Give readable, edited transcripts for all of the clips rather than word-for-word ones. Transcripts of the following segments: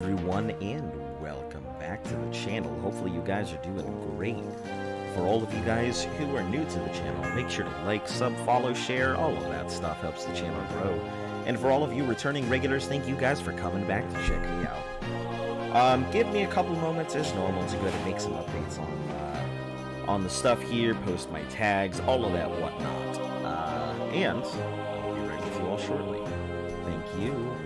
Everyone, and welcome back to the channel. Hopefully you guys are doing great. For all of you guys who are new to the channel, make sure to like, sub, follow, share. All of that stuff helps the channel grow. And for all of you returning regulars, thank you guys for coming back to check me out. Give me a couple moments as normal to go ahead and make some updates on the stuff here, post my tags, all of that whatnot. And I'll be right with you all shortly. Thank you.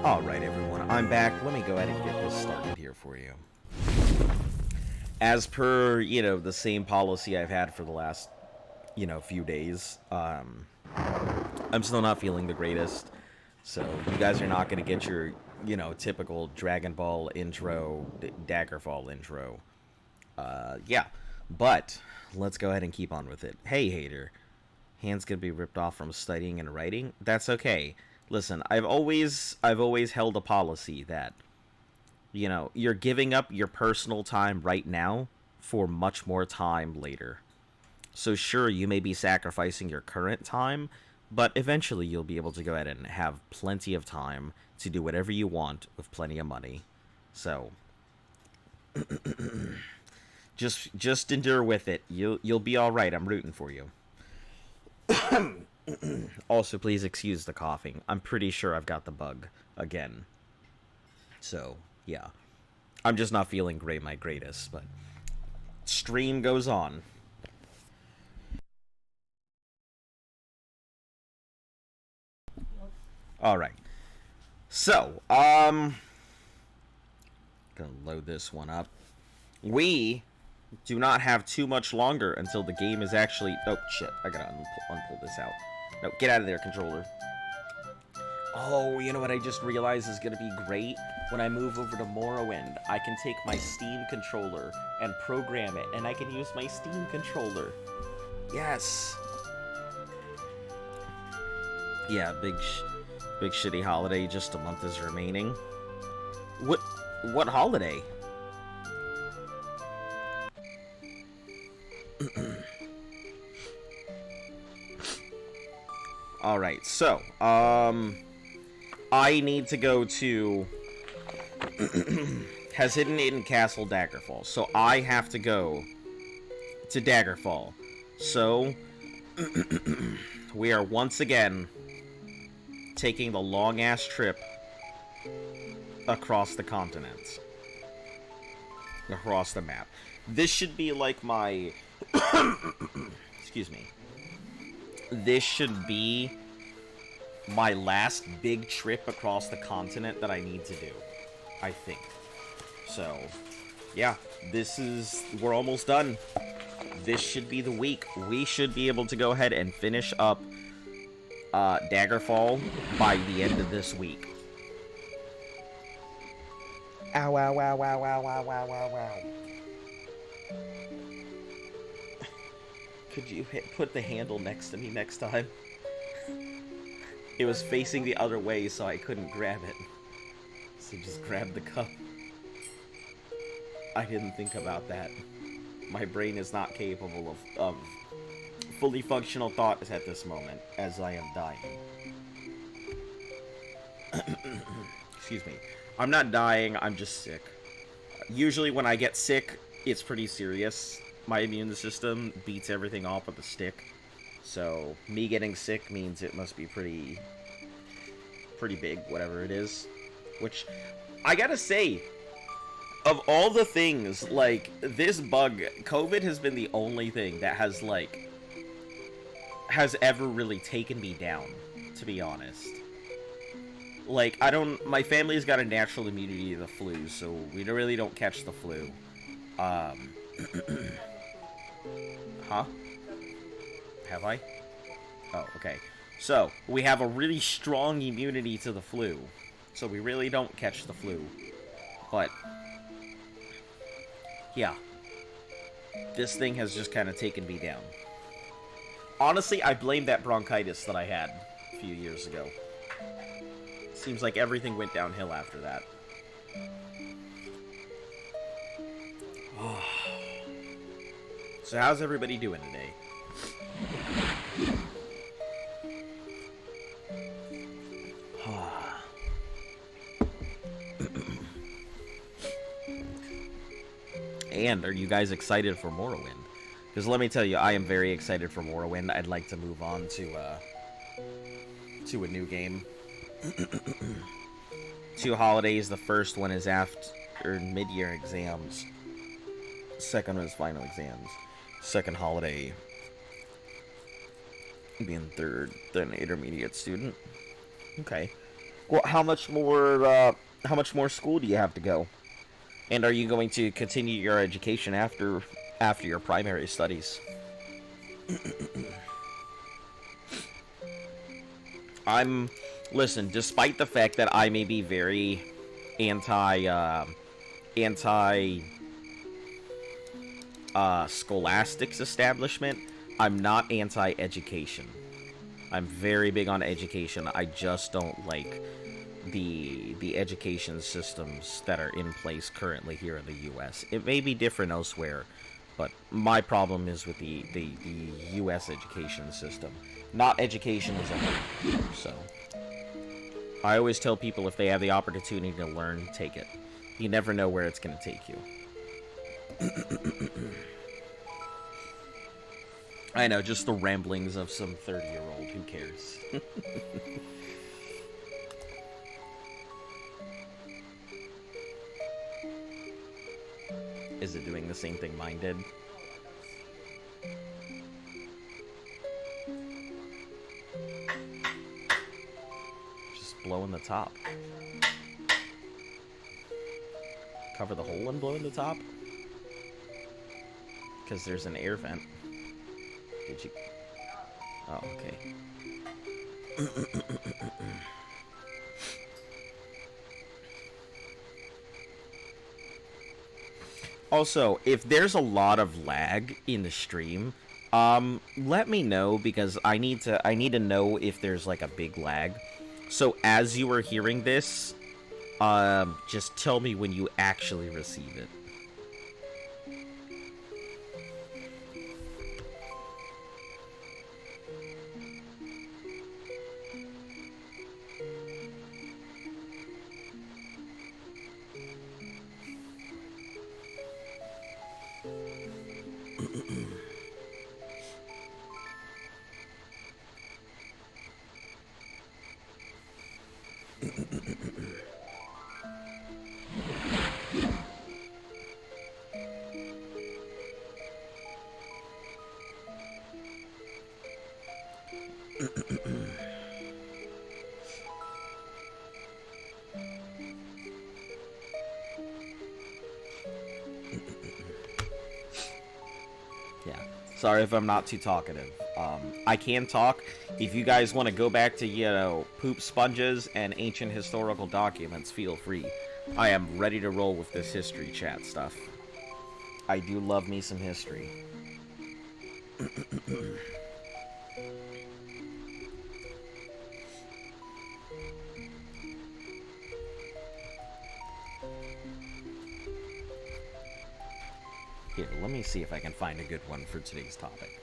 Alright, everyone, I'm back. Let me go ahead and get this started here for you. As per, the same policy I've had for the last, few days, I'm still not feeling the greatest. So, you guys are not going to get your, typical Dragon Ball intro, Daggerfall intro. Yeah. But, let's go ahead and keep on with it. Hey, hater. Hands gonna be ripped off from studying and writing? That's okay. Listen, I've always held a policy that, you're giving up your personal time right now for much more time later. So sure, you may be sacrificing your current time, but eventually you'll be able to go ahead and have plenty of time to do whatever you want with plenty of money. So just endure with it. You'll be all right. I'm rooting for you. Also, please excuse the coughing. I'm pretty sure I've got the bug again. So, yeah. I'm just not feeling my greatest, but stream goes on. Alright. So, gonna load this one up. We do not have too much longer until the game is actually... Oh, shit. I gotta unpull this out. No, get out of there, controller. Oh, you know what I just realized is gonna be great? When I move over to Morrowind, I can take my Steam controller and program it, and I can use my Steam controller. Yes! Yeah, big shitty holiday. Just a month is remaining. What holiday? Alright, so, I need to go to has hidden Castle Daggerfall, so I have to go to Daggerfall. So, we are once again taking the long-ass trip across the continent. Across the map. This should be like my... Excuse me. This should be my last big trip across the continent that I need to do, I think. So, yeah, we're almost done. This should be the week. We should be able to go ahead and finish up Daggerfall by the end of this week. Ow, ow, ow, ow, ow, ow, ow, ow, ow. Could you put the handle next to me next time? It was facing the other way, so I couldn't grab it. So just grab the cup. I didn't think about that. My brain is not capable of fully functional thoughts at this moment, as I am dying. Excuse me. I'm not dying, I'm just sick. Usually when I get sick, it's pretty serious. My immune system beats everything off with a stick. So, me getting sick means it must be pretty big, whatever it is. Which, I gotta say, of all the things, like, this bug, COVID has been the only thing that has ever really taken me down, to be honest. Like, my family's got a natural immunity to the flu, so we really don't catch the flu. Huh? Have I? Oh, okay. So, we have a really strong immunity to the flu. So we really don't catch the flu. But, yeah. This thing has just kind of taken me down. Honestly, I blame that bronchitis that I had a few years ago. Seems like everything went downhill after that. So how's everybody doing today? And are you guys excited for Morrowind? Because let me tell you, I am very excited for Morrowind. I'd like to move on to a new game. 2 holidays. The first one is after mid-year exams. Second one is final exams. Second holiday being third, then intermediate student. Okay. Well, how much more school do you have to go? And are you going to continue your education after your primary studies? Listen, despite the fact that I may be very anti scholastics establishment, I'm not anti-education. I'm very big on education. I just don't like the education systems that are in place currently here in the U.S. It may be different elsewhere, but my problem is with the U.S. education system. Not education as a whole. So, I always tell people if they have the opportunity to learn, take it. You never know where it's going to take you. I know, just the ramblings of some 30-year-old. Who cares? Is it doing the same thing mine did? Just blow in the top. Cover the hole and blow in the top? Because there's an air vent. Did you... Oh, okay. Also, if there's a lot of lag in the stream, let me know, because I need to know if there's like a big lag. So as you are hearing this, just tell me when you actually receive it. Sorry if I'm not too talkative. I can talk. If you guys want to go back to, you know, poop sponges and ancient historical documents, feel free. I am ready to roll with this history chat stuff. I do love me some history. Here, let me see if I can find a good one for today's topic.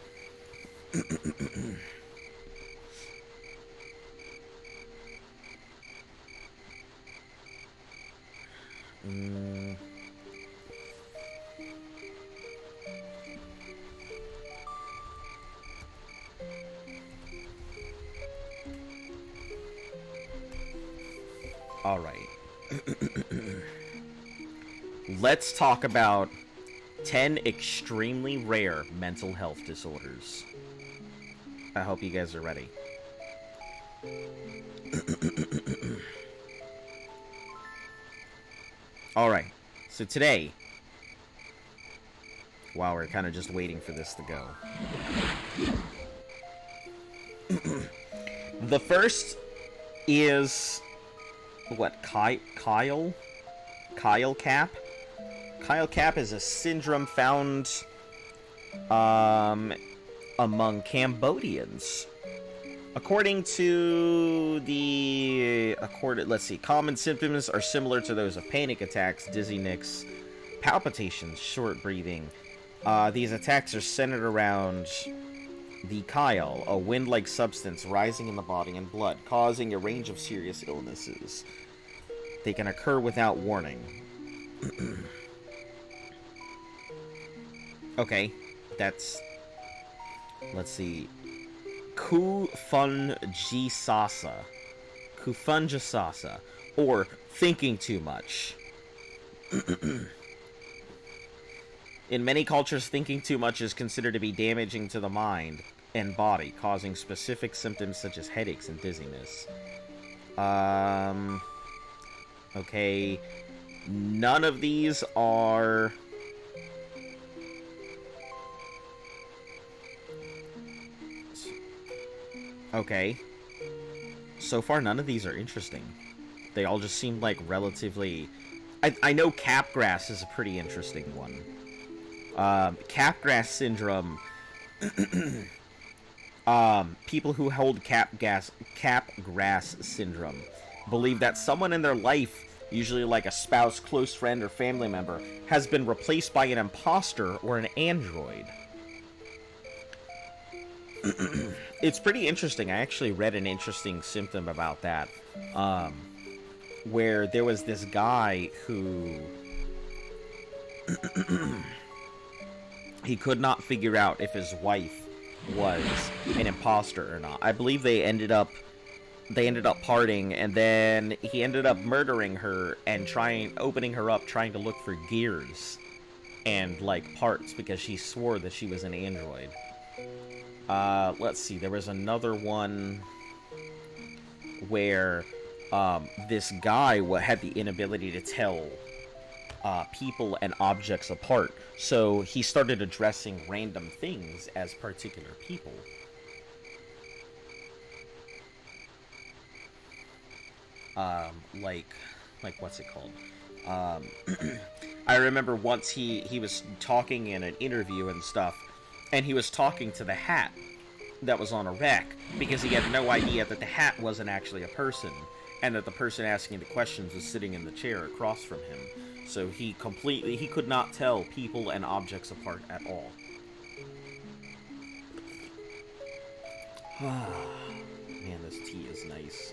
All right. Let's talk about 10 extremely rare mental health disorders. I hope you guys are ready. Alright, so today, while we're kind of just waiting for this to go, the first is, what, Kyle Cap? Kyle Cap is a syndrome found among Cambodians. According to let's see, common symptoms are similar to those of panic attacks, dizziness, palpitations, short breathing. These attacks are centered around the chyle, a wind-like substance rising in the body and blood, causing a range of serious illnesses. They can occur without warning. Okay, that's... let's see. Kufunjisasa, or thinking too much. In many cultures, thinking too much is considered to be damaging to the mind and body, causing specific symptoms such as headaches and dizziness. Okay. None of these are... Okay. So far, none of these are interesting. They all just seem like relatively... I know capgrass is a pretty interesting one. Capgrass syndrome... people who hold capgrass syndrome believe that someone in their life, usually like a spouse, close friend, or family member, has been replaced by an imposter or an android. It's pretty interesting. I actually read an interesting symptom about that, where there was this guy who he could not figure out if his wife was an imposter or not. I believe they ended up parting, and then he ended up murdering her and opening her up, trying to look for gears and like parts because she swore that she was an android. Let's see, there was another one where this guy had the inability to tell people and objects apart, so he started addressing random things as particular people. Like what's it called? I remember once he was talking in an interview and stuff, and he was talking to the hat that was on a rack, because he had no idea that the hat wasn't actually a person, and that the person asking the questions was sitting in the chair across from him. So he could not tell people and objects apart at all. Man, this tea is nice.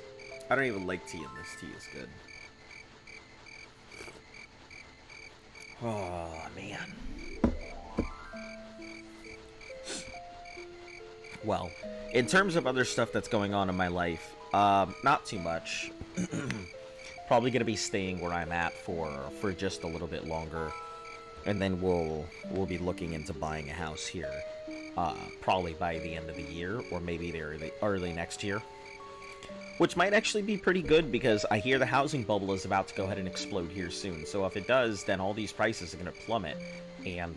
I don't even like tea, and this tea is good. Oh, man. Well, in terms of other stuff that's going on in my life, not too much. Probably going to be staying where I'm at for just a little bit longer. And then we'll be looking into buying a house here. Probably by the end of the year, or maybe the early next year. Which might actually be pretty good, because I hear the housing bubble is about to go ahead and explode here soon. So if it does, then all these prices are going to plummet. And,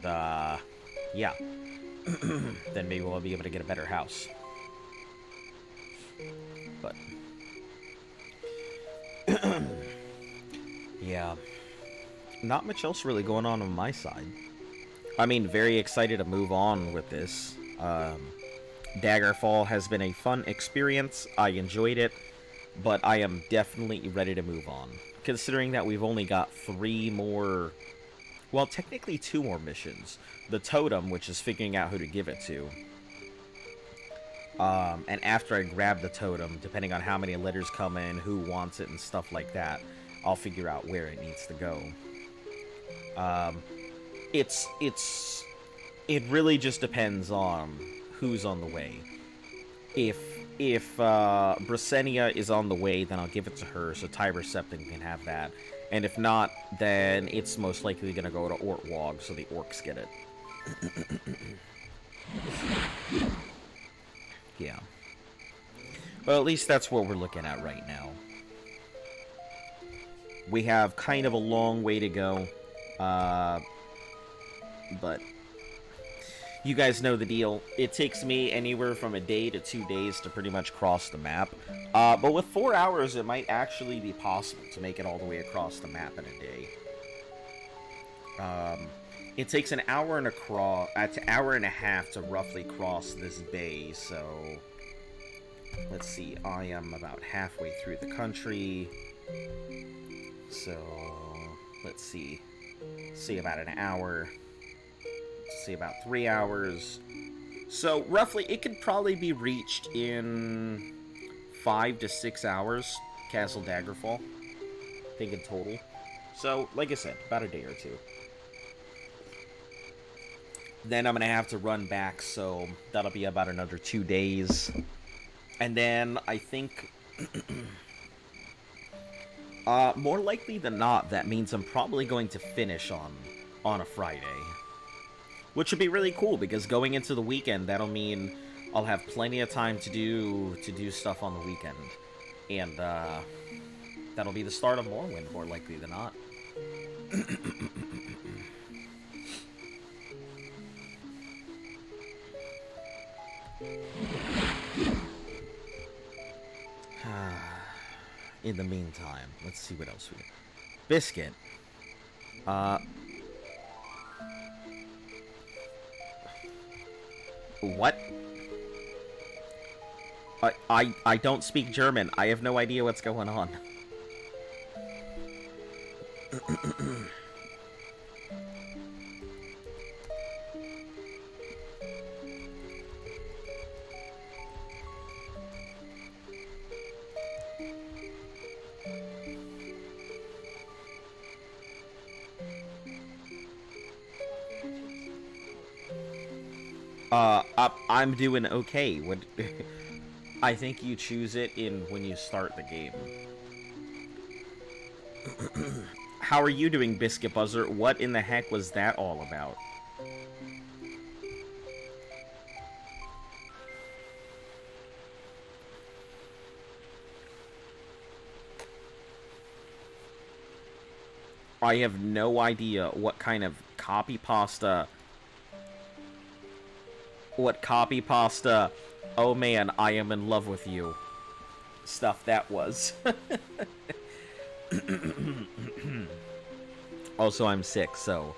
yeah. Then maybe we'll be able to get a better house. But... yeah. Not much else really going on my side. I mean, very excited to move on with this. Daggerfall has been a fun experience. I enjoyed it, but I am definitely ready to move on. Considering that we've only got 3 more... well, technically 2 more missions. The totem, which is figuring out who to give it to. And after I grab the totem, depending on how many letters come in, who wants it, and stuff like that, I'll figure out where it needs to go. It really just depends on who's on the way. If Brasenia is on the way, then I'll give it to her, so Tiber Septim can have that. And if not, then it's most likely going to go to Ortwog, so the orcs get it. Yeah. Well, at least that's what we're looking at right now. We have kind of a long way to go. But you guys know the deal. It takes me anywhere from a day to 2 days to pretty much cross the map. But with 4 hours, it might actually be possible to make it all the way across the map in a day. It takes an hour and a half to roughly cross this bay, so let's see, I am about halfway through the country, so let's see, say about an hour, say about 3 hours, so roughly it could probably be reached in 5 to 6 hours, Castle Daggerfall, I think in total, so like I said, about a day or 2. Then I'm going to have to run back, so that'll be about another 2 days. And then I think, more likely than not, that means I'm probably going to finish on a Friday. Which would be really cool, because going into the weekend, that'll mean I'll have plenty of time to do stuff on the weekend. And, that'll be the start of Morrowind, more likely than not. In the meantime, let's see what else we got. Biscuit. What? I don't speak German. I have no idea what's going on. I'm doing okay. What? I think you choose it when you start the game. How are you doing, Biscuit Buzzer? What in the heck was that all about? I have no idea what kind of copy pasta... What copy pasta... Oh man, I am in love with you. Stuff that was. Also, I'm sick, so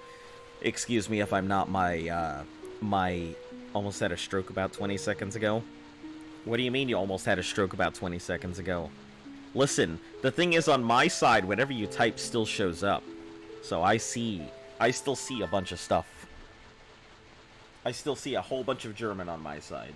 excuse me if I'm not my almost had a stroke about 20 seconds ago. What do you mean you almost had a stroke about 20 seconds ago? Listen, the thing is on my side, whatever you type still shows up. So I still see a bunch of stuff. I still see a whole bunch of German on my side.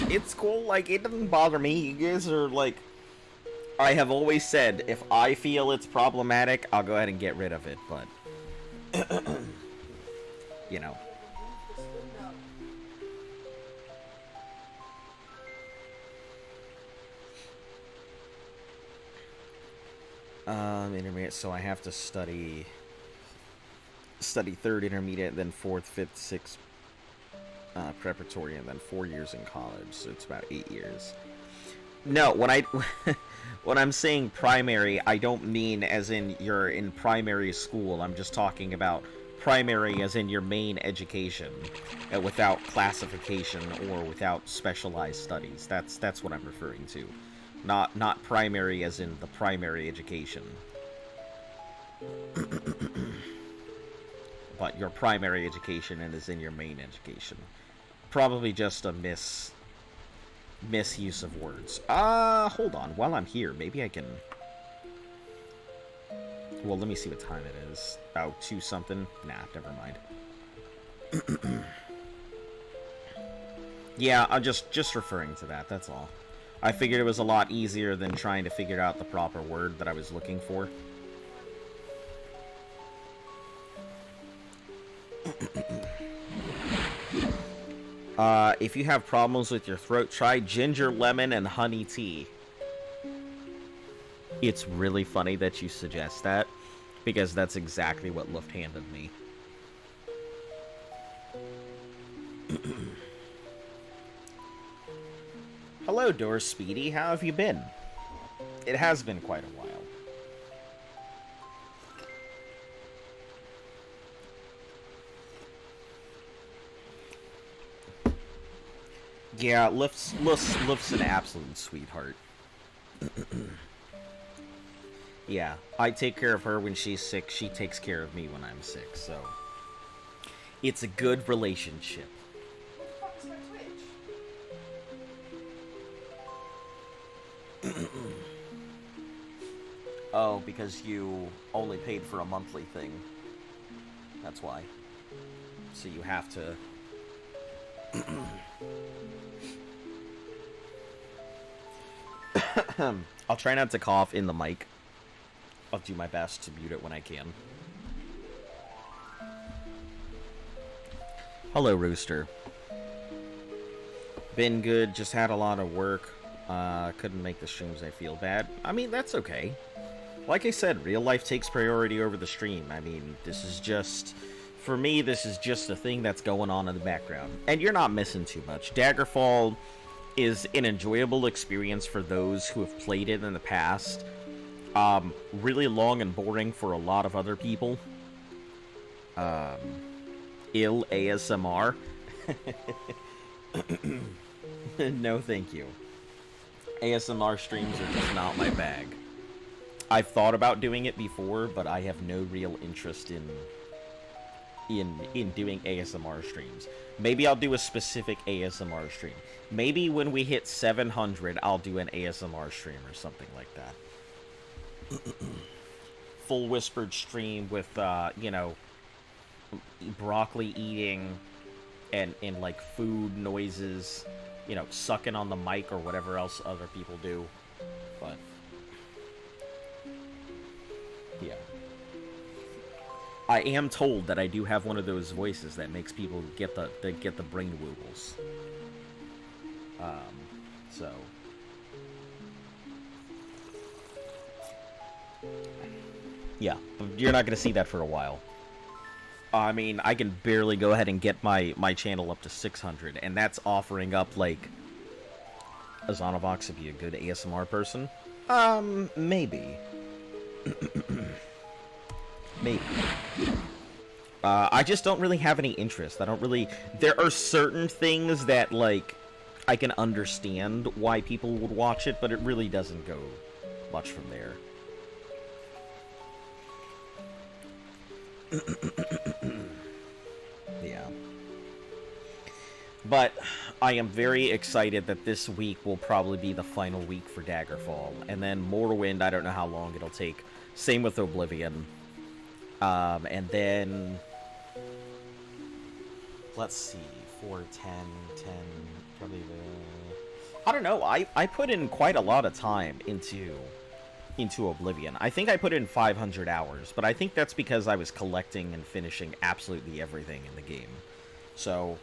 It's cool, like, it doesn't bother me. You guys are, like... I have always said, if I feel it's problematic, I'll go ahead and get rid of it, but... you know. Intermediate, so I have to study 3rd intermediate, then 4th, 5th, 6th, preparatory, and then 4 years in college, so it's about 8 years. No, when I'm saying primary, I don't mean as in you're in primary school. I'm just talking about primary as in your main education, without classification or without specialized studies. That's what I'm referring to. Not primary as in the primary education. But your primary education and is in your main education. Probably just a misuse of words. Hold on. While I'm here, maybe I can... Well, let me see what time it is. Oh, 2 something? Nah, never mind. Yeah, I'm just referring to that, that's all. I figured it was a lot easier than trying to figure out the proper word that I was looking for. If you have problems with your throat, try ginger, lemon, and honey tea. It's really funny that you suggest that, because that's exactly what Luft-handed me. Hello, Doris Speedy. How have you been? It has been quite a while. Yeah, Lift's an absolute sweetheart. Yeah, I take care of her when she's sick. She takes care of me when I'm sick, so... It's a good relationship. What the fuck is my Twitch? Oh, because you only paid for a monthly thing. That's why. So you have to I'll try not to cough in the mic. I'll do my best to mute it when I can. Hello, Rooster. Been good, just had a lot of work. Couldn't make the streams, I feel bad. I mean, that's okay. Like I said, real life takes priority over the stream. I mean, this is just... For me, this is just a thing that's going on in the background. And you're not missing too much. Daggerfall is an enjoyable experience for those who have played it in the past. Really long and boring for a lot of other people. Ill ASMR. No, thank you. ASMR streams are just not my bag. I've thought about doing it before, but I have no real interest in doing ASMR streams. Maybe I'll do a specific ASMR stream. Maybe when we hit 700, I'll do an ASMR stream or something like that. Full whispered stream with, you know, broccoli eating and like food noises, you know, sucking on the mic or whatever else other people do. But yeah. I am told that I do have one of those voices that makes people get the brain wobbles. So yeah, you're not gonna see that for a while. I mean, I can barely go ahead and get my channel up to 600, and that's offering up, like, Azanovox to be a good ASMR person? Maybe. Maybe. I just don't really have any interest. I don't really... There are certain things that, like, I can understand why people would watch it, but it really doesn't go much from there. Yeah. But I am very excited that this week will probably be the final week for Daggerfall. And then Morrowind, I don't know how long it'll take. Same with Oblivion. And then... Let's see. 4, 10, 10... Probably the... I don't know. I put in quite a lot of time into Oblivion. I think I put in 500 hours, but I think that's because I was collecting and finishing absolutely everything in the game. So,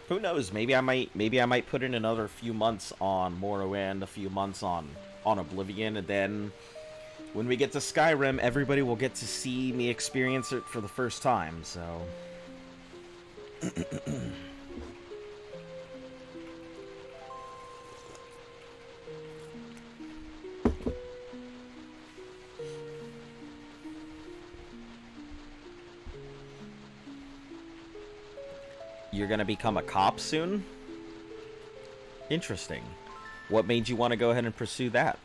who knows? Maybe I might put in another few months on Morrowind, a few months on Oblivion, and then when we get to Skyrim, everybody will get to see me experience it for the first time. So. You're gonna become a cop soon? Interesting. What made you want to go ahead and pursue that?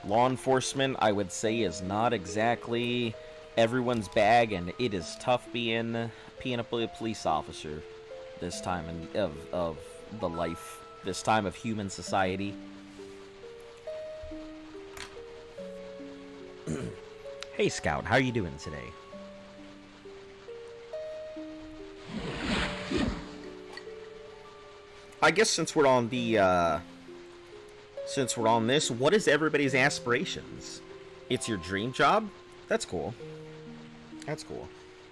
Law enforcement, I would say, is not exactly everyone's bag, and it is tough being a police officer this time of the life, this time of human society. Hey Scout, how are you doing today? I guess since we're on the this, what is everybody's aspirations? It's your dream job? That's cool. That's cool.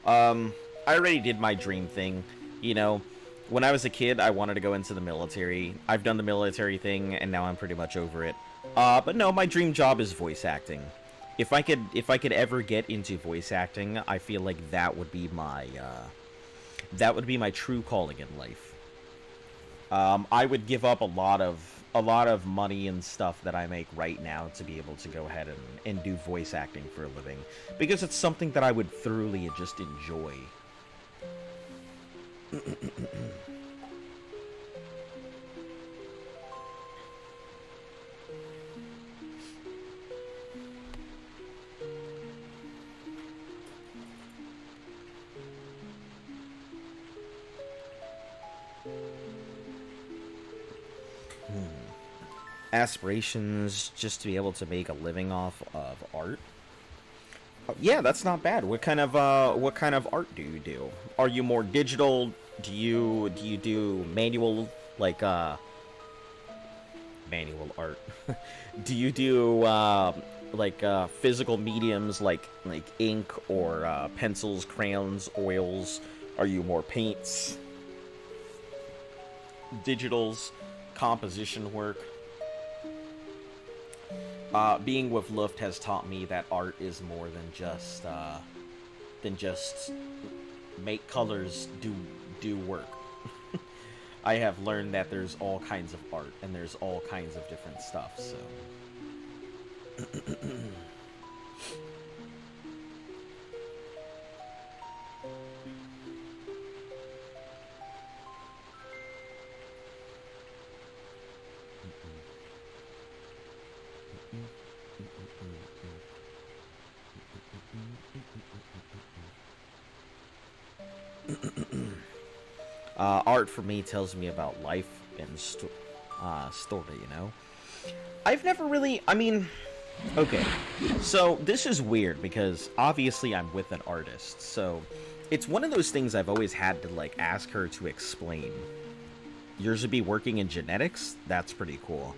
I already did my dream thing. You know, when I was a kid, I wanted to go into the military. I've done the military thing, and now I'm pretty much over it. But no, my dream job is voice acting. If I could ever get into voice acting, I feel like that would be my true calling in life. I would give up a lot of money and stuff that I make right now to be able to go ahead and do voice acting for a living, because it's something that I would thoroughly just enjoy. Aspirations just to be able to make a living off of art. Yeah, that's not bad. What kind of art do you do? Are you more digital? Do you do manual, like manual art? Do you do physical mediums like ink or pencils, crayons, oils? Are you more paints, digitals, composition work? Being with Luft has taught me that art is more than just make colors do work. I have learned that there's all kinds of art and there's all kinds of different stuff, so art for me tells me about life and story, you know? I've never really, I mean, okay, so this is weird because obviously I'm with an artist, so it's one of those things I've always had to, like, ask her to explain. Yours would be working in genetics? That's pretty cool.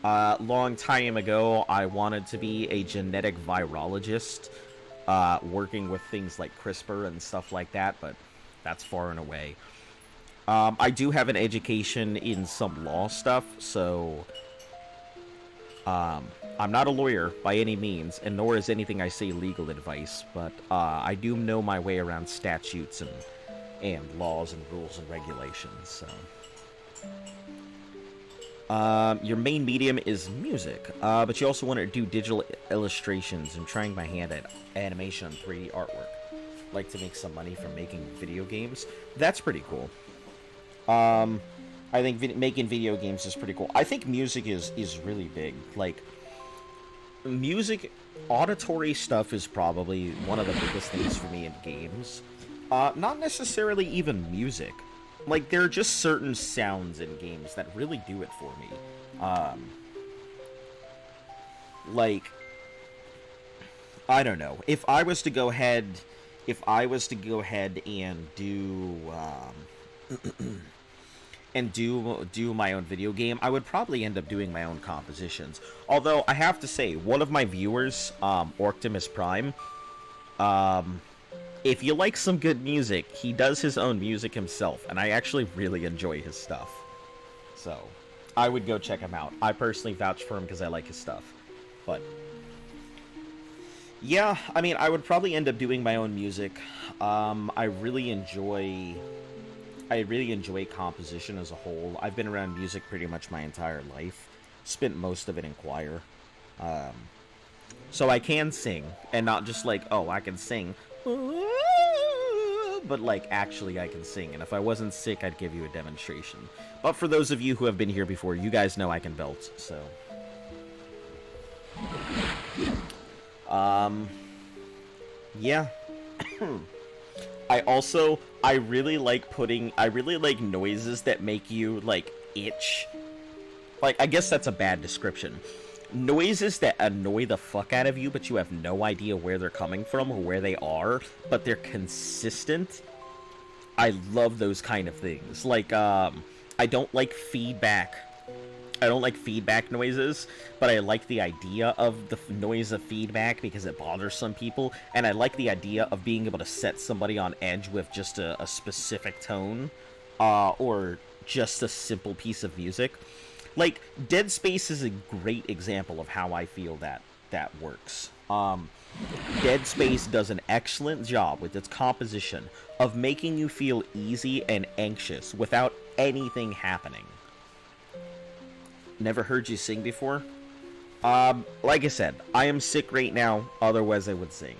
Long time ago, I wanted to be a genetic virologist, working with things like CRISPR and stuff like that, but that's far and away. I do have an education in some law stuff, so I'm not a lawyer by any means, and nor is anything I say legal advice, but I do know my way around statutes and laws and rules and regulations, so. Your main medium is music, but you also want to do digital illustrations. I'm trying my hand at animation and 3D artwork. Like to make some money from making video games. That's pretty cool. I think making video games is pretty cool. I think music is really big. Like, music, auditory stuff is probably one of the biggest things for me in games. Not necessarily even music. Like, there are just certain sounds in games that really do it for me. Like, I don't know. If I was to go ahead and do do my own video game, I would probably end up doing my own compositions. Although I have to say, one of my viewers, Orctimus Prime, if you like some good music, he does his own music himself, and I actually really enjoy his stuff. So, I would go check him out. I personally vouch for him because I like his stuff. But, yeah, I mean, I would probably end up doing my own music. I really enjoy composition as a whole. I've been around music pretty much my entire life. Spent most of it in choir. So I can sing, and not just like, oh, I can sing, but like, actually I can sing, and if I wasn't sick, I'd give you a demonstration. But for those of you who have been here before, you guys know I can belt, so. Yeah. I really like noises that make you, like, itch. Like, I guess that's a bad description. Noises that annoy the fuck out of you, but you have no idea where they're coming from or where they are, but they're consistent. I love those kind of things. Like, I don't like feedback. I don't like feedback noises, but I like the idea of the noise of feedback because it bothers some people, and I like the idea of being able to set somebody on edge with just a specific tone, or just a simple piece of music. Like, Dead Space is a great example of how I feel that works. Dead Space does an excellent job with its composition of making you feel easy and anxious without anything happening. Never heard you sing before? Like I said, I am sick right now, otherwise I would sing.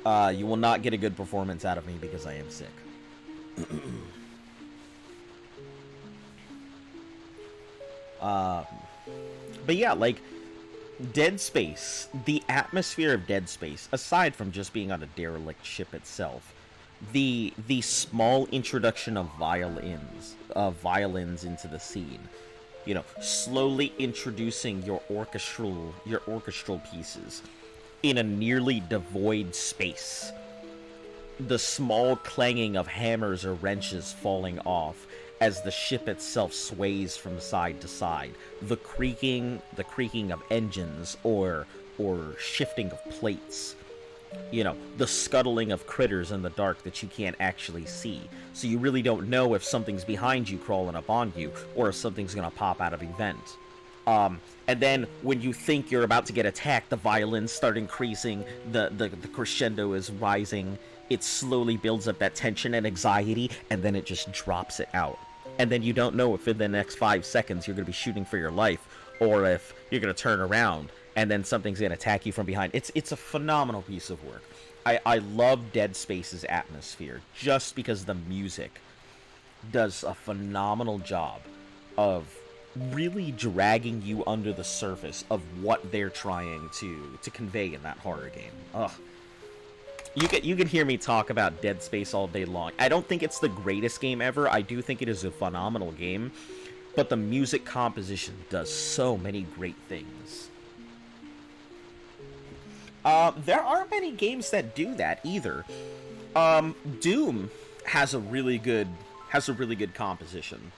You will not get a good performance out of me because I am sick. But yeah, like, Dead Space, the atmosphere of Dead Space, aside from just being on a derelict ship itself, the small introduction of violins into the scene, you know, slowly introducing your orchestral pieces, in a nearly devoid space. The small clanging of hammers or wrenches falling off as the ship itself sways from side to side. The creaking of engines or shifting of plates. You know, the scuttling of critters in the dark that you can't actually see. So you really don't know if something's behind you crawling up on you, or if something's gonna pop out of a vent. And then when you think you're about to get attacked, the violins start increasing, the crescendo is rising, it slowly builds up that tension and anxiety, and then it just drops it out. And then you don't know if in the next 5 seconds you're gonna be shooting for your life, or if you're gonna turn around and then something's gonna attack you from behind. It's a phenomenal piece of work. I love Dead Space's atmosphere just because the music does a phenomenal job of really dragging you under the surface of what they're trying to convey in that horror game. Ugh. You can hear me talk about Dead Space all day long. I don't think it's the greatest game ever. I do think it is a phenomenal game, but the music composition does so many great things. There aren't many games that do that either. Doom has a really good composition.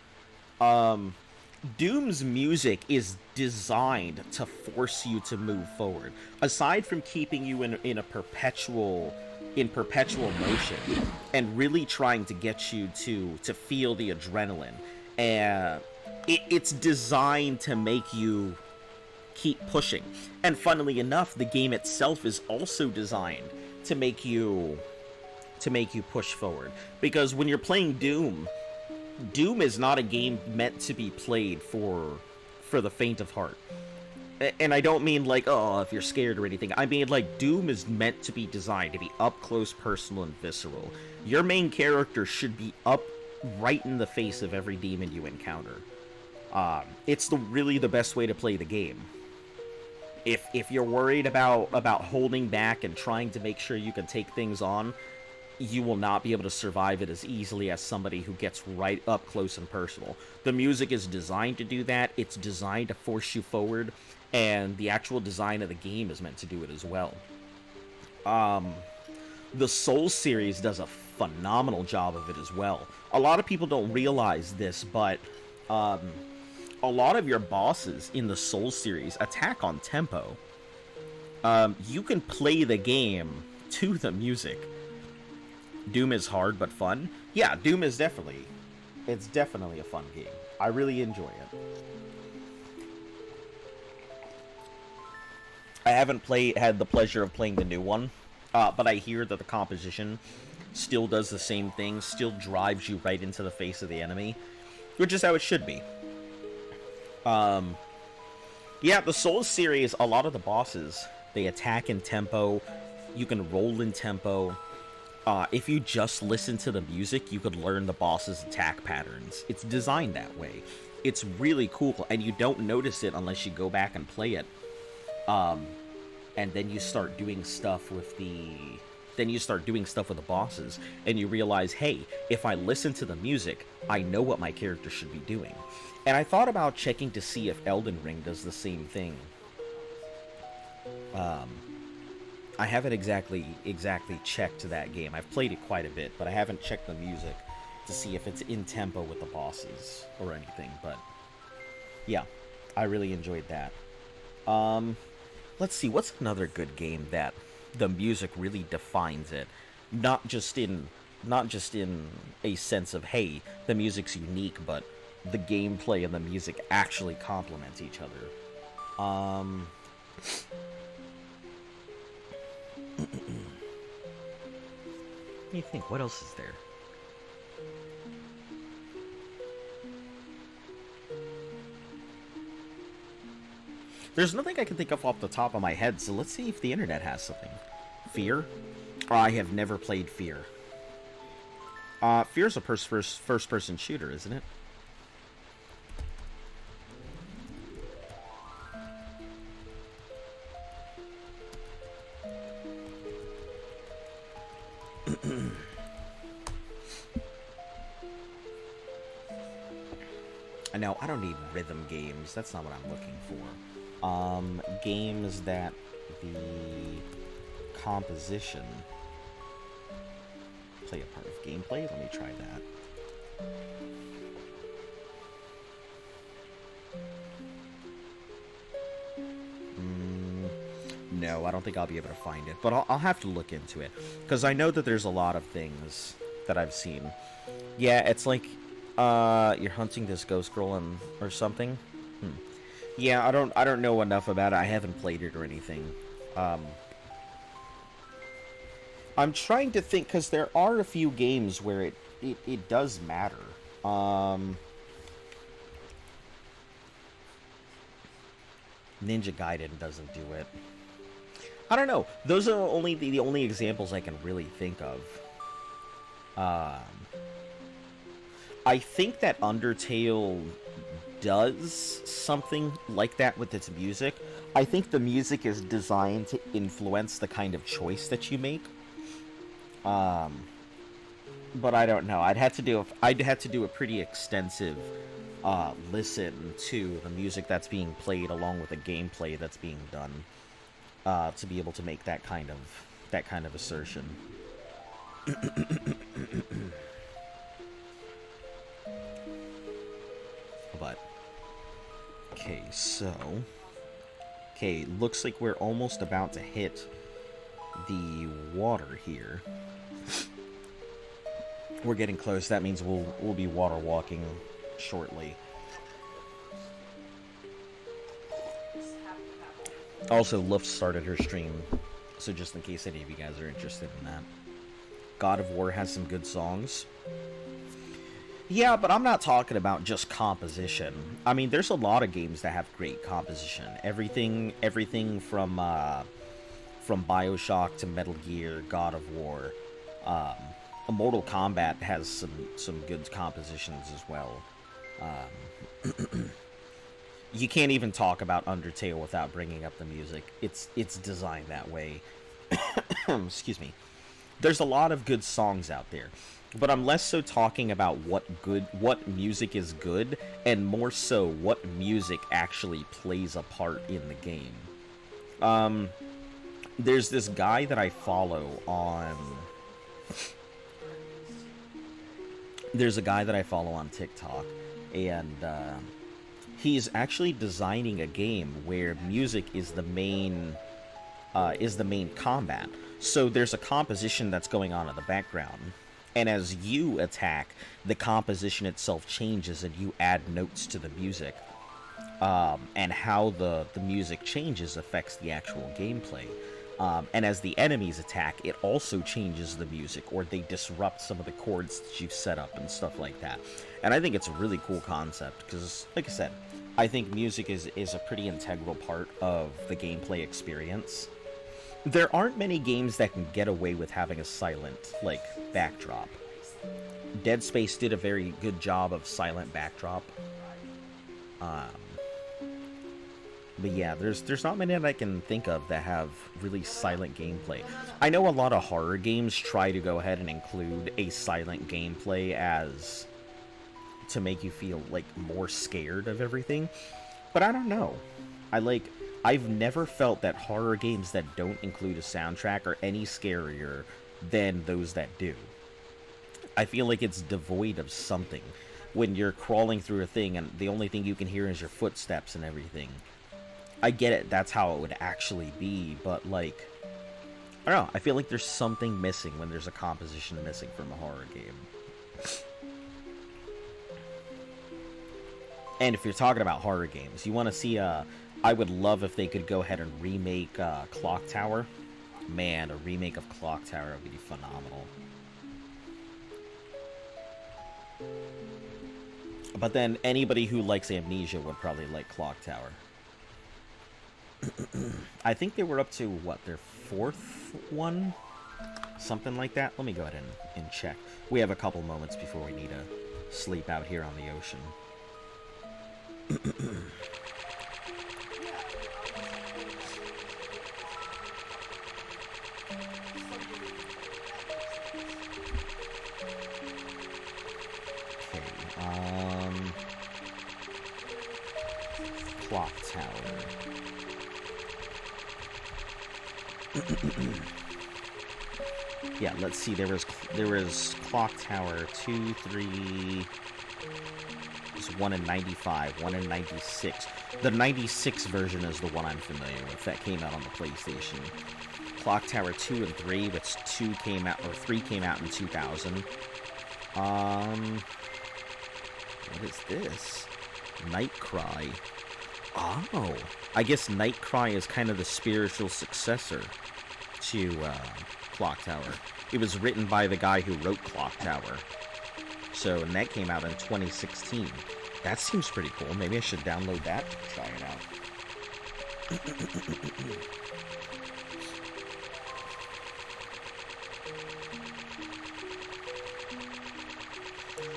Doom's music is designed to force you to move forward. Aside from keeping you in perpetual motion and really trying to get you to feel the adrenaline, it's designed to make you keep pushing. And funnily enough, the game itself is also designed to make you push forward. Because when you're playing Doom is not a game meant to be played for the faint of heart. And I don't mean like, oh, if you're scared or anything. I mean like Doom is meant to be designed to be up close, personal, and visceral. Your main character should be up right in the face of every demon you encounter. It's really the best way to play the game. If you're worried about holding back and trying to make sure you can take things on, you will not be able to survive it as easily as somebody who gets right up close and personal. The music is designed to do that. It's designed to force you forward, and the actual design of the game is meant to do it as well. The Souls series does a phenomenal job of it as well. A lot of people don't realize this, but a lot of your bosses in the Souls series attack on tempo. You can play the game to the music. Doom is hard but fun. Yeah, Doom is definitely a fun game. I really enjoy it. I haven't had the pleasure of playing the new one, but I hear that the composition still does the same thing, still drives you right into the face of the enemy, which is how it should be. Yeah, the Souls series, a lot of the bosses, they attack in tempo. You can roll in tempo. If you just listen to the music, you could learn the boss's attack patterns. It's designed that way. It's really cool, and you don't notice it unless you go back and play it. And then you start doing stuff with the bosses, and you realize, hey, if I listen to the music, I know what my character should be doing. And I thought about checking to see if Elden Ring does the same thing. I haven't exactly checked that game. I've played it quite a bit, but I haven't checked the music to see if it's in tempo with the bosses or anything. But yeah, I really enjoyed that. Let's see, what's another good game that the music really defines it? Not just in a sense of, hey, the music's unique, but the gameplay and the music actually complement each other. Let me think, what else is there? There's nothing I can think of off the top of my head, so let's see if the internet has something. Fear? I have never played Fear. Fear's a first-person shooter, isn't it? No, I don't need rhythm games. That's not what I'm looking for. Games that the composition play a part of gameplay? Let me try that. No, I don't think I'll be able to find it, but I'll have to look into it, because I know that there's a lot of things that I've seen. Yeah, it's like, you're hunting this ghost girl or something. Yeah, I don't know enough about it. I haven't played it or anything. I'm trying to think, because there are a few games where it does matter. Ninja Gaiden doesn't do it. I don't know. Those are only the only examples I can really think of. I think that Undertale does something like that with its music. I think the music is designed to influence the kind of choice that you make. But I don't know. I'd have to do a pretty extensive listen to the music that's being played along with the gameplay that's being done to be able to make that kind of assertion. But okay, looks like we're almost about to hit the water here. We're getting close. That means we'll be water walking shortly. Also, Luft started her stream, so just in case any of you guys are interested in that. God of War has some good songs. Yeah, but I'm not talking about just composition. I mean, there's a lot of games that have great composition. Everything from BioShock to Metal Gear, God of War. Mortal Kombat has some good compositions as well. You can't even talk about Undertale without bringing up the music. It's designed that way. Excuse me. There's a lot of good songs out there, but I'm less so talking about what music is good, and more so what music actually plays a part in the game. There's this guy that I follow on... There's a guy that I follow on TikTok, and he's actually designing a game where music is the main combat. So there's a composition that's going on in the background, and as you attack, the composition itself changes, and you add notes to the music. And how the music changes affects the actual gameplay. And as the enemies attack, it also changes the music, or they disrupt some of the chords that you've set up and stuff like that. And I think it's a really cool concept, because, like I said, I think music is a pretty integral part of the gameplay experience. There aren't many games that can get away with having a silent, backdrop. Dead Space did a very good job of silent backdrop. But yeah, there's not many that I can think of that have really silent gameplay. I know a lot of horror games try to go ahead and include a silent gameplay to make you feel, more scared of everything. But I don't know. I've never felt that horror games that don't include a soundtrack are any scarier than those that do. I feel like it's devoid of something. When you're crawling through a thing and the only thing you can hear is your footsteps and everything. I get it, that's how it would actually be, but, I don't know, I feel like there's something missing when there's a composition missing from a horror game. And if you're talking about horror games, you want to see, I would love if they could go ahead and remake Clock Tower. Man, a remake of Clock Tower would be phenomenal. But then anybody who likes Amnesia would probably like Clock Tower. I think they were up to, their 4th one? Something like that? Let me go ahead and check. We have a couple moments before we need to sleep out here on the ocean. Okay, Clock Tower. Yeah, let's see. There was Clock Tower 2, 3. There's one in 95, one in 96. The 96 version is the one I'm familiar with. That came out on the PlayStation. Clock Tower 2 and 3, but 3 came out in 2000. What is this? Nightcry. Oh, I guess Nightcry is kind of the spiritual successor to Clock Tower. It was written by the guy who wrote Clock Tower. So, and that came out in 2016. That seems pretty cool. Maybe I should download that to try it out.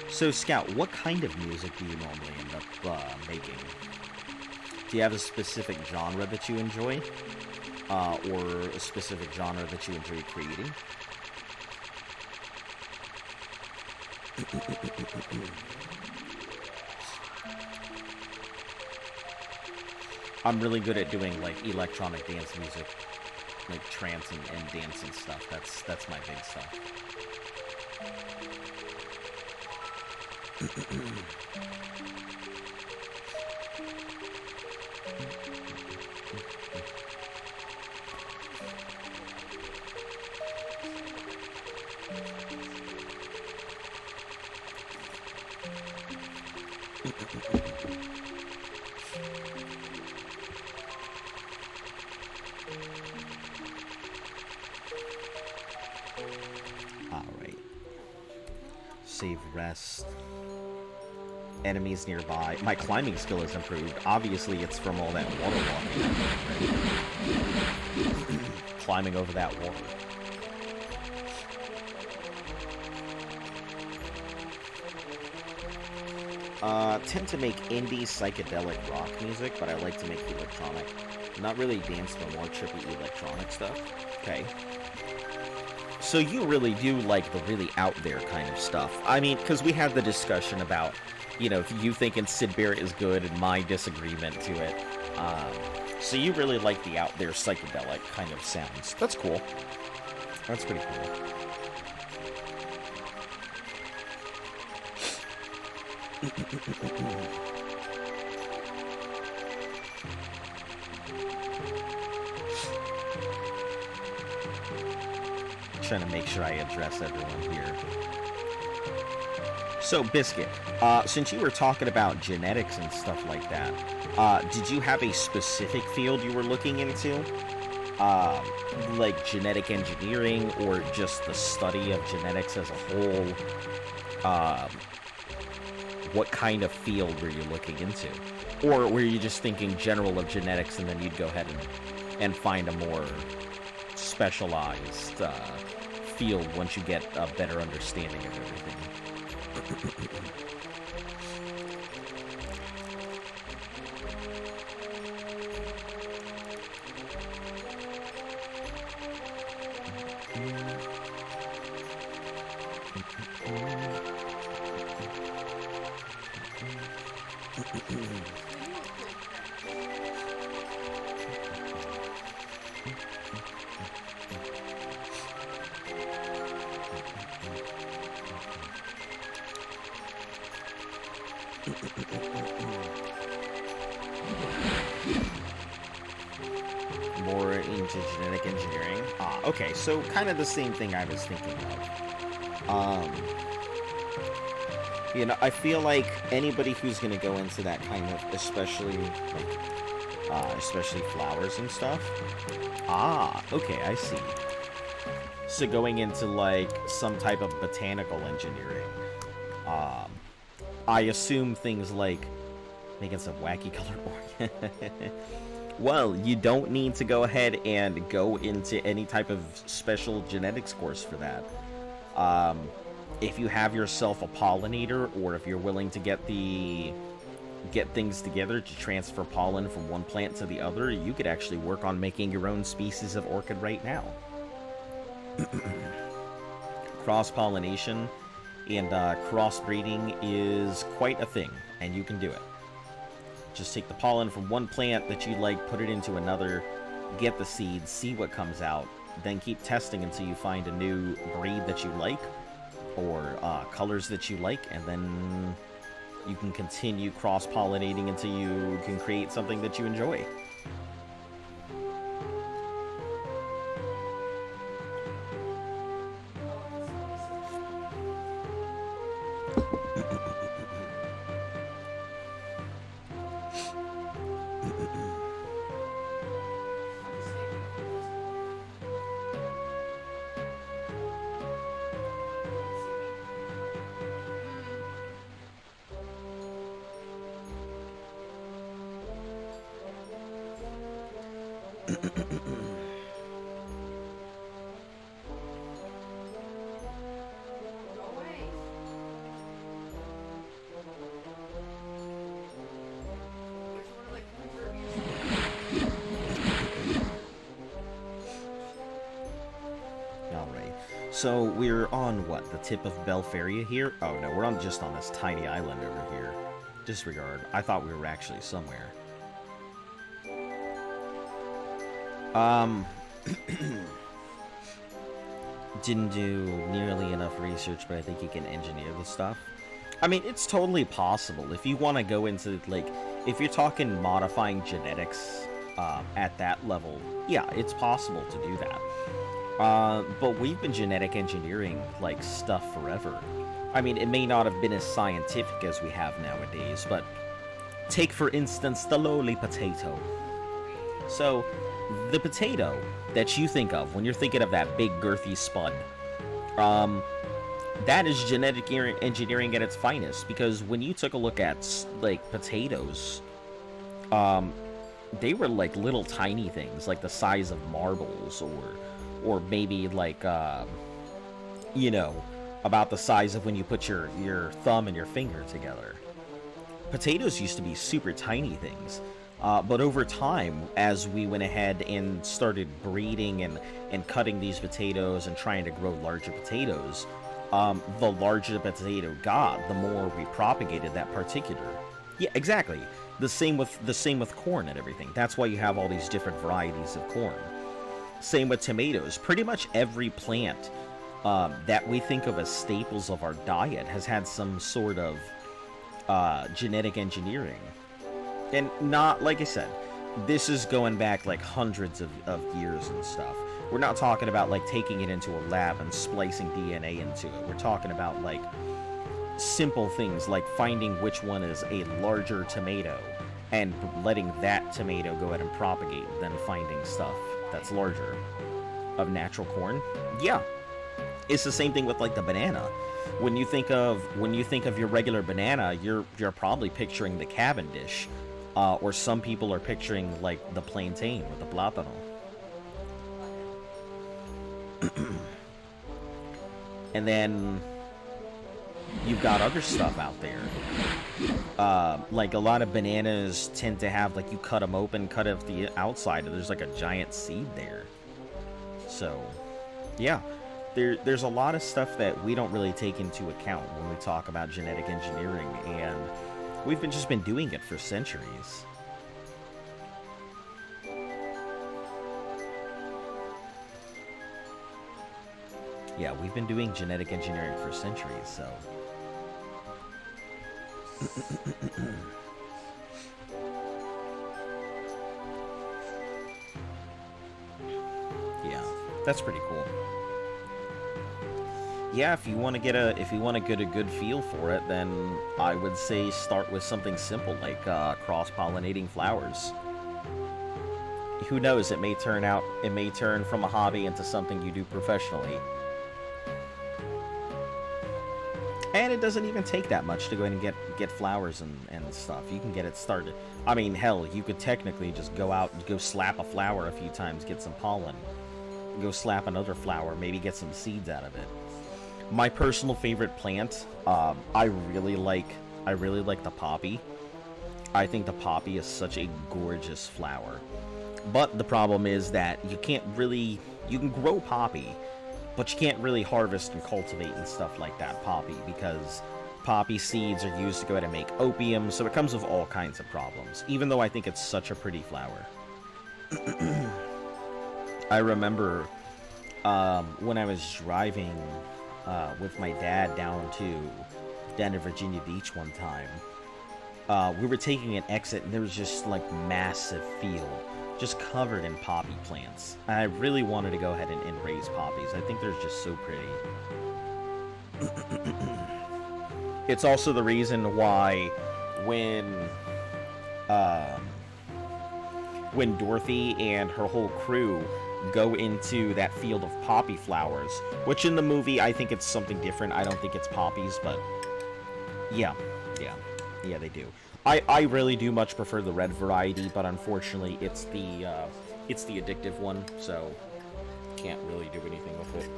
So, Scout, what kind of music do you normally end up making? Do you have a specific genre that you enjoy? Or a specific genre that you enjoy creating? I'm really good at doing, like, electronic dance music. Like, trance and dance and stuff. That's my big stuff. Alright. Save rest. Enemies nearby. My climbing skill is improved. Obviously, it's from all that water walking. Climbing over that water. Tend to make indie psychedelic rock music, but I like to make electronic. Not really dance, but more trippy electronic stuff. Okay. So you really do like the really out there kind of stuff. I mean, because we had the discussion about, you know, you thinking Sid Barrett is good and my disagreement to it. So you really like the out there psychedelic kind of sounds. That's cool. That's pretty cool. Trying to make sure I address everyone here. So, Biscuit, since you were talking about genetics and stuff like that, did you have a specific field you were looking into? Like genetic engineering, or just the study of genetics as a whole? What kind of field were you looking into? Or were you just thinking general of genetics and then you'd go ahead and find a more specialized field once you get a better understanding of everything? More into genetic engineering. Okay, so kind of the same thing I was thinking of. You know, I feel like anybody who's going to go into that kind of, especially flowers and stuff. Okay, I see. So going into, like, some type of botanical engineering. I assume things like making some wacky color organ. Well, you don't need to go ahead and go into any type of special genetics course for that. If you have yourself a pollinator, or if you're willing to get things together to transfer pollen from one plant to the other, you could actually work on making your own species of orchid right now. Cross-pollination and crossbreeding is quite a thing, and you can do it. Just take the pollen from one plant that you like, put it into another, get the seeds, see what comes out, then keep testing until you find a new breed that you like, or colors that you like, and then you can continue cross-pollinating until you can create something that you enjoy. So we're on, what, the tip of Belfaria here? Oh no, we're just on this tiny island over here. Disregard. I thought we were actually somewhere. Didn't do nearly enough research, but I think you can engineer the stuff. I mean, it's totally possible. If you want to go into, like, if you're talking modifying genetics at that level, yeah, it's possible to do that. But we've been genetic engineering, like, stuff forever. I mean, it may not have been as scientific as we have nowadays, but take, for instance, the lowly potato. So, the potato that you think of when you're thinking of that big, girthy spud, that is genetic engineering at its finest, because when you took a look at, like, potatoes, they were, like, little tiny things, like the size of marbles, or maybe like, you know, about the size of when you put your thumb and your finger together. Potatoes used to be super tiny things, but over time, as we went ahead and started breeding and cutting these potatoes and trying to grow larger potatoes, the larger the potato got, the more we propagated that particular. Yeah, exactly. The same with corn and everything. That's why you have all these different varieties of corn. Same with tomatoes. Pretty much every plant that we think of as staples of our diet has had some sort of genetic engineering. And not, like I said, this is going back like hundreds of years and stuff. We're not talking about like taking it into a lab and splicing DNA into it. We're talking about like simple things like finding which one is a larger tomato and letting that tomato go ahead and propagate, then finding stuff that's larger of natural corn. Yeah, it's the same thing with like the banana. When you think of your regular banana, you're probably picturing the Cavendish, or some people are picturing like the plantain or the plátano. And then you've got other stuff out there. Like a lot of bananas tend to have, like, you cut them open, cut off the outside, and there's like a giant seed there. So, yeah, there's a lot of stuff that we don't really take into account when we talk about genetic engineering, and we've just been doing it for centuries. Yeah, we've been doing genetic engineering for centuries, so... Yeah, that's pretty cool. Yeah, if you want to get a good feel for it, then I would say start with something simple like cross-pollinating flowers. Who knows? It may turn from a hobby into something you do professionally. And it doesn't even take that much to go in and get flowers and stuff. You can get it started. I mean, hell, you could technically just go out and go slap a flower a few times, get some pollen. Go slap another flower, maybe get some seeds out of it. My personal favorite plant, I really like the poppy. I think the poppy is such a gorgeous flower. But the problem is that you can grow poppy, but you can't really harvest and cultivate and stuff like that poppy, because poppy seeds are used to go ahead and make opium, so it comes with all kinds of problems, even though I think it's such a pretty flower. I remember when I was driving with my dad down to Virginia Beach one time. We were taking an exit, and there was just, like, massive field, just covered in poppy plants. I really wanted to go ahead and raise poppies. I think they're just so pretty. It's also the reason why when Dorothy and her whole crew go into that field of poppy flowers, which in the movie I think it's something different. I don't think it's poppies, but yeah, they do. I really do much prefer the red variety, but unfortunately it's the addictive one, so can't really do anything with it.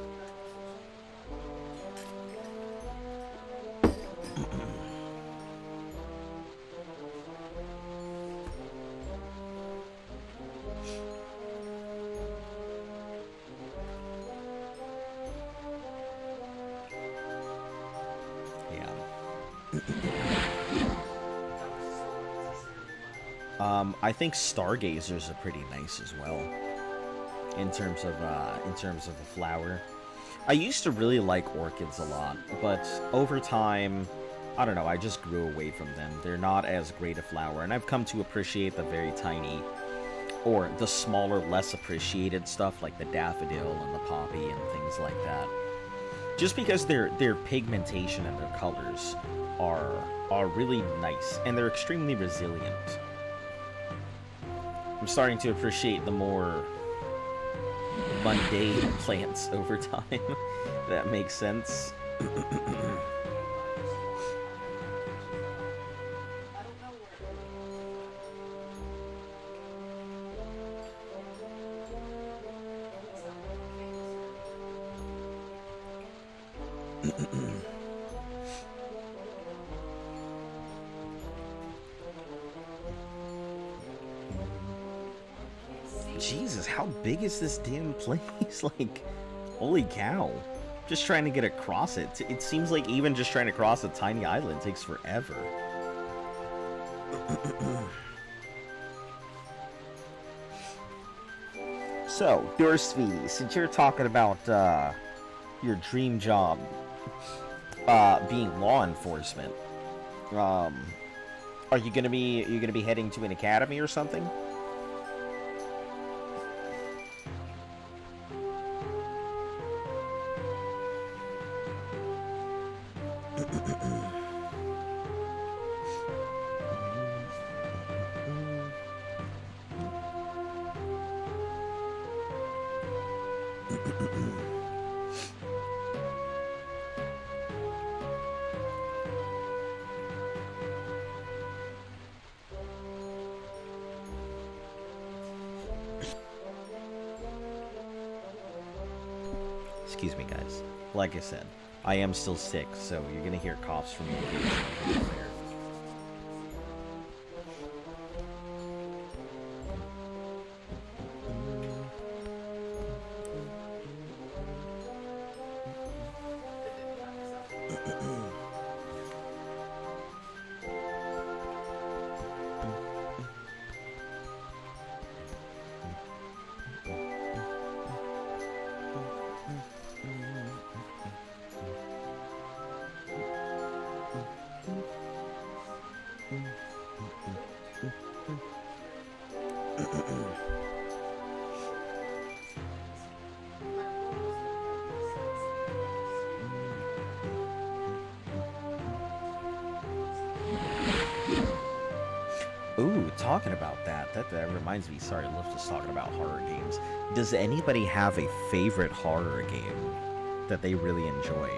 I think stargazers are pretty nice as well, in terms of a flower. I used to really like orchids a lot, but over time, I don't know, I just grew away from them. They're not as great a flower, and I've come to appreciate the very tiny, or the smaller, less appreciated stuff like the daffodil and the poppy and things like that. Just because their pigmentation and their colors are really nice, and they're extremely resilient. I'm starting to appreciate the more mundane plants over time. That makes sense. Jesus, how big is this damn place? Like, holy cow. Just trying to get across it. It seems like even just trying to cross a tiny island takes forever. So, Dorsvi, since you're talking about your dream job being law enforcement, are you gonna be heading to an academy or something? Excuse me, guys. Like I said, I am still sick, so you're gonna hear coughs from me occasionally. Ooh, talking about that reminds me, sorry, Liv was talking about horror games. Does anybody have a favorite horror game that they really enjoy?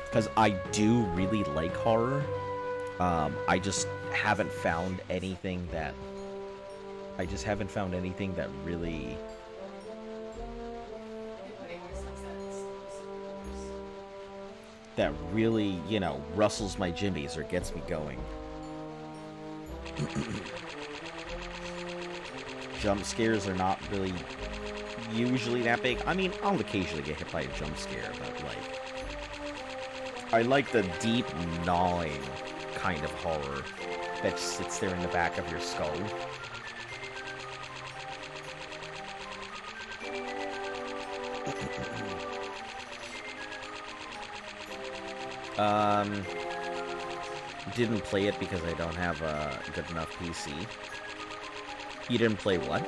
Because I do really like horror. I just haven't found anything that... really... that really, you know, rustles my jimmies or gets me going. Jump scares are not really usually that big. I mean, I'll occasionally get hit by a jump scare, but, like... I like the deep, gnawing kind of horror that sits there in the back of your skull. Didn't play it because I don't have a good enough PC. You didn't play what?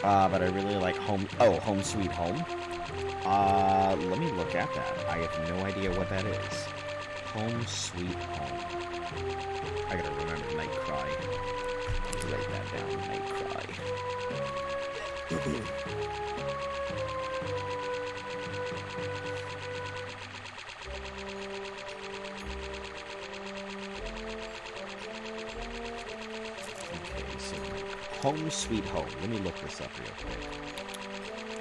But I really like Home Sweet Home. Let me look at that. I have no idea what that is. Home Sweet Home. I gotta remember Night Cry. Write that down, Night Cry. Home Sweet Home. Let me look this up real quick.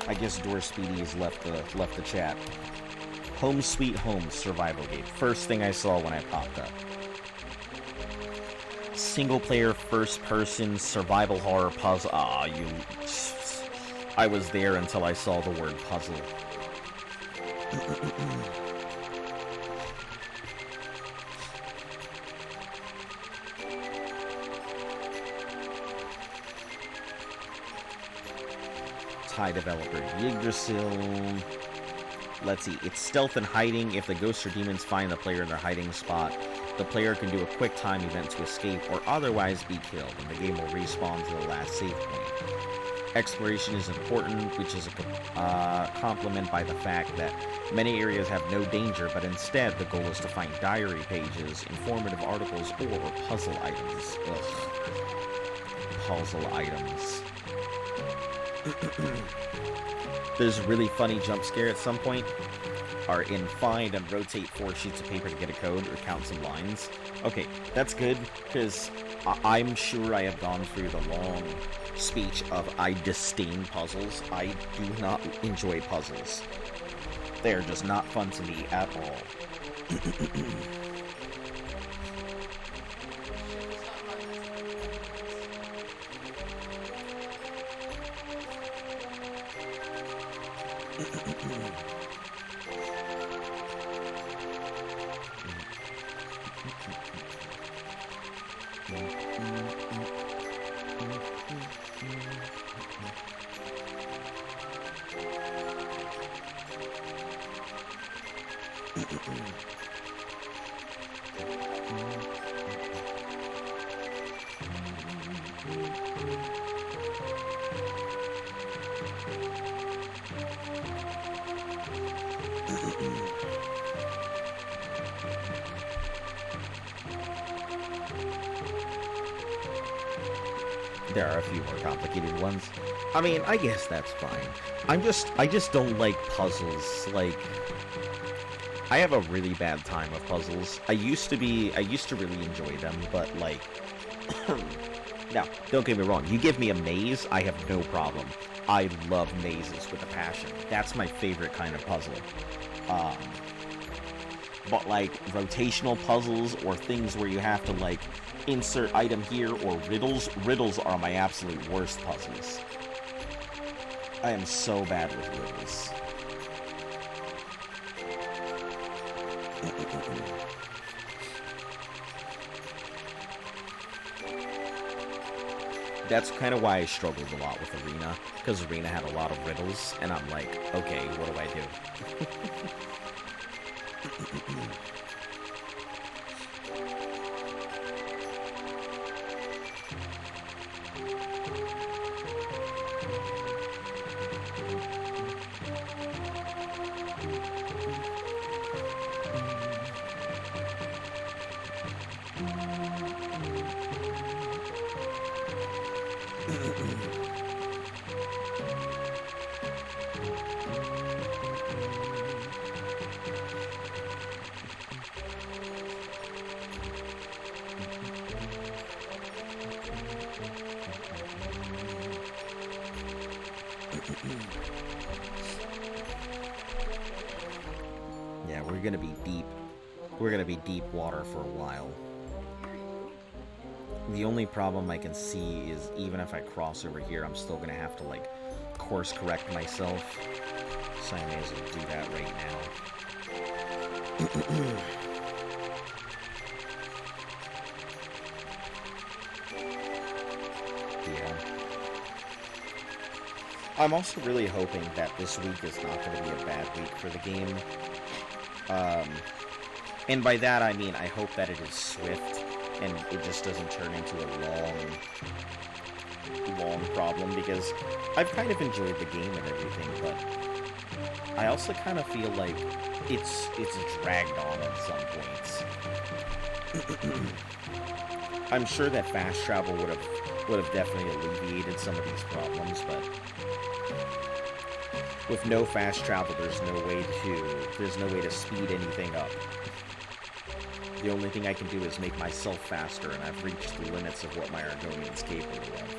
I guess Door Speedy's left the chat. Home Sweet Home survival game. First thing I saw when I popped up. Single player, first person, survival horror puzzle. I was there until I saw the word puzzle. Thai developer Yggdrasil. Let's see. It's stealth and hiding. If the ghosts or demons find the player in their hiding spot, the player can do a quick time event to escape or otherwise be killed, and the game will respawn to the last save point. Exploration is important, which is a compliment by the fact that many areas have no danger, but instead the goal is to find diary pages, informative articles, or puzzle items. Ugh. Puzzle items. There's a really funny jump scare at some point. Are in find and rotate 4 sheets of paper to get a code or count some lines. Okay, that's good, because I'm sure I have gone through the long speech of I disdain puzzles. I do not enjoy puzzles. They are just not fun to me at all. There are a few more complicated ones. I mean, I guess that's fine. I just don't like puzzles. Like, I have a really bad time with puzzles. I used to really enjoy them, but like, now, don't get me wrong. You give me a maze, I have no problem. I love mazes with a passion. That's my favorite kind of puzzle. But like, rotational puzzles or things where you have to like, insert item here, or riddles are my absolute worst puzzles. I am so bad with riddles. That's kind of why I struggled a lot with Arena, because Arena had a lot of riddles, and I'm like, okay, what do I do? Yeah, we're gonna be deep. We're gonna be deep water for a while. The only problem I can see is even if I cross over here, I'm still gonna have to, like, course correct myself. So I may as well do that right now. Yeah. I'm also really hoping that this week is not going to be a bad week for the game. And by that I mean I hope that it is swift and it just doesn't turn into a long problem, because I've kind of enjoyed the game and everything, but I also kind of feel like it's dragged on at some points. I'm sure that fast travel would have definitely alleviated some of these problems, but with no fast travel, there's no way to speed anything up. The only thing I can do is make myself faster, and I've reached the limits of what my Argonian's capable of.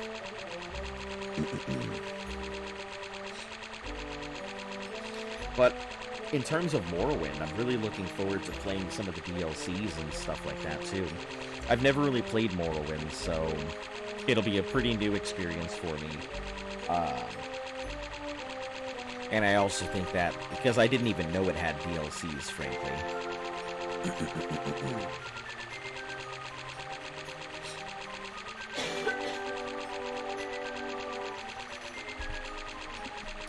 But in terms of Morrowind, I'm really looking forward to playing some of the DLCs and stuff like that too. I've never really played Morrowind, so it'll be a pretty new experience for me. And I also think that, because I didn't even know it had DLCs, frankly.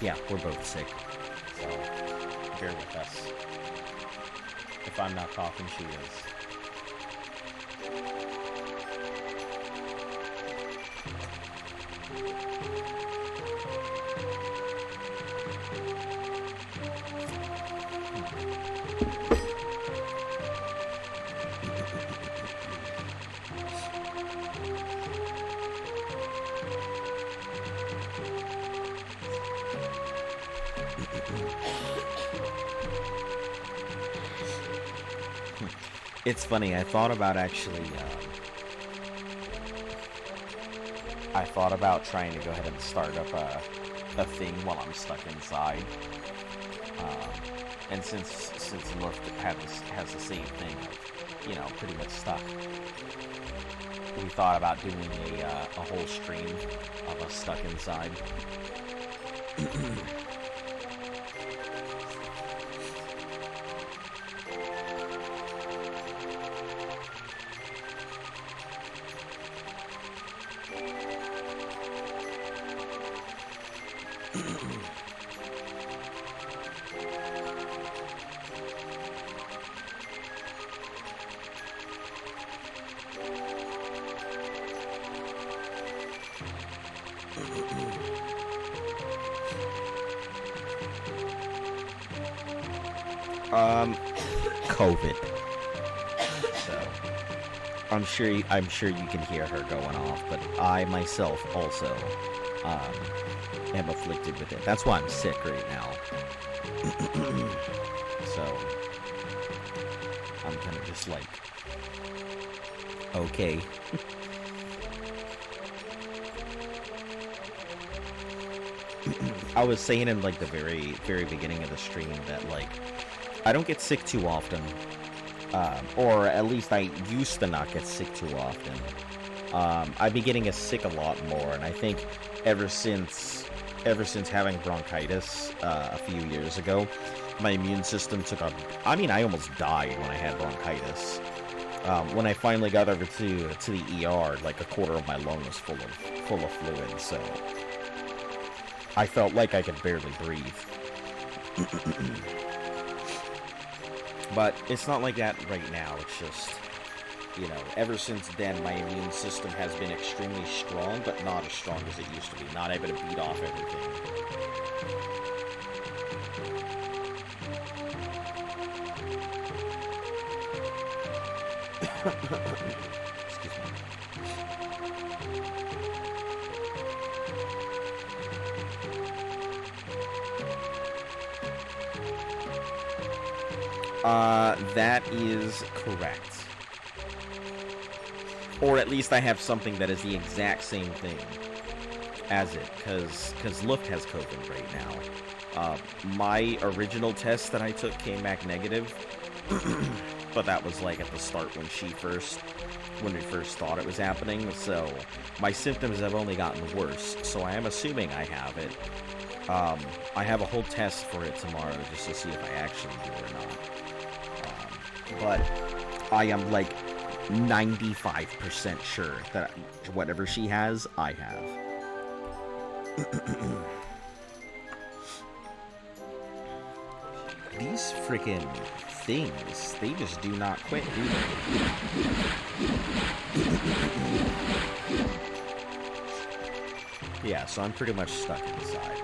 Yeah, we're both sick, so bear with us. If I'm not coughing, she is. It's funny, I thought about trying to go ahead and start up a thing while I'm stuck inside. And since Luft has the same thing, you know, pretty much stuck, we thought about doing a whole stream of us stuck inside. COVID. So I'm sure you can hear her going off, but I myself also am afflicted with it. That's why I'm sick right now. So I'm kind of just like, okay. I was saying in like the very beginning of the stream that like I don't get sick too often, or at least I used to not get sick too often. I've been getting sick a lot more, and I think ever since having bronchitis a few years ago, my immune system took a... I mean, I almost died when I had bronchitis. When I finally got over to the ER, like a quarter of my lung was full of fluid, so I felt like I could barely breathe. But it's not like that right now. It's just, you know, ever since then, my immune system has been extremely strong, but not as strong as it used to be. Not able to beat off everything. Excuse me. That is correct. Or at least I have something that is the exact same thing as it, because Luft has COVID right now. My original test that I took came back negative, but that was like at the start when we first thought it was happening, so my symptoms have only gotten worse, so I am assuming I have it. I have a whole test for it tomorrow just to see if I actually do or not. But I am like 95% sure that whatever she has, I have. These freaking things, they just do not quit, do they? Yeah, so I'm pretty much stuck inside right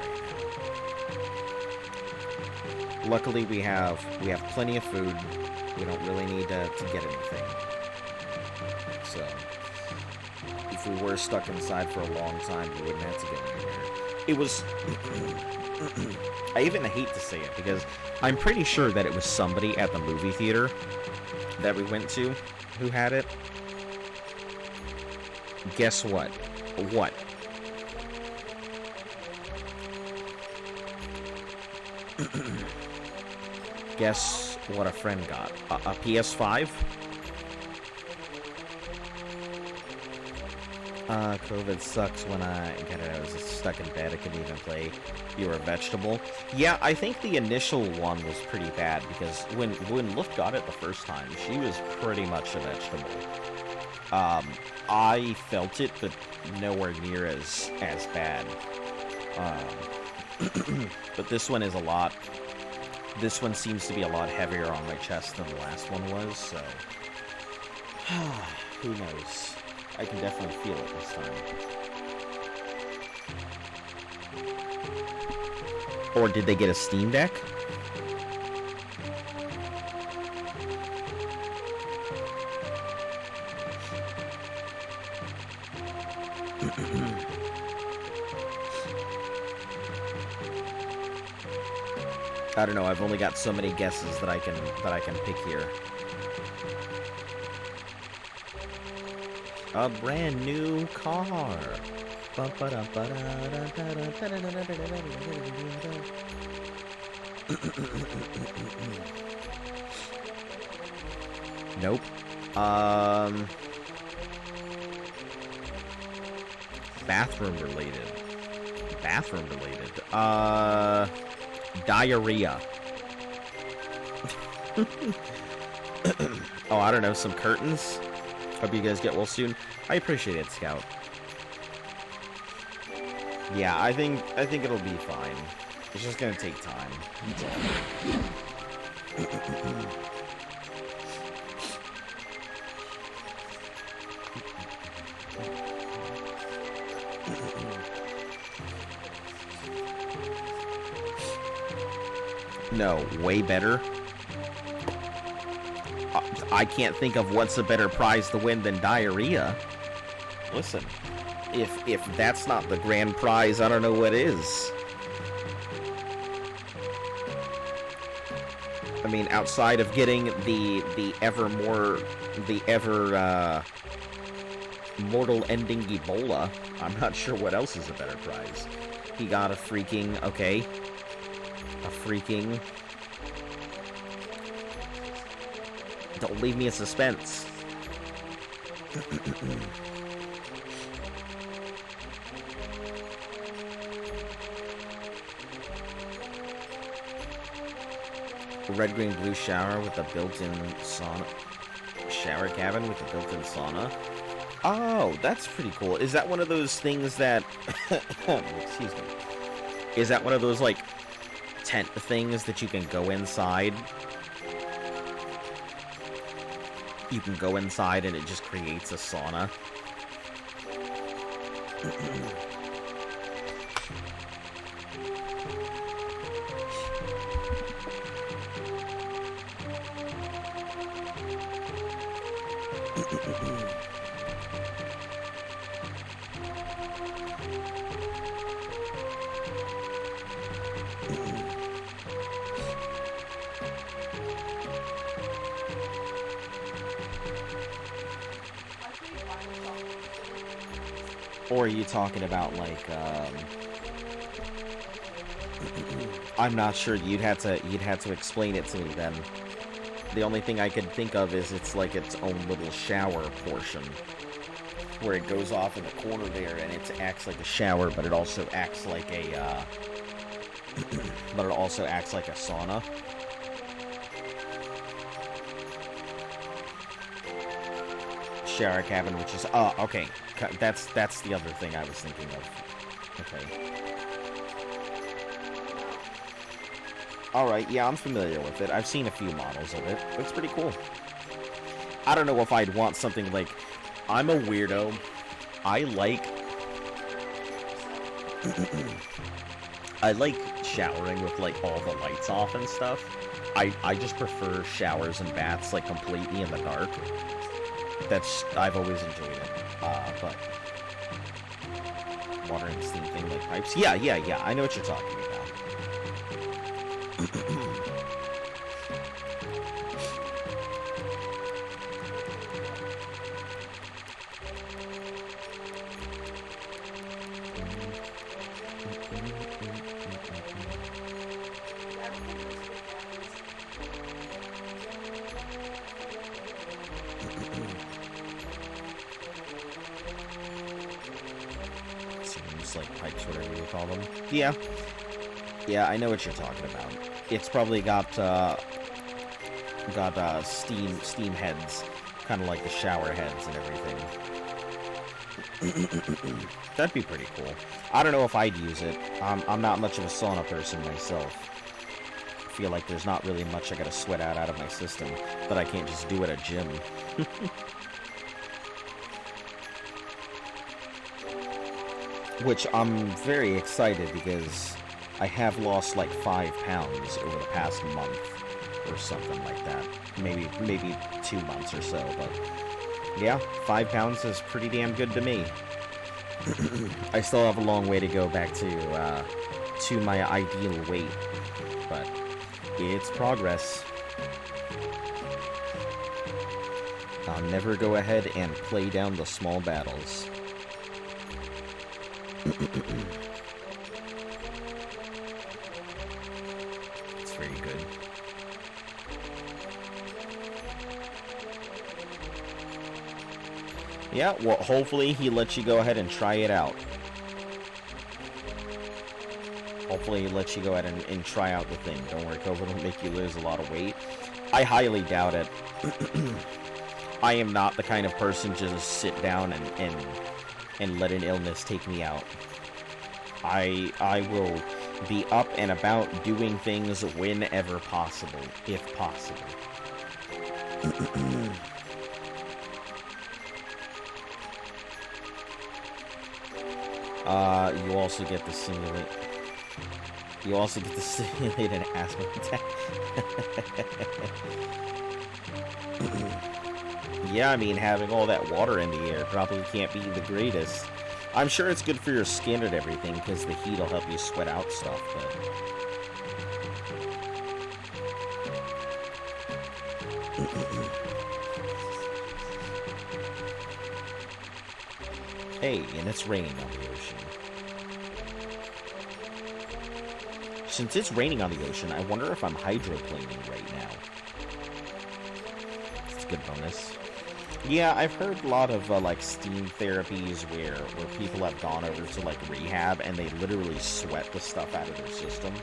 now. Luckily, we have plenty of food. We don't really need to get anything. So, if we were stuck inside for a long time, we wouldn't have to get anywhere. It was... I even hate to say it, because I'm pretty sure that it was somebody at the movie theater that we went to who had it. Guess what? What? Guess what a friend got? A PS5? COVID sucks when I was stuck in bed. I couldn't even play You're a Vegetable. Yeah, I think the initial one was pretty bad, because when Luft got it the first time, she was pretty much a vegetable. I felt it, but nowhere near as bad. But this one is a lot... This one seems to be a lot heavier on my chest than the last one was, so... Who knows? I can definitely feel it this time. Or did they get a Steam Deck? I don't know, I've only got so many guesses that I can pick here. A brand new car. Nope. Bathroom related. Diarrhea. Oh, I don't know, some curtains? Hope you guys get well soon. I appreciate it, Scout. Yeah, I think it'll be fine. It's just gonna take time. That's all. No, way better. I can't think of what's a better prize to win than diarrhea. Listen, if that's not the grand prize, I don't know what is. I mean, outside of getting the ever mortal ending Ebola, I'm not sure what else is a better prize. He got a freaking don't leave me in suspense. Red, green, blue shower with a built-in sauna. Shower cabin with a built-in sauna. Oh, that's pretty cool. Is that one of those things that... Excuse me. Is that one of those, like, tent things that you can go inside? You can go inside and it just creates a sauna. Or are you talking about, like, I'm not sure. You'd have to explain it to me then. The only thing I could think of is it's like its own little shower portion, where it goes off in the corner there, and it acts like a shower, but it also acts like a, sauna. shower cabin, which is... okay. That's the other thing I was thinking of. Okay. Alright, yeah, I'm familiar with it. I've seen a few models of it. It's pretty cool. I don't know if I'd want something like... I'm a weirdo. I like... I like showering with, like, all the lights off and stuff. I just prefer showers and baths, like, completely in the dark. I've always enjoyed it. But... water and steam thing, like pipes. Yeah, I know what you're talking about. Like pipes, whatever you call them. Yeah. Yeah, I know what you're talking about. It's probably got steam heads, kind of like the shower heads and everything. That'd be pretty cool. I don't know if I'd use it. I'm not much of a sauna person myself. I feel like there's not really much I gotta sweat out of my system that I can't just do at a gym. Which I'm very excited because I have lost like 5 pounds over the past month or something like that. Maybe 2 months or so, but yeah, 5 pounds is pretty damn good to me. I still have a long way to go back to my ideal weight, but it's progress. I'll never go ahead and play down the small battles. It's very good. Yeah, well, hopefully he lets you go ahead and try it out. Hopefully he lets you go ahead and try out the thing. Don't worry, COVID will make you lose a lot of weight. I highly doubt it. I am not the kind of person to just sit down and let an illness take me out. I will be up and about doing things whenever possible, if possible. You also get the simulate. You also get to simulate an asthma attack. Yeah, I mean, having all that water in the air probably can't be the greatest. I'm sure it's good for your skin and everything, because the heat will help you sweat out stuff, but... Hey, and it's raining on the ocean. Since it's raining on the ocean, I wonder if I'm hydroplaning right now. It's a good bonus. Yeah, I've heard a lot of, like, steam therapies where people have gone over to, like, rehab and they literally sweat the stuff out of their system.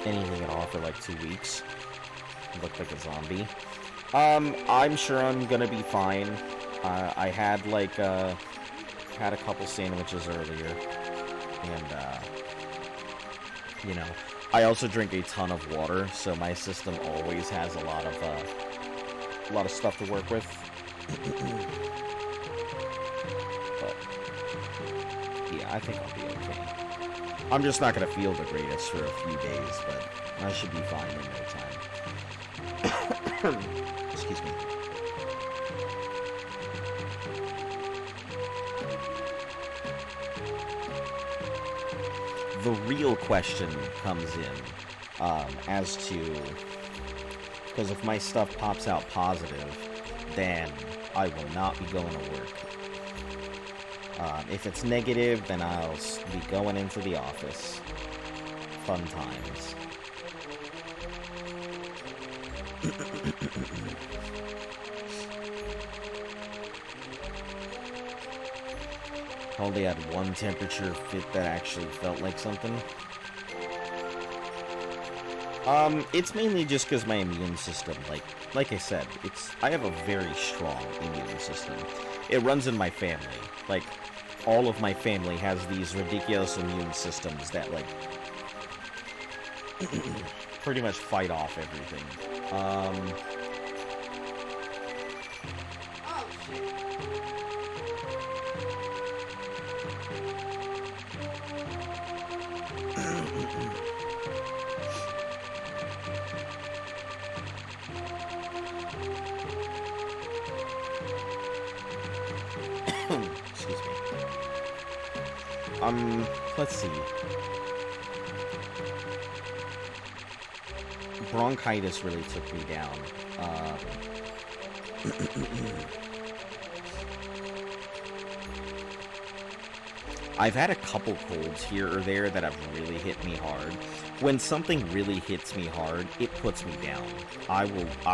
Anything at all for, like, 2 weeks. Looked like a zombie. I'm sure I'm gonna be fine. I had, like, had a couple sandwiches earlier. And, you know, I also drink a ton of water, so my system always has a lot of stuff to work with. But, yeah, I think I'll be okay. I'm just not going to feel the greatest for a few days, but I should be fine in no time. Excuse me. The real question comes in as to, because if my stuff pops out positive, then I will not be going to work. If it's negative, then I'll be going into the office. Fun times. Only had one temperature fit that actually felt like something. It's mainly just because my immune system, like I said, I have a very strong immune system. It runs in my family. Like, all of my family has these ridiculous immune systems that, like, pretty much fight off everything. Oh, shit. Excuse me. Let's see. Bronchitis really took me down. I've had a couple colds here or there that have really hit me hard. When something really hits me hard, it puts me down. I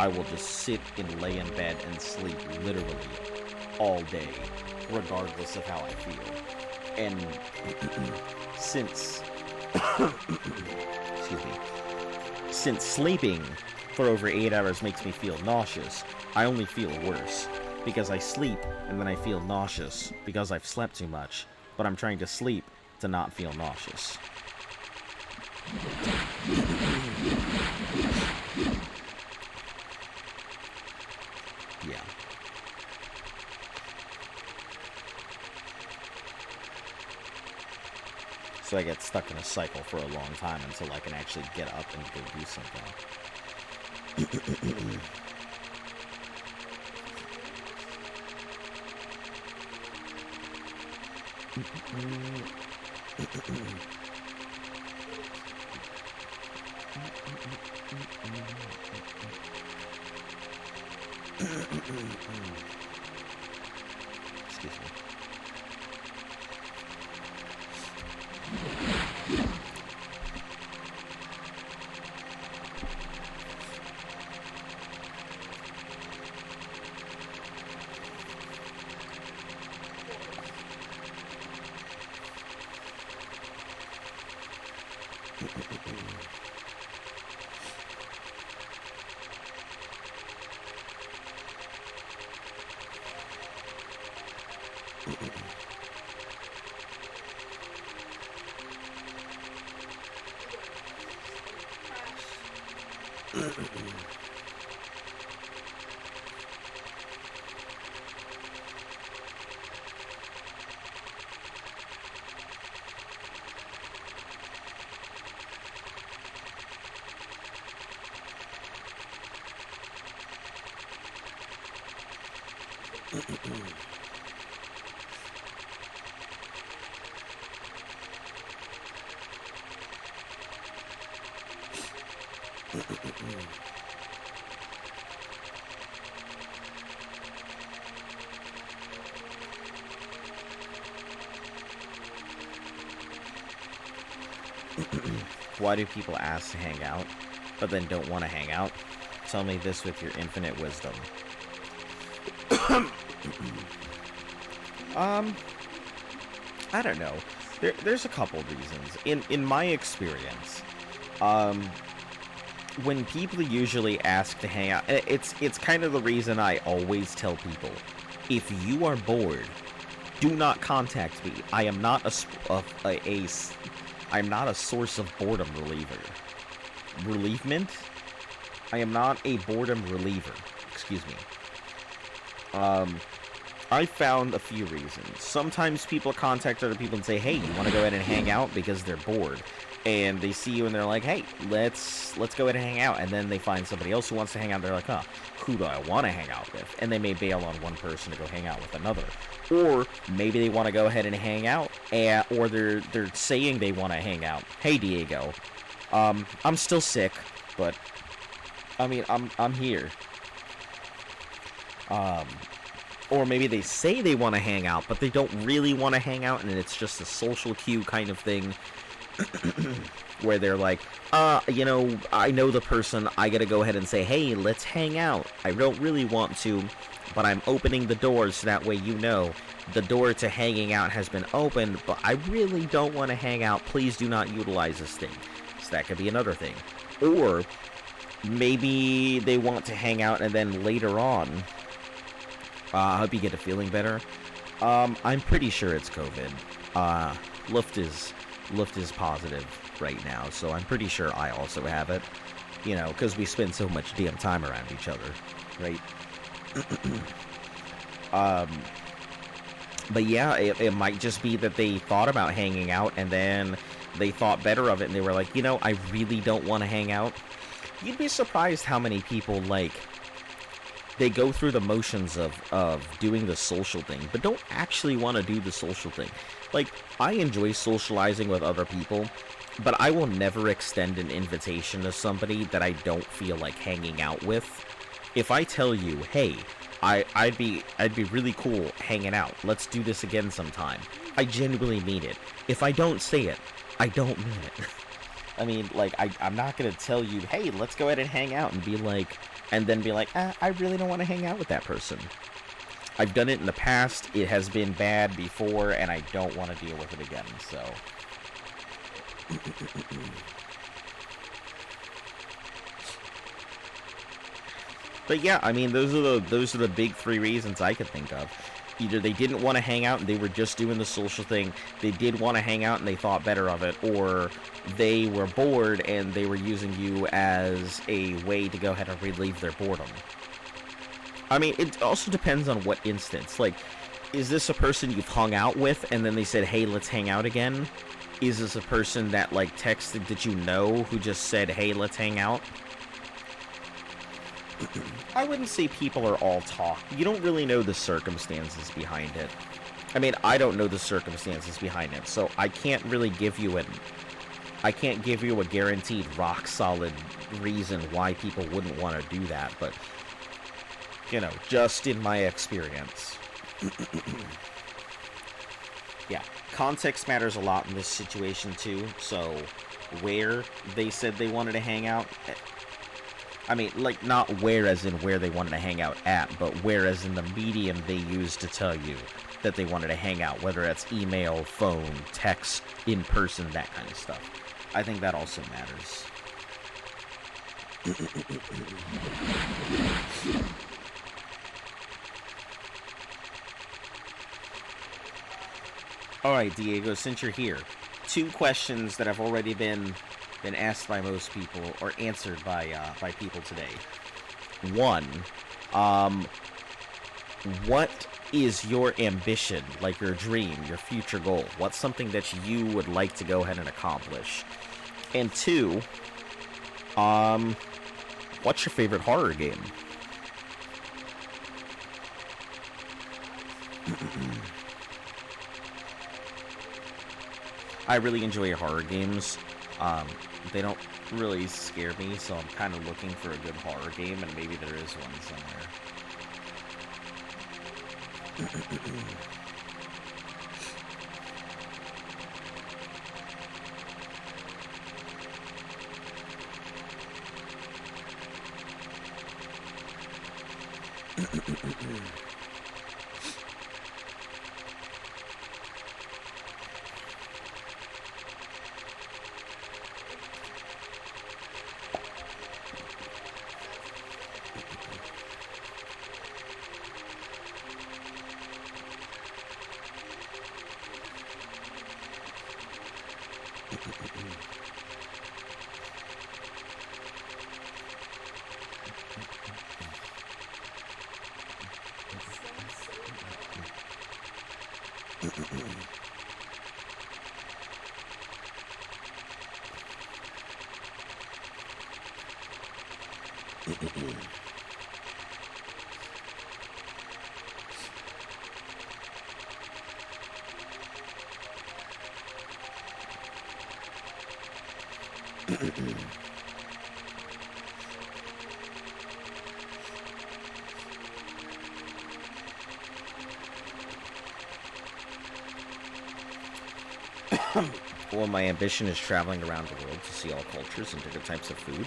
will just sit and lay in bed and sleep literally all day, regardless of how I feel. And since excuse me, since sleeping for over 8 hours makes me feel nauseous, I only feel worse because I sleep and then I feel nauseous because I've slept too much. But I'm trying to sleep to not feel nauseous. Yeah. So I get stuck in a cycle for a long time until I can actually get up and go do something. Excuse me. Why do people ask to hang out, but then don't want to hang out? Tell me this with your infinite wisdom. I don't know. There's a couple reasons. In my experience, when people usually ask to hang out, it's kind of the reason I always tell people, if you are bored, do not contact me. I am not I'm not a source of boredom reliever. Relievement? I am not a boredom reliever. Excuse me. I found a few reasons. Sometimes people contact other people and say, hey, you want to go ahead and hang out, because they're bored. And they see you and they're like, hey, let's go ahead and hang out. And then they find somebody else who wants to hang out. They're like, huh, who do I want to hang out with? And they may bail on one person to go hang out with another. Or maybe they want to go ahead and hang out, or they're saying they want to hang out. Hey, Diego, I'm still sick, but I mean, I'm here. Or maybe they say they want to hang out, but they don't really want to hang out, and it's just a social cue kind of thing, where they're like, you know, I know the person, I gotta go ahead and say, hey, let's hang out. I don't really want to, but I'm opening the door so that way you know the door to hanging out has been opened, but I really don't want to hang out. Please do not utilize this thing. So that could be another thing. Or maybe they want to hang out and then later on, I hope you get a feeling better. I'm pretty sure it's COVID. Luft is positive right now, so I'm pretty sure I also have it. You know, because we spend so much damn time around each other, right? But yeah, it might just be that they thought about hanging out and then they thought better of it and they were like, you know, I really don't want to hang out. You'd be surprised how many people, like, they go through the motions of doing the social thing, but don't actually want to do the social thing. Like, I enjoy socializing with other people, but I will never extend an invitation to somebody that I don't feel like hanging out with. If I tell you, hey, I'd be really cool hanging out, let's do this again sometime, I genuinely mean it. If I don't say it, I don't mean it. I mean, like, I'm not gonna tell you, hey, let's go ahead and hang out, and then be like, I really don't want to hang out with that person. I've done it in the past, it has been bad before, and I don't want to deal with it again, so... But yeah, I mean, those are the big three reasons I could think of. Either they didn't want to hang out and they were just doing the social thing, they did want to hang out and they thought better of it, or they were bored and they were using you as a way to go ahead and relieve their boredom. I mean, it also depends on what instance. Like, is this a person you've hung out with and then they said, hey, let's hang out again? Is this a person that, like, texted that you know who just said, hey, let's hang out? I wouldn't say people are all talk. You don't really know the circumstances behind it. I mean, I don't know the circumstances behind it, so I can't really give you I can't give you a guaranteed rock-solid reason why people wouldn't want to do that, but, you know, just in my experience. Yeah, context matters a lot in this situation, too, so where they said they wanted to hang out... I mean, like, not where as in where they wanted to hang out at, but where as in the medium they used to tell you that they wanted to hang out, whether that's email, phone, text, in person, that kind of stuff. I think that also matters. Alright, Diego, since you're here, 2 questions that have already been asked by most people, or answered by people today. 1, what is your ambition, like your dream, your future goal? What's something that you would like to go ahead and accomplish? And 2, what's your favorite horror game? I really enjoy horror games. They don't really scare me, so I'm kind of looking for a good horror game, and maybe there is one somewhere. Well, my ambition is traveling around the world to see all cultures and different types of food.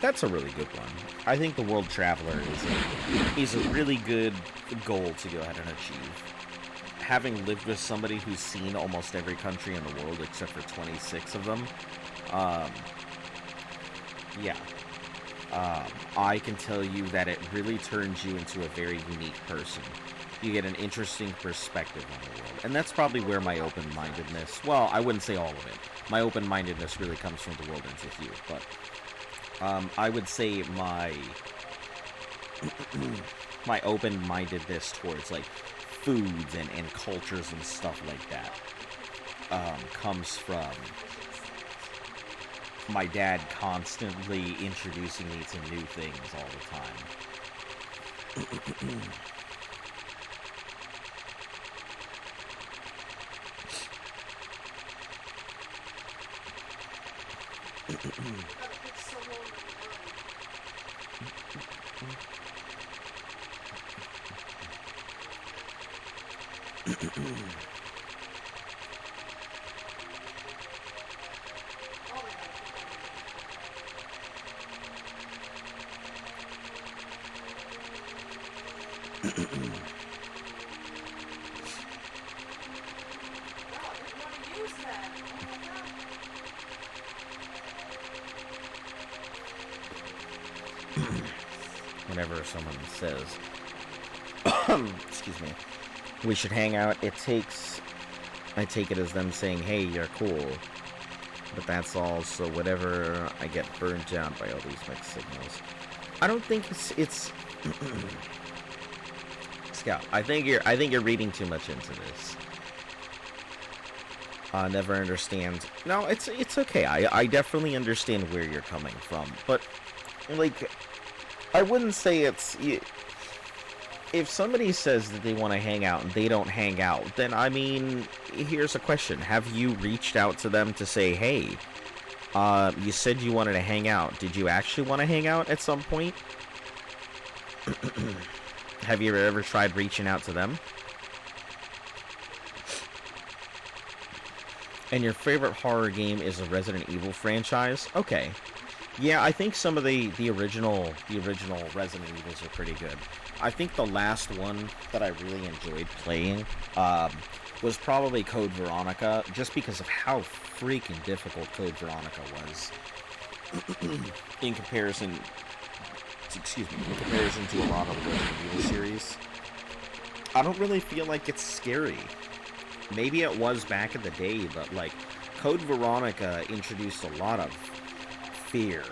That's a really good one. I think the World Traveler is a really good goal to go ahead and achieve. Having lived with somebody who's seen almost every country in the world except for 26 of them, yeah. I can tell you that it really turns you into a very unique person. You get an interesting perspective on the world. And that's probably where my open-mindedness, well, I wouldn't say all of it. My open-mindedness really comes from the world into Hue, but I would say my my open-mindedness towards like foods and cultures and stuff like that comes from my dad constantly introducing me to new things all the time. Whenever someone says, excuse me, we should hang out, I take it as them saying, hey, you're cool. But that's all, so whatever, I get burned out by all these mixed signals. I don't think it's Scout, I think you're reading too much into this. Never understand. No, it's okay. I definitely understand where you're coming from, but like, I wouldn't say it's... If somebody says that they want to hang out and they don't hang out, then, I mean, here's a question. Have you reached out to them to say, hey, you said you wanted to hang out. Did you actually want to hang out at some point? Have you ever tried reaching out to them? And your favorite horror game is a Resident Evil franchise? Okay. Yeah, I think some of the original Resident Evils are pretty good. I think the last one that I really enjoyed playing was probably Code Veronica, just because of how freaking difficult Code Veronica was in comparison to a lot of the Resident Evil series. I don't really feel like it's scary. Maybe it was back in the day, but like Code Veronica introduced a lot of fear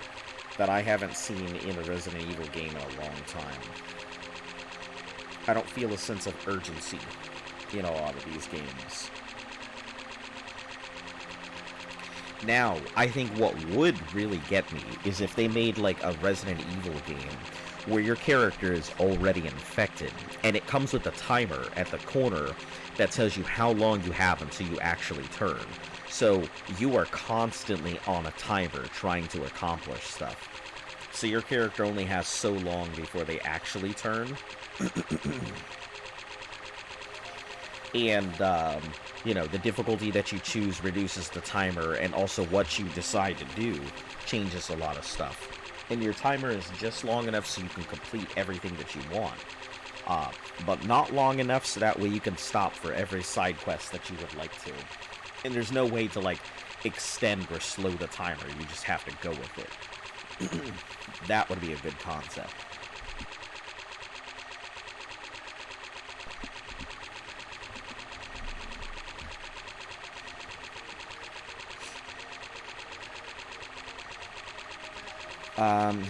that I haven't seen in a Resident Evil game in a long time. I don't feel a sense of urgency in a lot of these games. Now, I think what would really get me is if they made like a Resident Evil game where your character is already infected, and it comes with a timer at the corner that tells you how long you have until you actually turn. So you are constantly on a timer trying to accomplish stuff. So your character only has so long before they actually turn. And, you know, the difficulty that you choose reduces the timer, and also what you decide to do changes a lot of stuff. And your timer is just long enough so you can complete everything that you want. But not long enough so that way you can stop for every side quest that you would like to. And there's no way to, like, extend or slow the timer. You just have to go with it. That would be a good concept.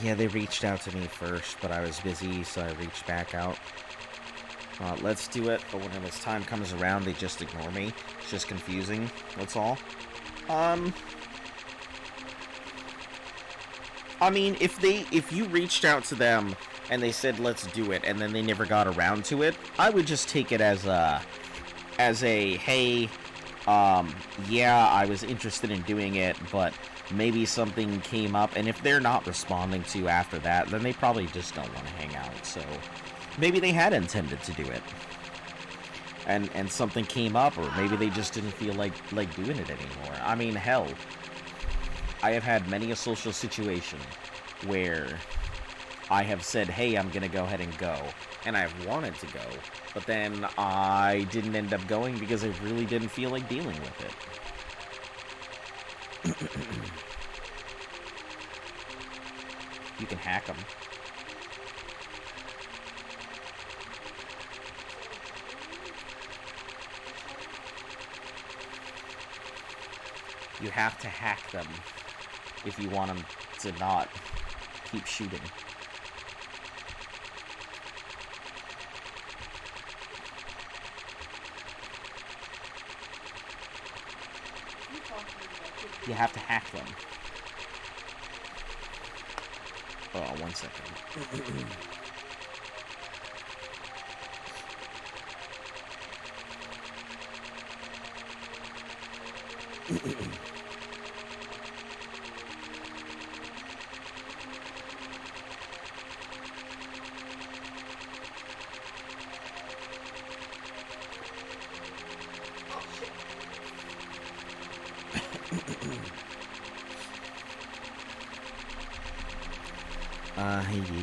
Yeah, they reached out to me first, but I was busy, so I reached back out. Let's do it, but when this time comes around, they just ignore me. It's just confusing, that's all. I mean, if you reached out to them and they said, let's do it, and then they never got around to it, I would just take it as a, hey, yeah, I was interested in doing it, but maybe something came up, and if they're not responding to you after that, then they probably just don't want to hang out, so maybe they had intended to do it. And something came up, or maybe they just didn't feel like doing it anymore. I mean, hell, I have had many a social situation where I have said, hey, I'm gonna go ahead and go, and I've wanted to go, but then I didn't end up going because I really didn't feel like dealing with it. You can hack them. You have to hack them if you want them to not keep shooting. You have to hack them. Oh, 1 second.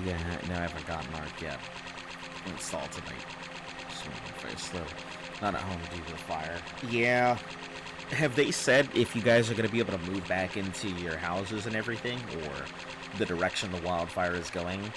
Yeah, no, I haven't gotten Arc yet. Installed tonight. Very slow. Not at home due to the fire. Yeah. Have they said if you guys are going to be able to move back into your houses and everything, or the direction the wildfire is going?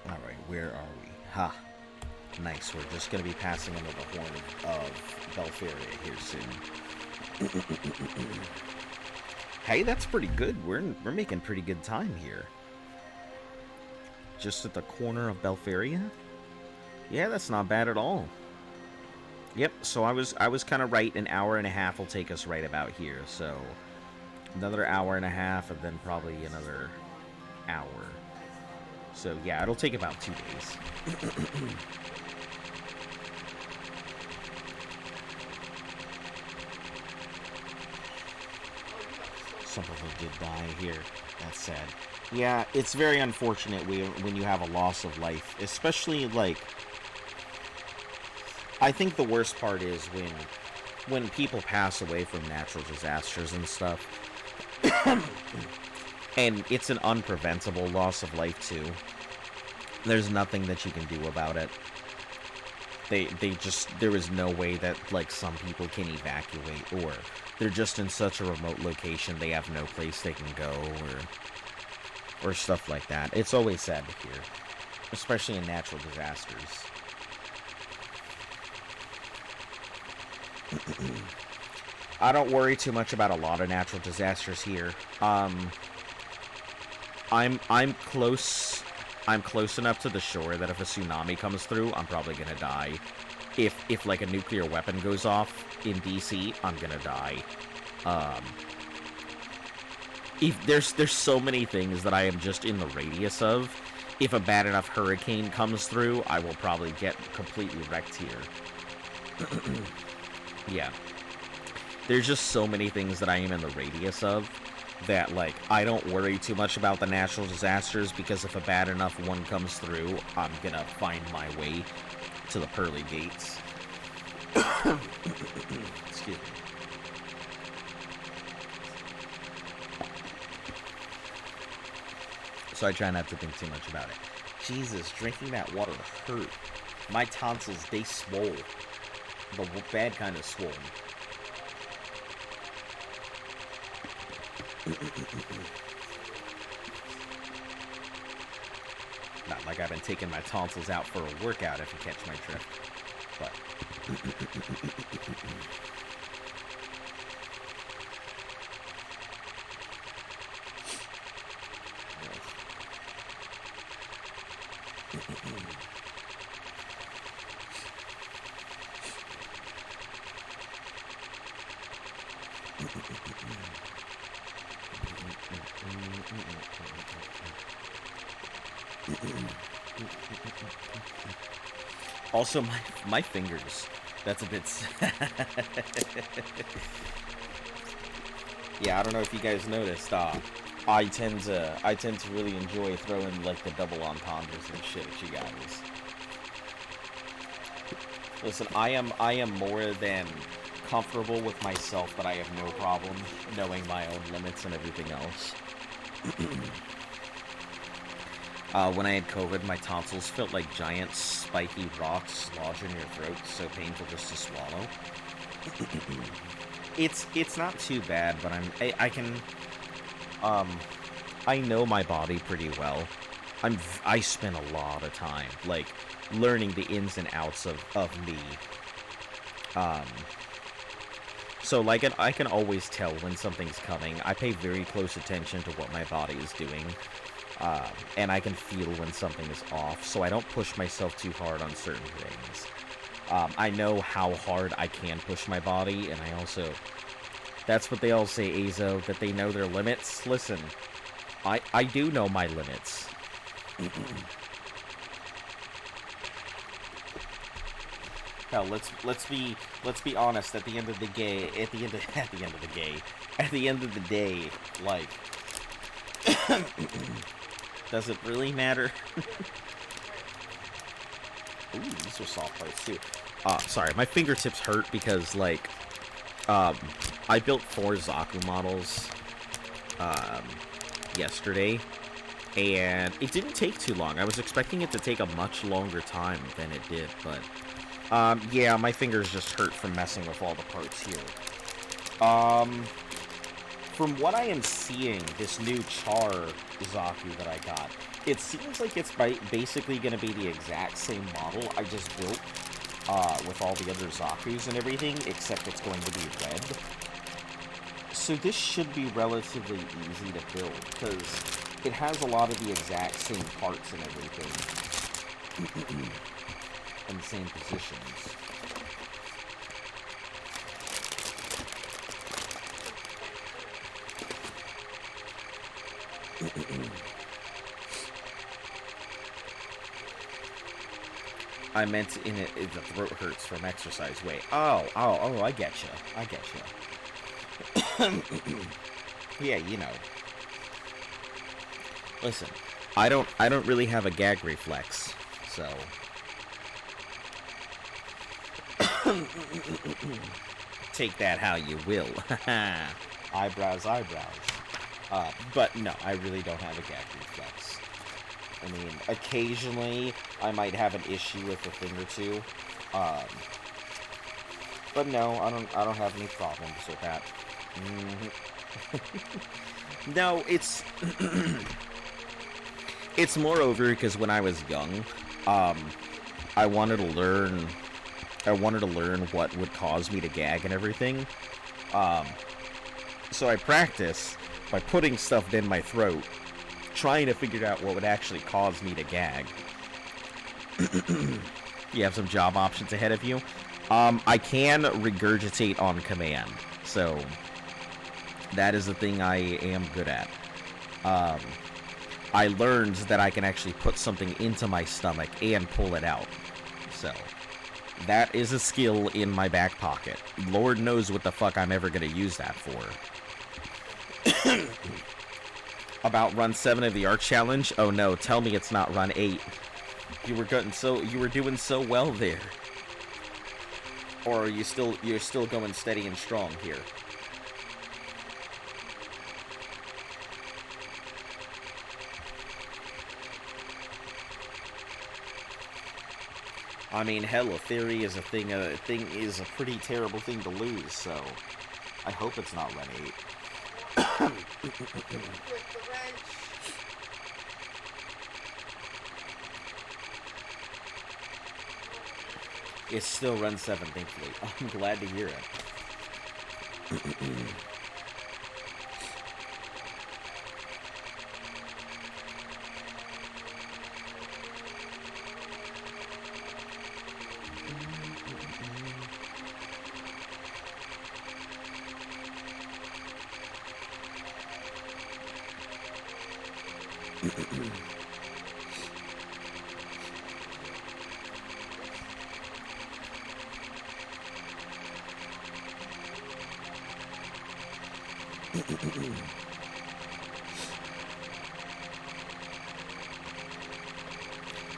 Alright, where are we? Ha! Nice, we're just gonna be passing under the horn of Belferia here soon. Hey, that's pretty good. We're making pretty good time here. Just at the corner of Belferia? Yeah, that's not bad at all. Yep, so I was kind of right. An hour and a half will take us right about here. So another hour and a half, and then probably another hour. So yeah, it'll take about 2 days. Some people did die here. That's sad. Yeah, it's very unfortunate when you have a loss of life, especially like. I think the worst part is when people pass away from natural disasters and stuff, and it's an unpreventable loss of life too. There's nothing that you can do about it. There is no way that like some people can evacuate, or they're just in such a remote location they have no place they can go, or stuff like that. It's always sad to hear, especially in natural disasters. I don't worry too much about a lot of natural disasters here. I'm close enough to the shore that if a tsunami comes through, I'm probably gonna die. If like a nuclear weapon goes off in DC, I'm gonna die. There's so many things that I am just in the radius of. If a bad enough hurricane comes through, I will probably get completely wrecked here. Yeah. There's just so many things that I am in the radius of that, like, I don't worry too much about the natural disasters, because if a bad enough one comes through, I'm gonna find my way to the pearly gates. Excuse me. So I try not to think too much about it. Jesus, drinking that water hurt. My tonsils, they swole. The bad kind of swollen. Not like I've been taking my tonsils out for a workout, if you catch my drift. But Also, my fingers. That's a bit. Yeah, I don't know if you guys noticed. I tend to really enjoy throwing like the double entendres and shit at you guys. Listen, I am more than comfortable with myself, but I have no problem knowing my own limits and everything else. When I had COVID, my tonsils felt like giant spiky rocks lodged in your throat, so painful just to swallow. It's not too bad, but I know my body pretty well. I spend a lot of time like learning the ins and outs of me. So like I can always tell when something's coming. I pay very close attention to what my body is doing. And I can feel when something is off, so I don't push myself too hard on certain things. I know how hard I can push my body, and I also... That's what they all say, Azo, that they know their limits. Listen, I do know my limits. Hell, let's be honest. At the end of the day, like, does it really matter? Ooh, these are soft parts too. Sorry, my fingertips hurt because like, I built 4 Zaku models yesterday, and it didn't take too long. I was expecting it to take a much longer time than it did, but yeah, my fingers just hurt from messing with all the parts here. From what I am seeing, this new Char Zaku that I got, it seems like it's basically going to be the exact same model I just built with all the other Zakus and everything, except it's going to be red. So this should be relatively easy to build, because it has a lot of the exact same parts and everything, and the same positions. I meant in it, the throat hurts from exercise. Wait. Oh, I get you. Yeah, you know. Listen, I don't really have a gag reflex, so. Take that how you will. Eyebrows. But no, I really don't have a gag reflex. I mean, occasionally I might have an issue with a thing or two, but no, I don't have any problems with that. No, it's it's moreover because when I was young, I wanted to learn what would cause me to gag and everything. So I practiced by putting stuff in my throat, trying to figure out what would actually cause me to gag. You have some job options ahead of you. I can regurgitate on command, so that is the thing I am good at. I learned that I can actually put something into my stomach and pull it out, so that is a skill in my back pocket. Lord knows what the fuck I'm ever gonna use that for. About run 7 of the Arc Challenge? Oh no, tell me it's not run 8. You were doing so well there. Or are you're still going steady and strong here? I mean, hell, a theory is a thing is a pretty terrible thing to lose, so I hope it's not run 8. It's still run 7, thankfully. I'm glad to hear it.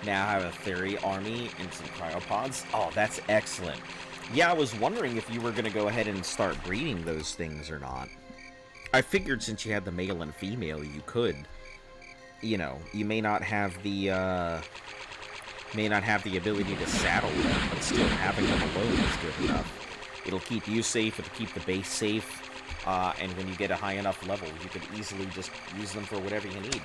Now I have a Theory army and some cryopods. Oh, that's excellent. Yeah, I was wondering if you were going to go ahead and start breeding those things or not. I figured since you had the male and female, you could. You know, you may not have the ability to saddle them, but still having them alone is good enough. It'll keep you safe, it'll keep the base safe, and when you get a high enough level, you could easily just use them for whatever you need.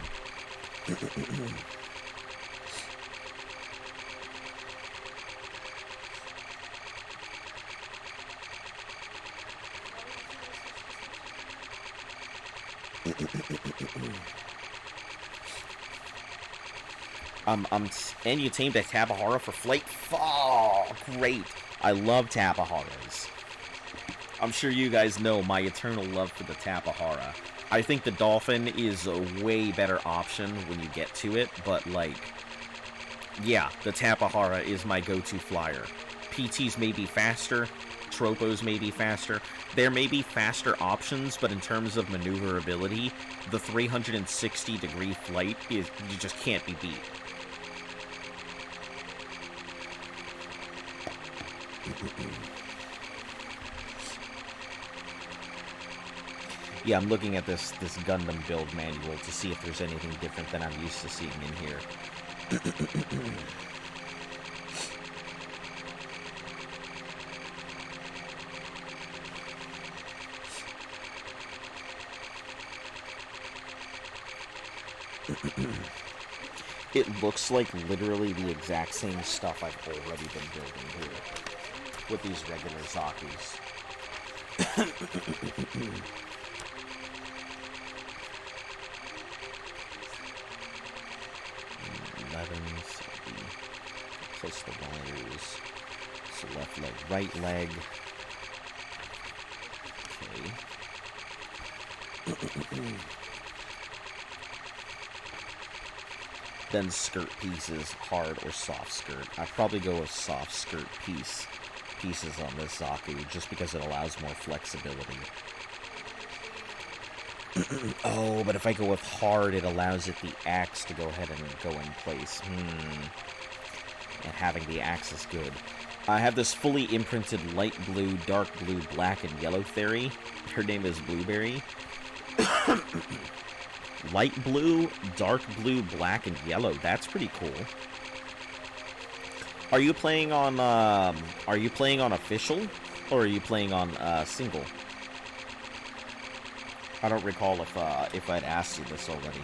And you tamed a Tabahara for flight? Oh, great. I love Tabaharas. I'm sure you guys know my eternal love for the Tabahara. I think the Dolphin is a way better option when you get to it, but, like, yeah, the Tabahara is my go-to flyer. PTs may be faster, Tropos may be faster. There may be faster options, but in terms of maneuverability, the 360-degree flight you just can't be beat. Yeah, I'm looking at this Gundam build manual to see if there's anything different than I'm used to seeing in here. It looks like literally the exact same stuff I've already been building here with these regular Zakus. 11, so place the wires. So left leg, right leg. Okay. Then skirt pieces, hard or soft skirt. I'd probably go with soft skirt pieces on this Zaku, just because it allows more flexibility. Oh, but if I go with hard, it allows the axe to go ahead and go in place. And having the axe is good. I have this fully imprinted light blue, dark blue, black, and yellow Theory. Her name is Blueberry. Light blue, dark blue, black, and yellow. That's pretty cool. Are you playing on official, or are you playing on single? I don't recall if I'd asked you this already.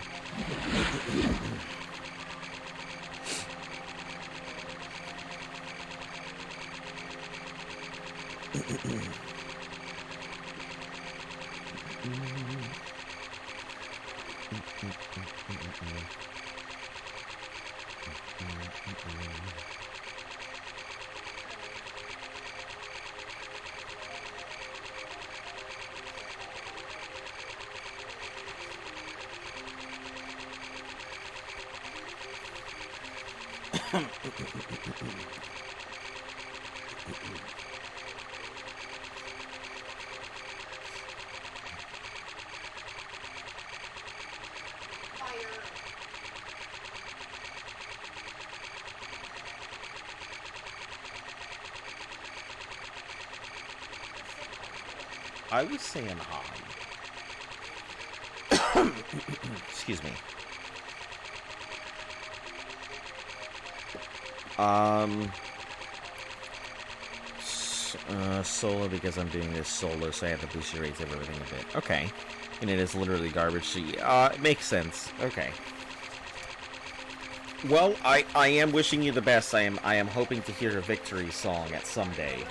I was saying hi. Excuse me. Solo, because I'm doing this solo, so I have to boost your rates everything a bit. Okay. And it is literally garbage, so it makes sense. Okay. Well, I am wishing you the best. I am hoping to hear a victory song at some day.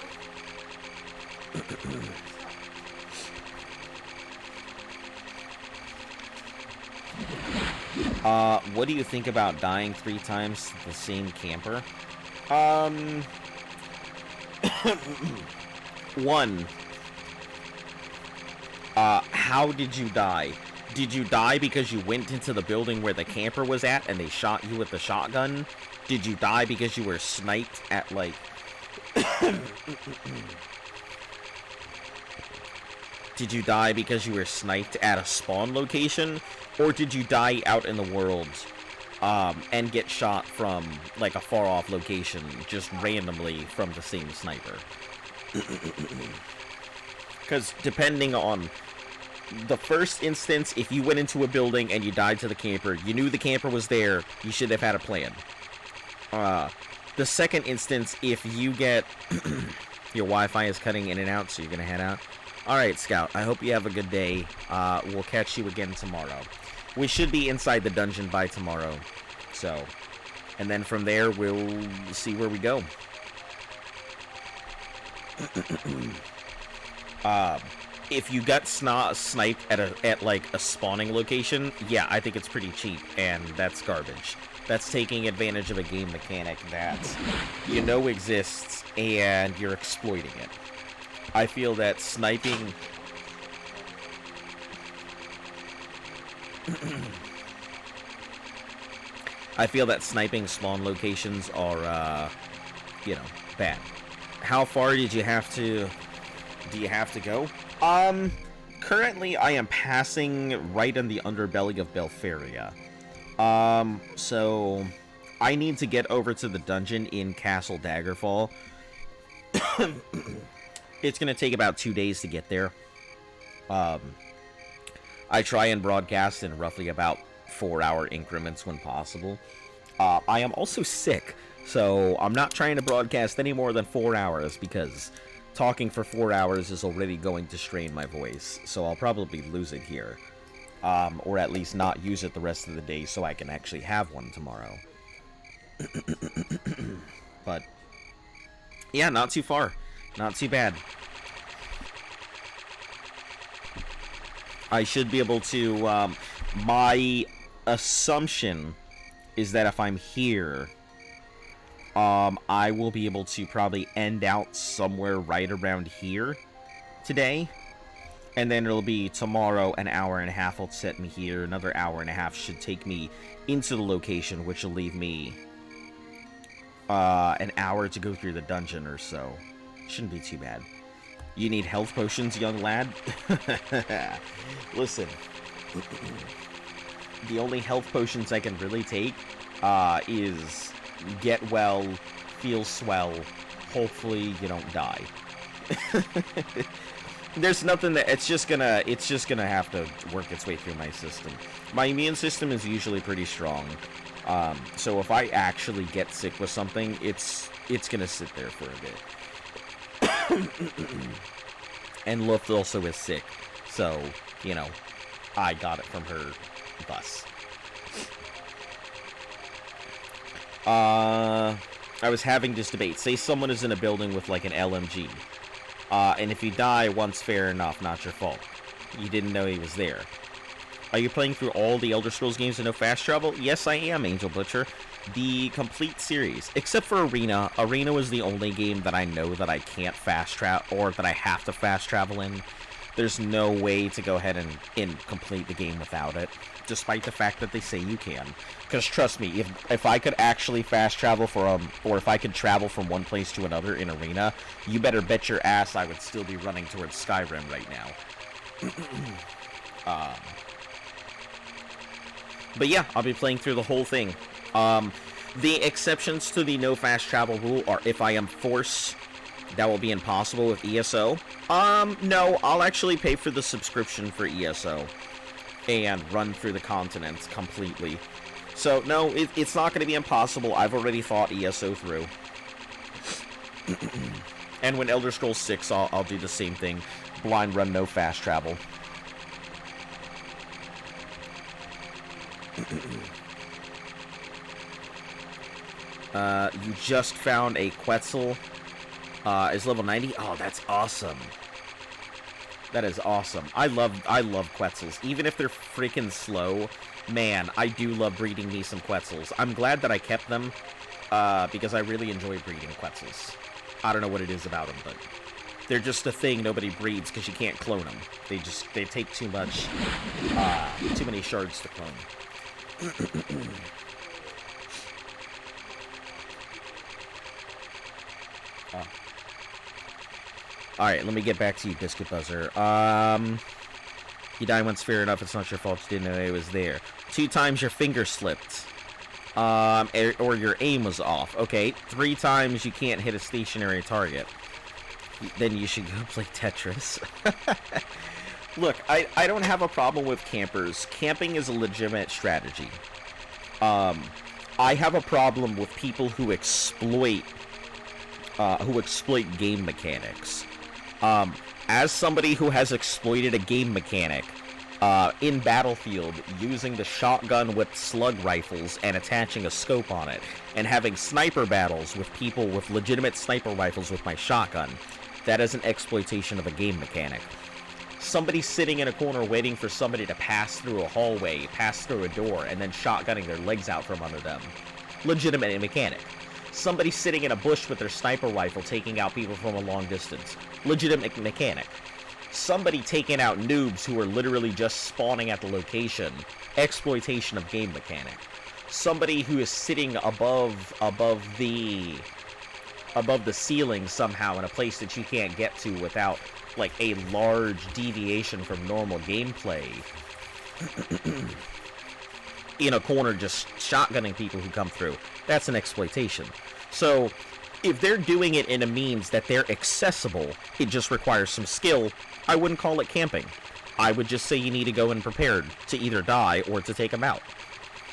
What do you think about dying 3 times to the same camper? 1. How did you die? Did you die because you went into the building where the camper was at and they shot you with the shotgun? Did you die because you were sniped at, like... Did you die because you were sniped at a spawn location? Or did you die out in the world, and get shot from, like, a far-off location, just randomly from the same sniper? Because depending on the first instance, if you went into a building and you died to the camper, you knew the camper was there, you should have had a plan. The second instance, if you get... Your Wi-Fi is cutting in and out, so you're going to head out. Alright, Scout, I hope you have a good day. We'll catch you again tomorrow. We should be inside the dungeon by tomorrow. So, and then from there, we'll see where we go. If you got sniped at like a spawning location, yeah, I think it's pretty cheap, and that's garbage. That's taking advantage of a game mechanic that you know exists, and you're exploiting it. I feel that sniping... I feel that sniping spawn locations are, you know, bad. How far did you have to... Do you have to go? Currently I am passing right in the underbelly of Belfaria. So I need to get over to the dungeon in Castle Daggerfall. It's gonna take about 2 days to get there. I try and broadcast in roughly about 4-hour increments when possible. I am also sick, so I'm not trying to broadcast any more than 4 hours, because talking for 4 hours is already going to strain my voice, so I'll probably lose it here. Or at least not use it the rest of the day so I can actually have one tomorrow. But, yeah, not too far. Not too bad. I should be able to, my assumption is that if I'm here, I will be able to probably end out somewhere right around here today. And then it'll be tomorrow, an hour and a half will set me here. Another hour and a half should take me into the location, which will leave me an hour to go through the dungeon or so. Shouldn't be too bad. You need health potions, young lad? Listen. The only health potions I can really take is get well, feel swell, hopefully you don't die. There's nothing that it's just gonna have to work its way through my system. My immune system is usually pretty strong, so if I actually get sick with something, it's gonna sit there for a bit. And Luft also is sick, so you know, I got it from her bus. I was having this debate. Say someone is in a building with like an LMG. And if you die once, fair enough, not your fault. You didn't know he was there. Are you playing through all the Elder Scrolls games with no fast travel? Yes, I am, Angel Butcher. The complete series, except for Arena. Arena was the only game that I know that I can't fast travel, or that I have to fast travel in. There's no way to go ahead and complete the game without it, despite the fact that they say you can. Because trust me, if I could actually fast travel from, or if I could travel from one place to another in Arena, you better bet your ass I would still be running towards Skyrim right now. But yeah, I'll be playing through the whole thing. The exceptions to the no fast travel rule are if I am forced. That will be impossible with ESO. No, I'll actually pay for the subscription for ESO and run through the continents completely. So, no, it's not going to be impossible. I've already thought ESO through. And when Elder Scrolls 6, I'll do the same thing. Blind run, no fast travel. You just found a Quetzal. Is level 90? Oh, that's awesome. That is awesome. I love Quetzals. Even if they're freaking slow, man, I do love breeding me some Quetzals. I'm glad that I kept them, because I really enjoy breeding Quetzals. I don't know what it is about them, but They're just a thing nobody breeds because you can't clone them. They take too many shards to clone. Alright, let me get back to you, Biscuit Buzzer. You die once, fair enough, it's not your fault, you didn't know it was there. 2 times your finger slipped. Or your aim was off. Okay, 3 times you can't hit a stationary target. Then you should go play Tetris. Look, I don't have a problem with campers. Camping is a legitimate strategy. I have a problem with people who exploit game mechanics. As somebody who has exploited a game mechanic in Battlefield, using the shotgun with slug rifles and attaching a scope on it, and having sniper battles with people with legitimate sniper rifles with my shotgun, that is an exploitation of a game mechanic. Somebody sitting in a corner waiting for somebody to pass through a hallway, pass through a door, and then shotgunning their legs out from under them. Legitimate mechanic. Somebody sitting in a bush with their sniper rifle taking out people from a long distance. Legitimate mechanic. Somebody taking out noobs who are literally just spawning at the location. Exploitation of game mechanic. Somebody who is sitting above the ceiling somehow in a place that you can't get to without like a large deviation from normal gameplay. In a corner just shotgunning people who come through. That's an exploitation. So, if they're doing it in a means that they're accessible, it just requires some skill, I wouldn't call it camping. I would just say you need to go in prepared to either die or to take them out.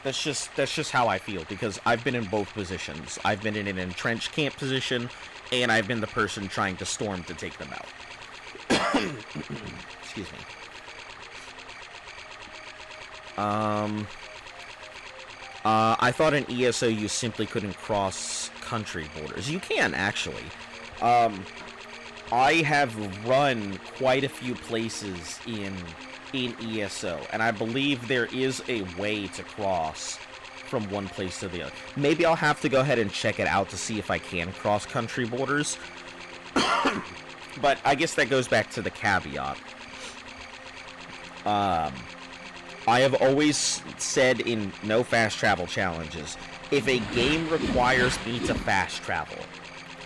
That's just how I feel, because I've been in both positions. I've been in an entrenched camp position, and I've been the person trying to storm to take them out. Excuse me. I thought in ESO you simply couldn't cross country borders. You can, actually. I have run quite a few places in ESO, and I believe there is a way to cross from one place to the other. Maybe I'll have to go ahead and check it out to see if I can cross country borders. But I guess that goes back to the caveat. I have always said in no fast travel challenges, if a game requires me to fast travel,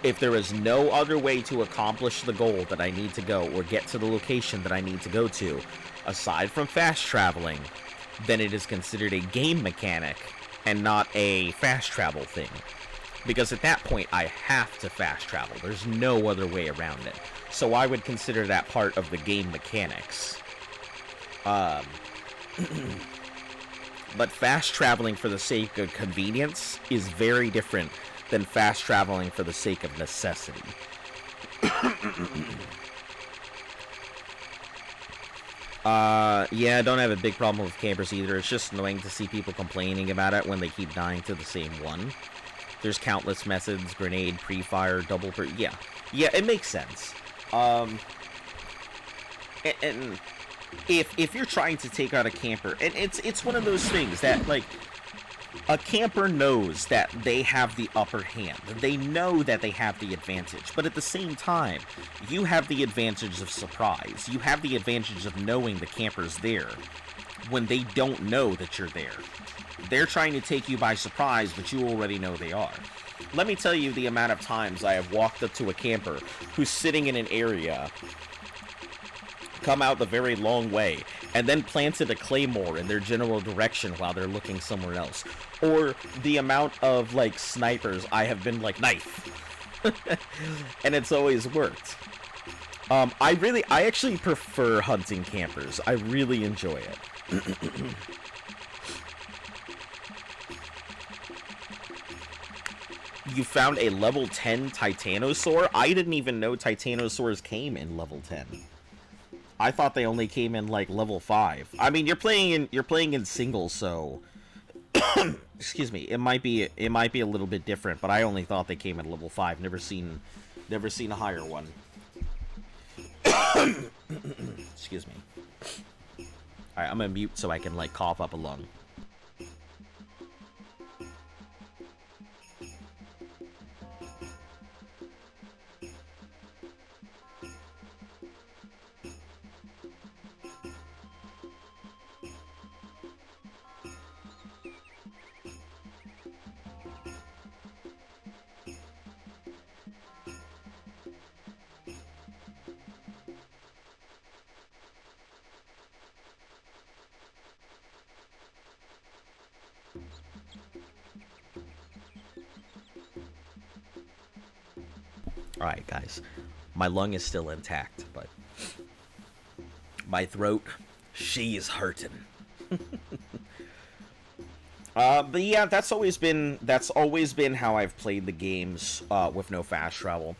if there is no other way to accomplish the goal that I need to go or get to the location that I need to go to, aside from fast traveling, then it is considered a game mechanic and not a fast travel thing. Because at that point, I have to fast travel. There's no other way around it. So I would consider that part of the game mechanics. But fast traveling for the sake of convenience is very different than fast traveling for the sake of necessity. Yeah, I don't have a big problem with campers either. It's just annoying to see people complaining about it when they keep dying to the same one. There's countless methods, grenade, pre-fire, double yeah, it makes sense. And if you're trying to take out a camper, and it's one of those things that, like, a camper knows that they have the upper hand. They know that they have the advantage, but at the same time, you have the advantage of surprise. You have the advantage of knowing the camper's there when they don't know that you're there. They're trying to take you by surprise, but you already know they are. Let me tell you the amount of times I have walked up to a camper who's sitting in an area, come out the very long way, and then planted a claymore in their general direction while they're looking somewhere else. Or the amount of, like, snipers I have been like, knife. And it's always worked. I actually prefer hunting campers. I really enjoy it. You found a level 10 Titanosaur? I didn't even know Titanosaurs came in level 10. I thought they only came in like level 5. I mean, you're playing in singles, so excuse me. It might be a little bit different, but I only thought they came in level 5. Never seen a higher one. Excuse me. All right, I'm gonna mute so I can like cough up a lung. Alright, guys. My lung is still intact, but my throat, she is hurting. But yeah, that's always been how I've played the games with no fast travel.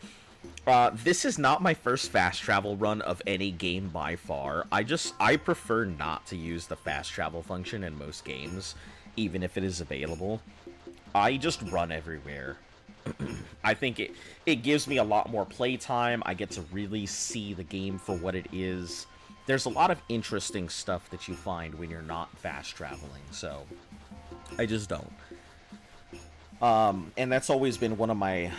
This is not my first fast travel run of any game by far. I prefer not to use the fast travel function in most games, even if it is available. I just run everywhere. I think it gives me a lot more playtime. I get to really see the game for what it is. There's a lot of interesting stuff that you find when you're not fast traveling, so I just don't. And that's always been one of my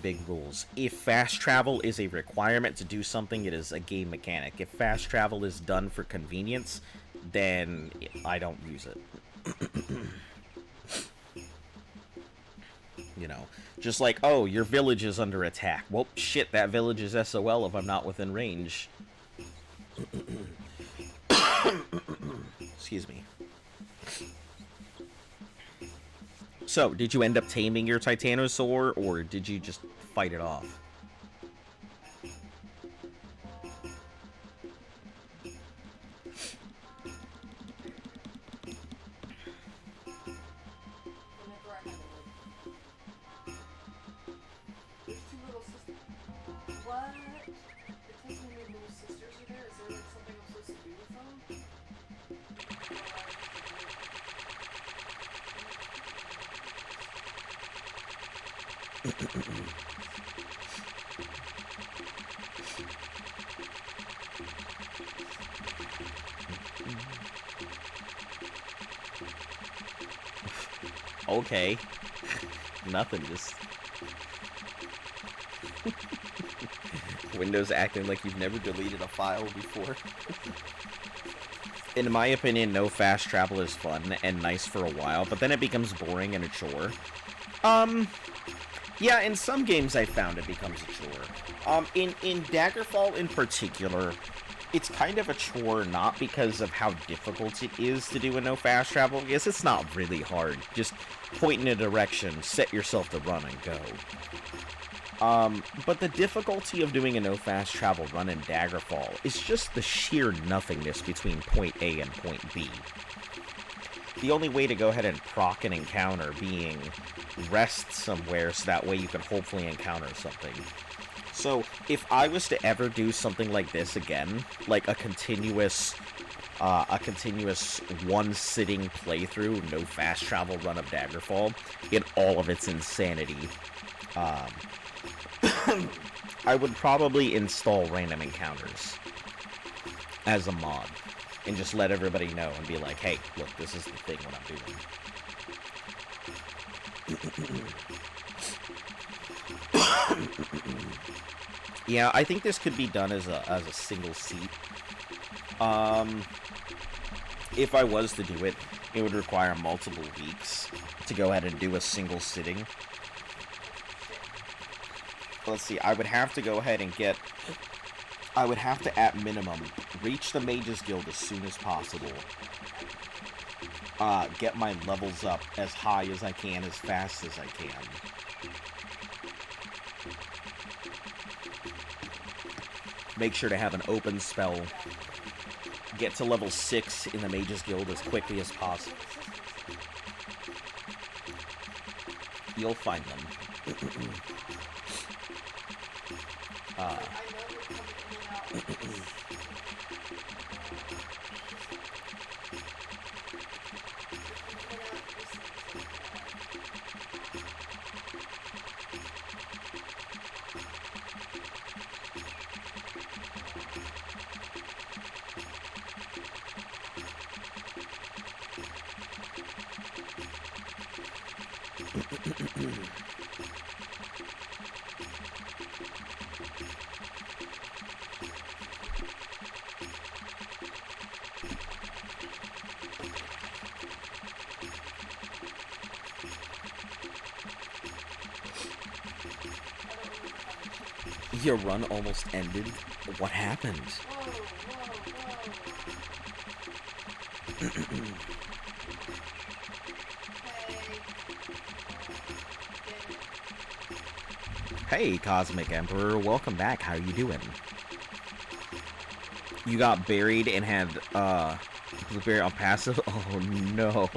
big rules. If fast travel is a requirement to do something, it is a game mechanic. If fast travel is done for convenience, then I don't use it. You know, just like, oh, your village is under attack. Well, shit, that village is SOL if I'm not within range. Excuse me. So, did you end up taming your Titanosaur, or did you just fight it off? Okay. Nothing, just... Windows acting like you've never deleted a file before. In my opinion, no fast travel is fun and nice for a while, but then it becomes boring and a chore. Yeah, in some games I found it becomes a chore. In Daggerfall in particular, it's kind of a chore, not because of how difficult it is to do a no fast travel. Yes, it's not really hard. Just point in a direction, set yourself to run and go. But the difficulty of doing a no fast travel run in Daggerfall is just the sheer nothingness between point A and point B. The only way to go ahead and proc an encounter being rest somewhere so that way you can hopefully encounter something. So, if I was to ever do something like this again, like a continuous one-sitting playthrough, no fast travel run of Daggerfall, in all of its insanity, I would probably install random encounters as a mod, and just let everybody know and be like, hey, look, this is the thing what I'm doing. Yeah, I think this could be done as a single seat. If I was to do it, it would require multiple weeks to go ahead and do a single sitting. Let's see, I would have to go ahead and I would have to, at minimum, reach the Mages Guild as soon as possible. Get my levels up as high as I can, as fast as I can. Make sure to have an open spell. Get to level 6 in the Mages Guild as quickly as possible. You'll find them. Your run almost ended? What happened? Hey, Cosmic Emperor, welcome back. How you doing? You got buried and had, blueberry on passive? Oh, no.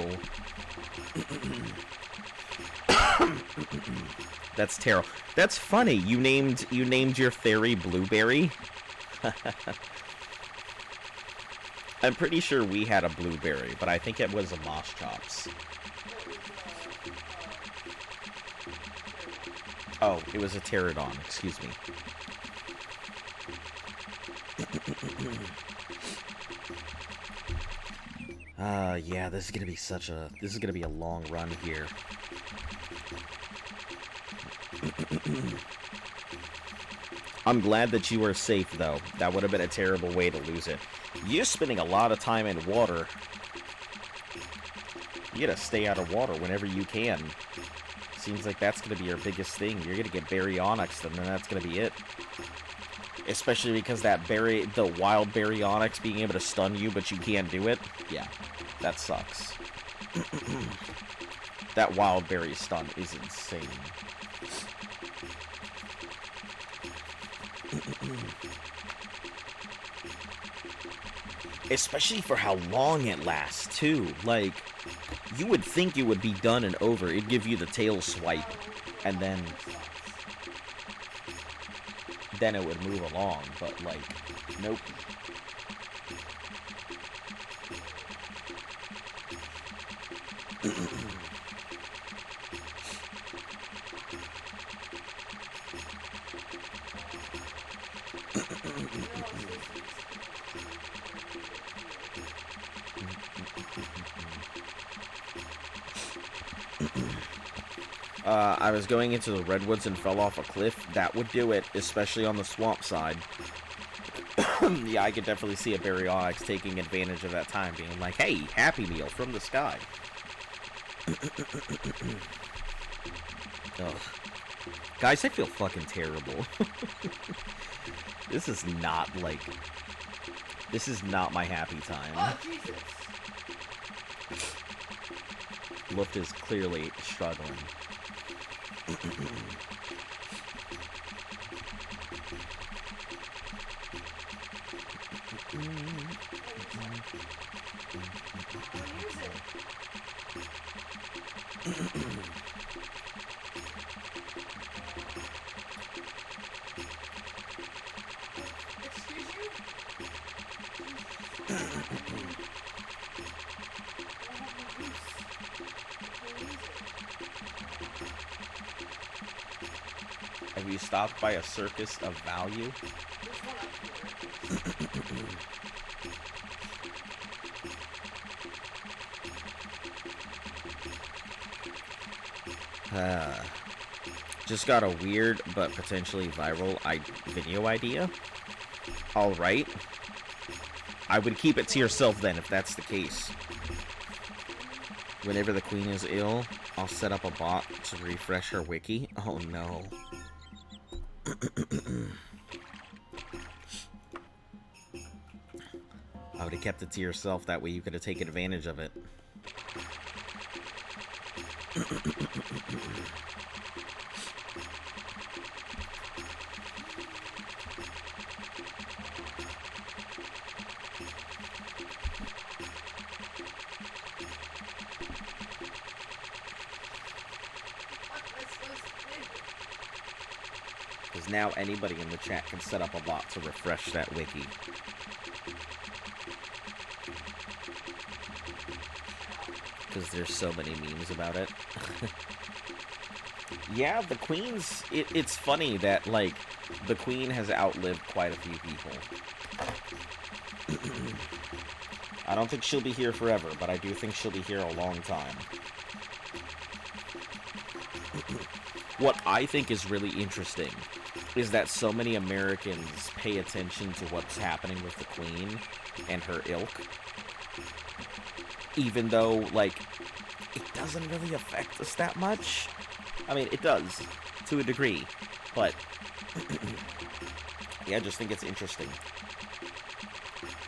That's terrible. That's funny. You named your fairy Blueberry? I'm pretty sure we had a Blueberry, but I think it was a Moss Chops. Oh, it was a pterodon, excuse me. Yeah, this is gonna be a long run here. I'm glad that you were safe, though. That would have been a terrible way to lose it. You're spending a lot of time in water. You gotta stay out of water whenever you can. Seems like that's gonna be your biggest thing. You're gonna get baryonyx, and then that's gonna be it. Especially because the wild baryonyx being able to stun you, but you can't do it. Yeah, that sucks. That wild berry stun is insane. Especially for how long it lasts, too. Like, you would think you would be done and over. It'd give you the tail swipe, and then it would move along, but, like, nope. I was going into the redwoods and fell off a cliff. That would do it, especially on the swamp side. Yeah, I could definitely see a baryonyx taking advantage of that time, being like, hey, Happy Meal from the sky. Ugh. Guys, I feel fucking terrible. This is not my happy time. Oh, Jesus! Luft is clearly struggling. Have you stopped by a circus of value? Just got a weird but potentially viral video idea. Alright. I would keep it to yourself then if that's the case. Whenever the queen is ill, I'll set up a bot to refresh her wiki. Oh no. I would have kept it to yourself, that way you could have taken advantage of it. Because now anybody in the chat can set up a bot to refresh that wiki. Because there's so many memes about it. Yeah, the queen's... It's funny that, like, the queen has outlived quite a few people. I don't think she'll be here forever, but I do think she'll be here a long time. What I think is really interesting is that so many Americans pay attention to what's happening with the queen and her ilk. Even though, like, it doesn't really affect us that much. I mean, it does, to a degree, but yeah, I just think it's interesting.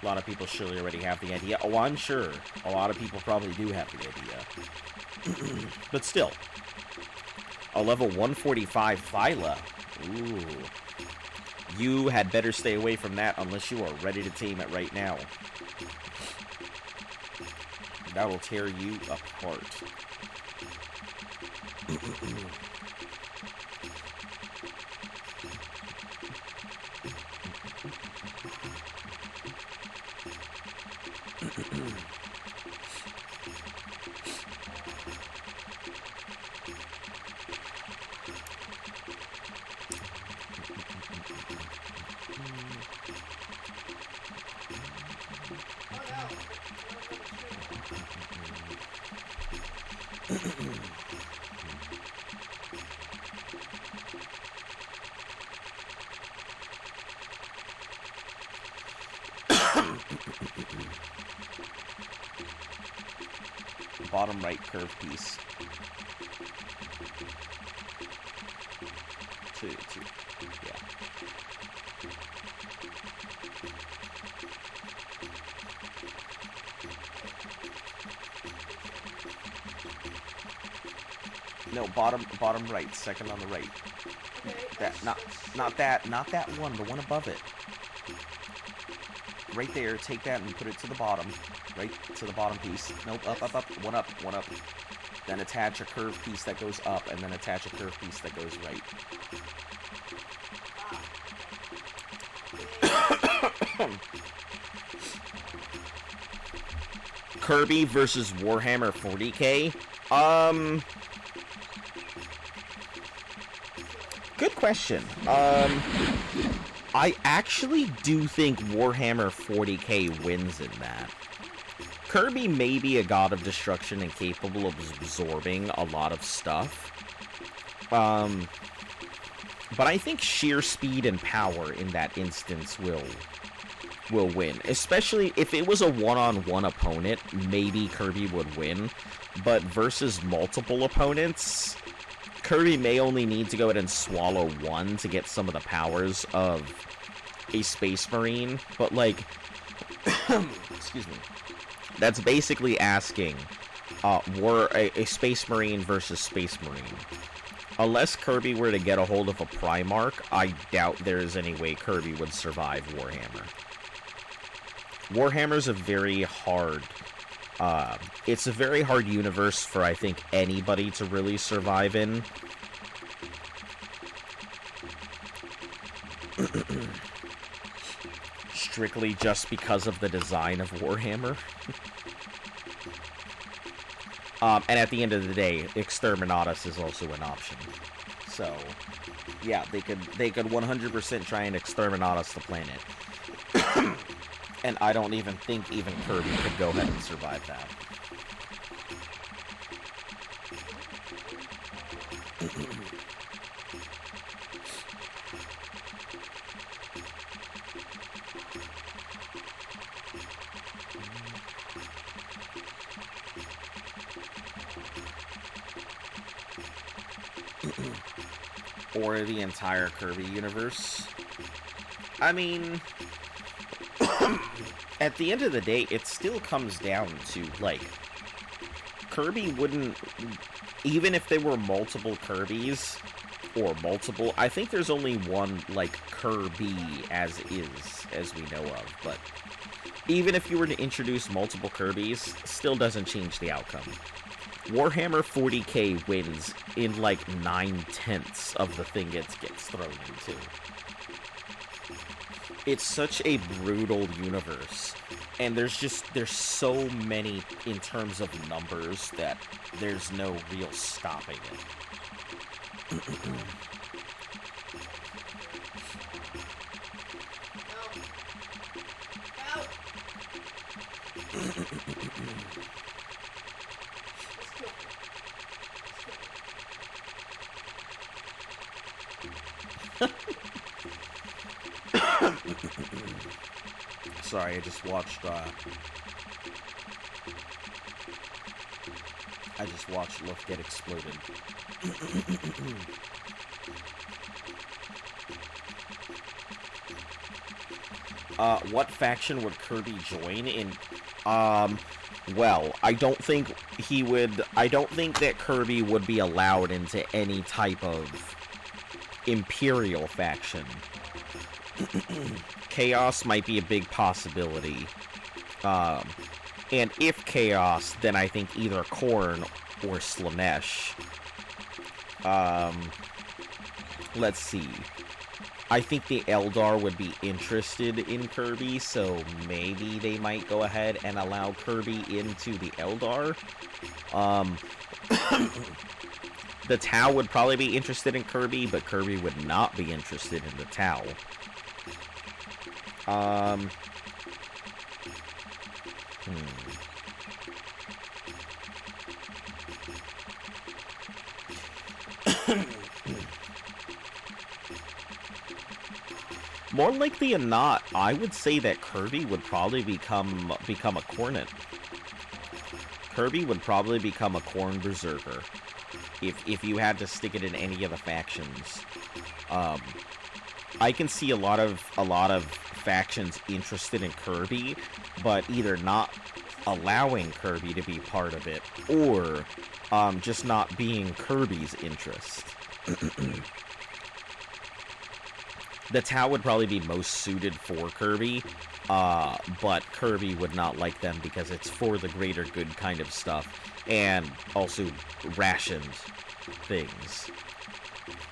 A lot of people surely already have the idea. Oh, I'm sure a lot of people probably do have the idea. But still, a level 145 Phyla Ooh. You had better stay away from that unless you are ready to tame it right now. That will tear you apart. Bottom right curve piece. Two, yeah. No, bottom right, second on the right. Okay, That not that one, the one above it. Right there, take that and put it to the bottom. Right to the bottom piece. Nope, up, one up. Then attach a curved piece that goes up, and then attach a curved piece that goes right. Kirby versus Warhammer 40K? Good question. I actually do think Warhammer 40K wins in that. Kirby may be a god of destruction and capable of absorbing a lot of stuff. But I think sheer speed and power in that instance will win. Especially if it was a one-on-one opponent, maybe Kirby would win. But versus multiple opponents, Kirby may only need to go ahead and swallow one to get some of the powers of a Space Marine. But, like, excuse me. That's basically asking a Space Marine versus Space Marine. Unless Kirby were to get a hold of a Primarch, I doubt there is any way Kirby would survive Warhammer. Warhammer's a very hard... it's a very hard universe for, I think, anybody to really survive in. Strictly just because of the design of Warhammer. And at the end of the day, Exterminatus is also an option. So, yeah, they could 100% try and Exterminatus the planet. And I don't even think even Kirby could go ahead and survive that. Or the entire Kirby universe. I mean, at the end of the day, it still comes down to, like, Kirby wouldn't, even if there were multiple Kirbys, or multiple, I think there's only one, like, Kirby as is, as we know of, but even if you were to introduce multiple Kirbys, still doesn't change the outcome. Warhammer 40K wins in, like, 9/10 of the thing it gets thrown into. It's such a brutal universe, and there's so many in terms of numbers that there's no real stopping it. Sorry, I just watched Luff get exploded. What faction would Kirby join in? Well, I don't think that Kirby would be allowed into any type of Imperial faction. Chaos might be a big possibility. And if Chaos, then I think either Khorne or Slaanesh. Let's see. I think the Eldar would be interested in Kirby, so maybe they might go ahead and allow Kirby into the Eldar. The Tau would probably be interested in Kirby, but Kirby would not be interested in the Tau. More likely than not, I would say that Kirby would probably become a Khornet. Kirby would probably become a Khorne Berserker if you had to stick it in any of the factions. I can see a lot of factions interested in Kirby, but either not allowing Kirby to be part of it, or just not being Kirby's interest. The Tau would probably be most suited for Kirby, but Kirby would not like them because it's for the greater good kind of stuff, and also rationed things.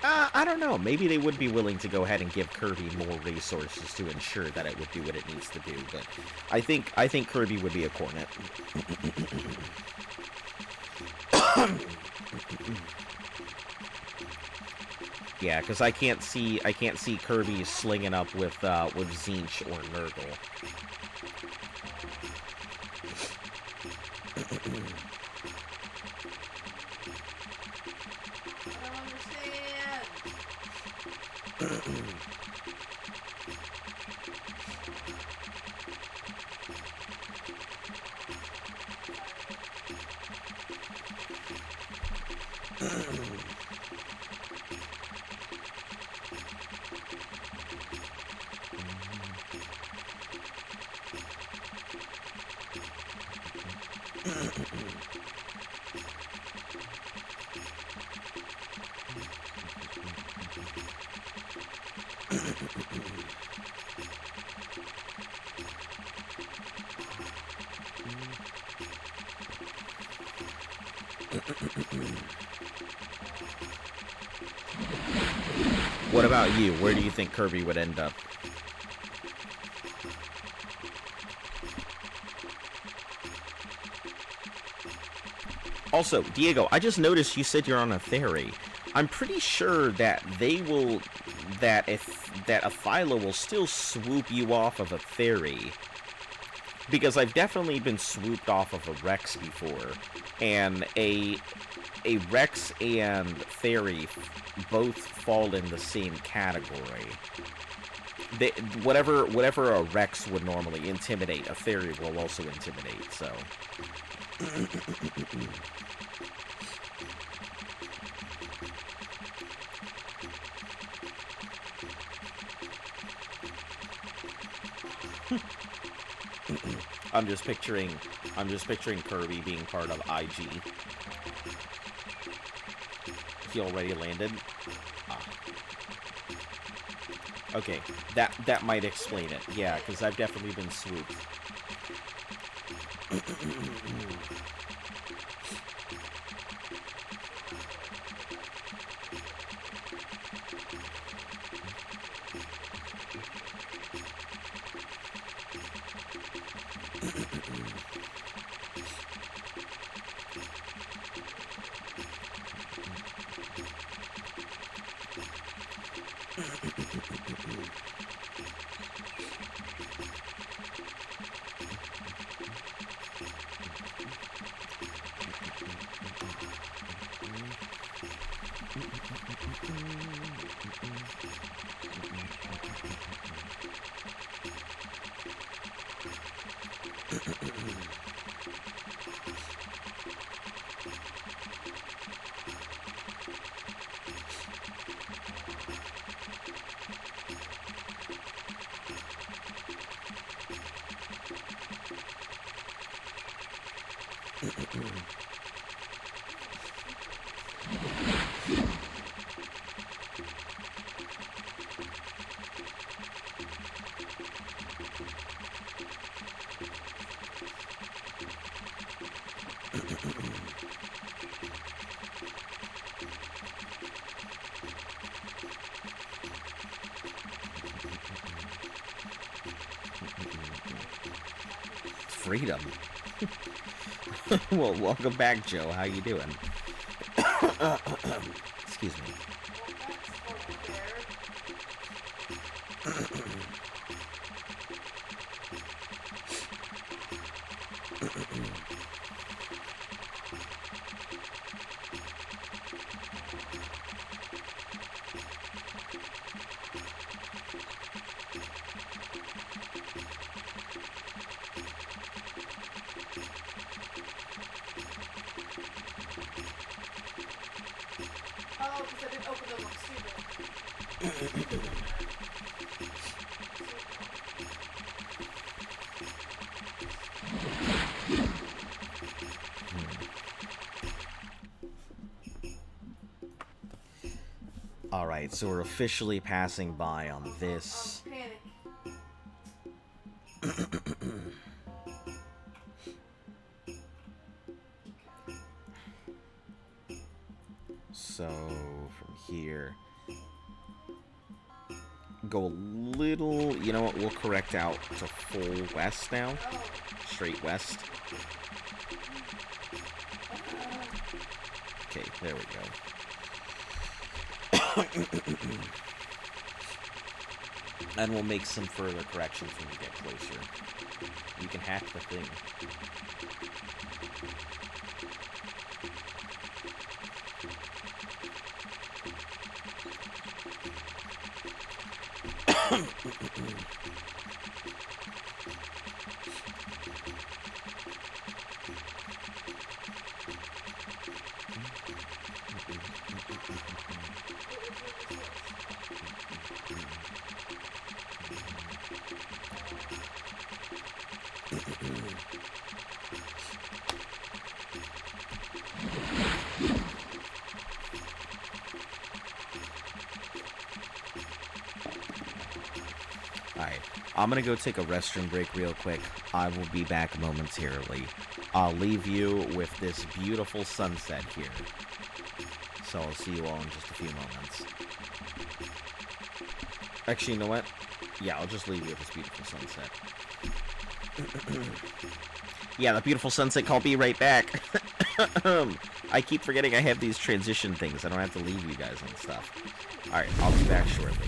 I don't know. Maybe they would be willing to go ahead and give Kirby more resources to ensure that it would do what it needs to do, but I think Kirby would be a Khornet. Yeah, because I can't see Kirby slinging up with Tzeentch or Nurgle. What about you? Where do you think Kirby would end up? Also, Diego, I just noticed you said you're on a ferry. I'm pretty sure that that a Phyla will still swoop you off of a ferry. Because I've definitely been swooped off of a Rex before. And a Rex and ferry both fall in the same category. Whatever a Rex would normally intimidate, a ferry will also intimidate, so... I'm just picturing Kirby being part of IG. He already landed. Ah. Okay, that might explain it. Yeah, because I've definitely been swooped. freedom. Well, welcome back, Joe. How you doing? Excuse me. Oh, because I didn't open them up, stupid. Alright, so we're officially passing by on this. Panic. So, from here, go a little, you know what, we'll correct out to full west now. Straight west. Okay, there we go. And we'll make some further corrections when we get closer. You can hack the thing. Alright, I'm gonna go take a restroom break real quick. I will be back momentarily. I'll leave you with this beautiful sunset here. So I'll see you all in just a few moments. Actually, you know what? Yeah, I'll just leave you with this beautiful sunset. Yeah, the beautiful sunset, I'll be right back. I keep forgetting I have these transition things. I don't have to leave you guys on stuff. Alright, I'll be back shortly.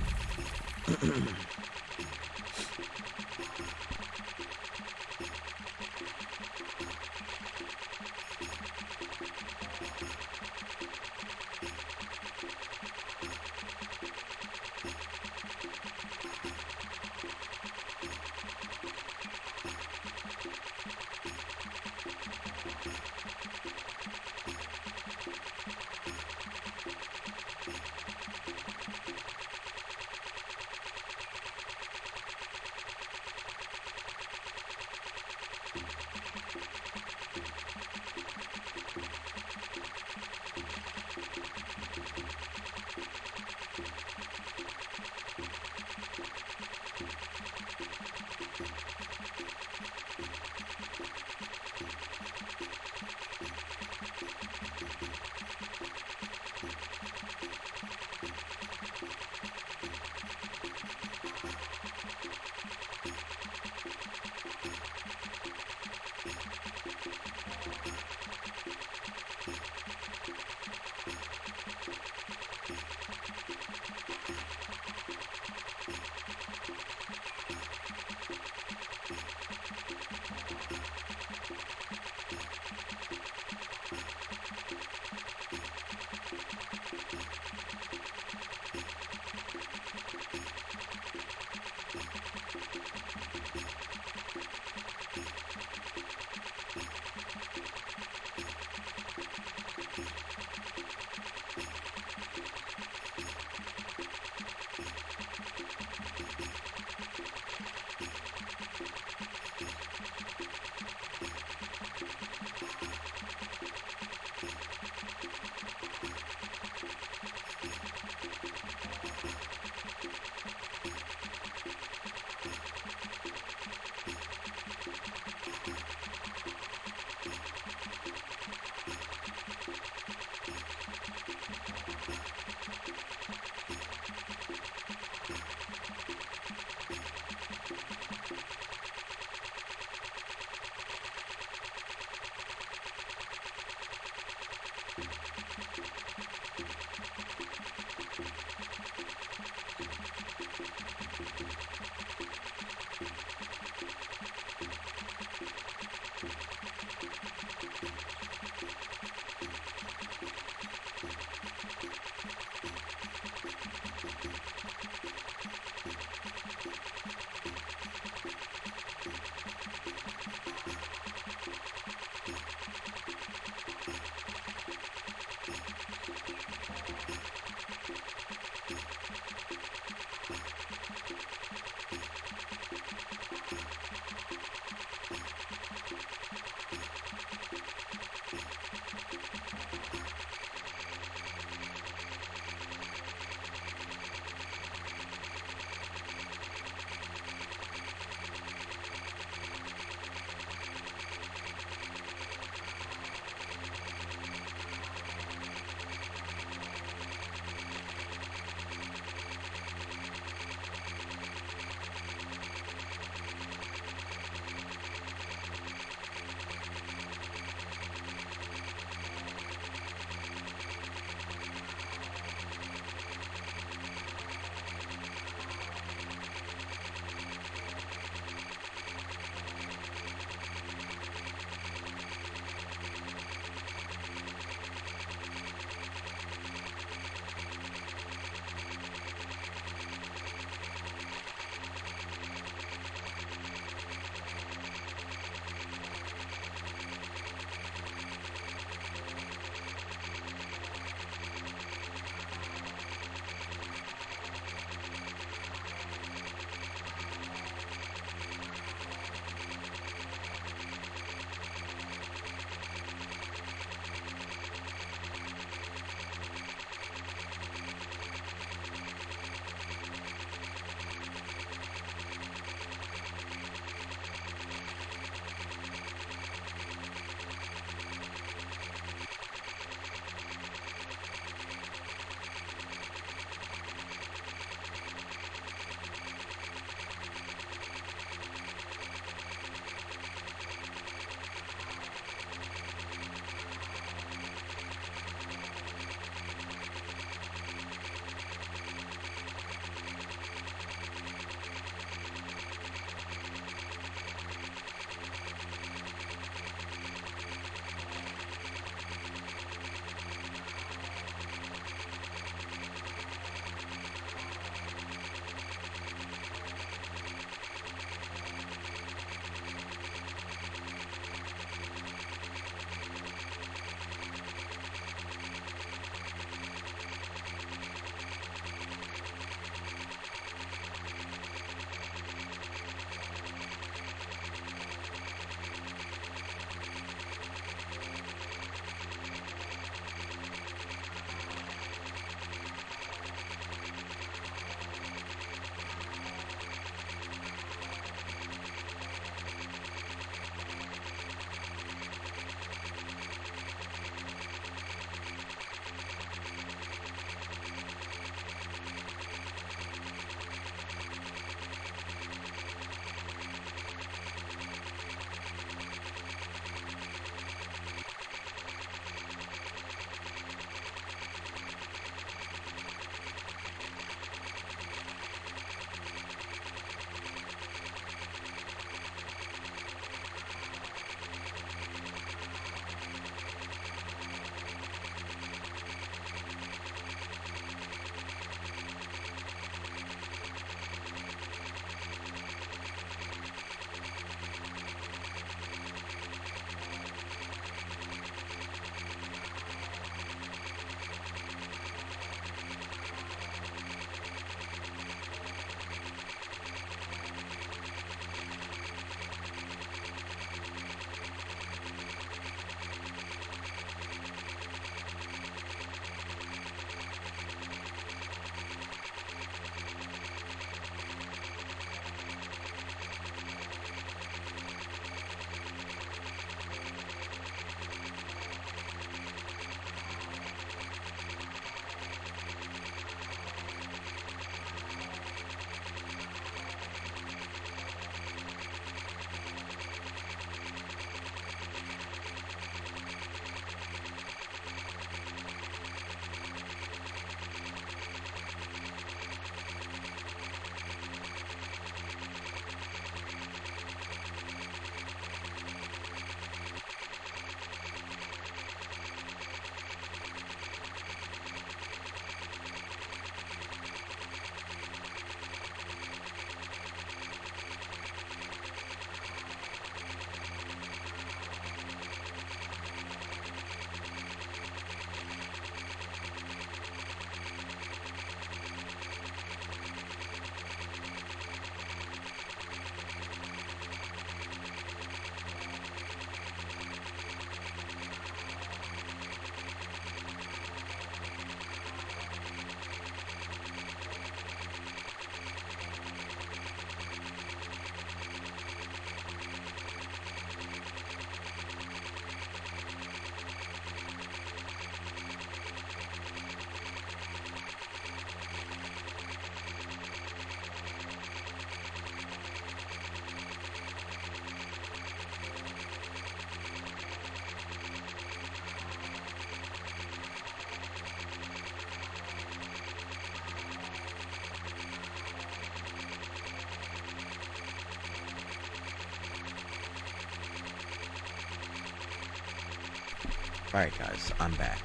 Alright, guys, I'm back.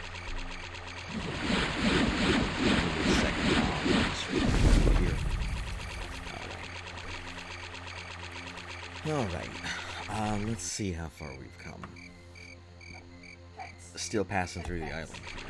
Give me a second now. Here. Alright. Let's see how far we've come. Still passing through the island here.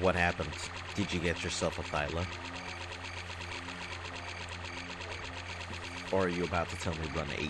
What happened? Did you get yourself a Thyla? Or are you about to tell me run 8?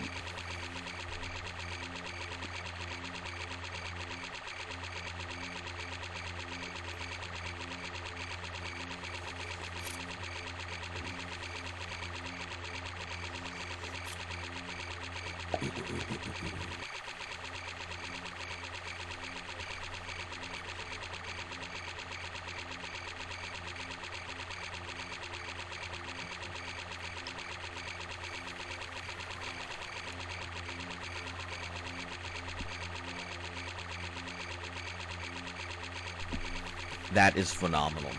That is phenomenal.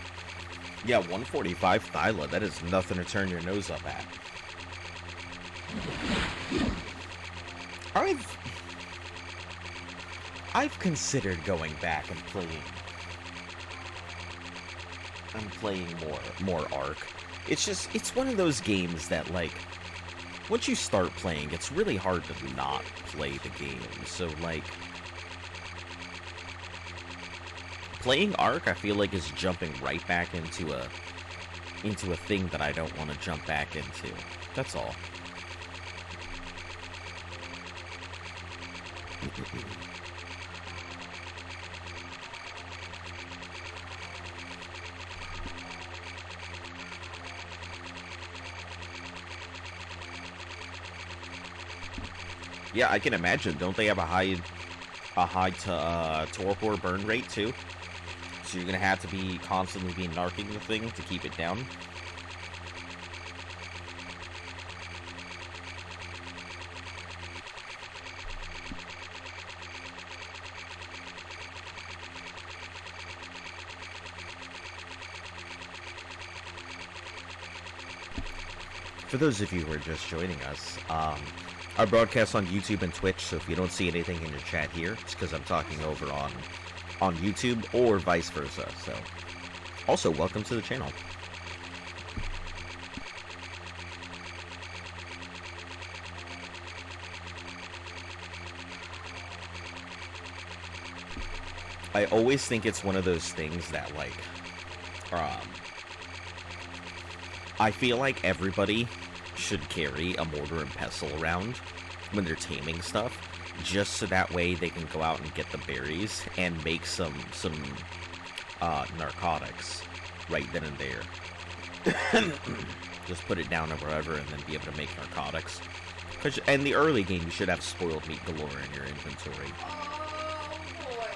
Yeah, 145 Thyla, that is nothing to turn your nose up at. I've considered going back and playing more Ark. It's one of those games that, like, once you start playing, it's really hard to not play the game. So, like, playing Ark, I feel like, is jumping right back into a thing that I don't want to jump back into. That's all. Yeah, I can imagine. Don't they have a high torpor burn rate too? So you're gonna have to be constantly narking the thing to keep it down. For those of you who are just joining us, I broadcast on YouTube and Twitch, so if you don't see anything in your chat here, it's because I'm talking over on YouTube, or vice versa. So, also, welcome to the channel. I always think it's one of those things that, like, I feel like everybody should carry a mortar and pestle around when they're taming stuff, just so that way they can go out and get the berries and make some narcotics right then and there. Just put it down or wherever and then be able to make narcotics. Cause in the early game, you should have spoiled meat galore in your inventory. Oh boy.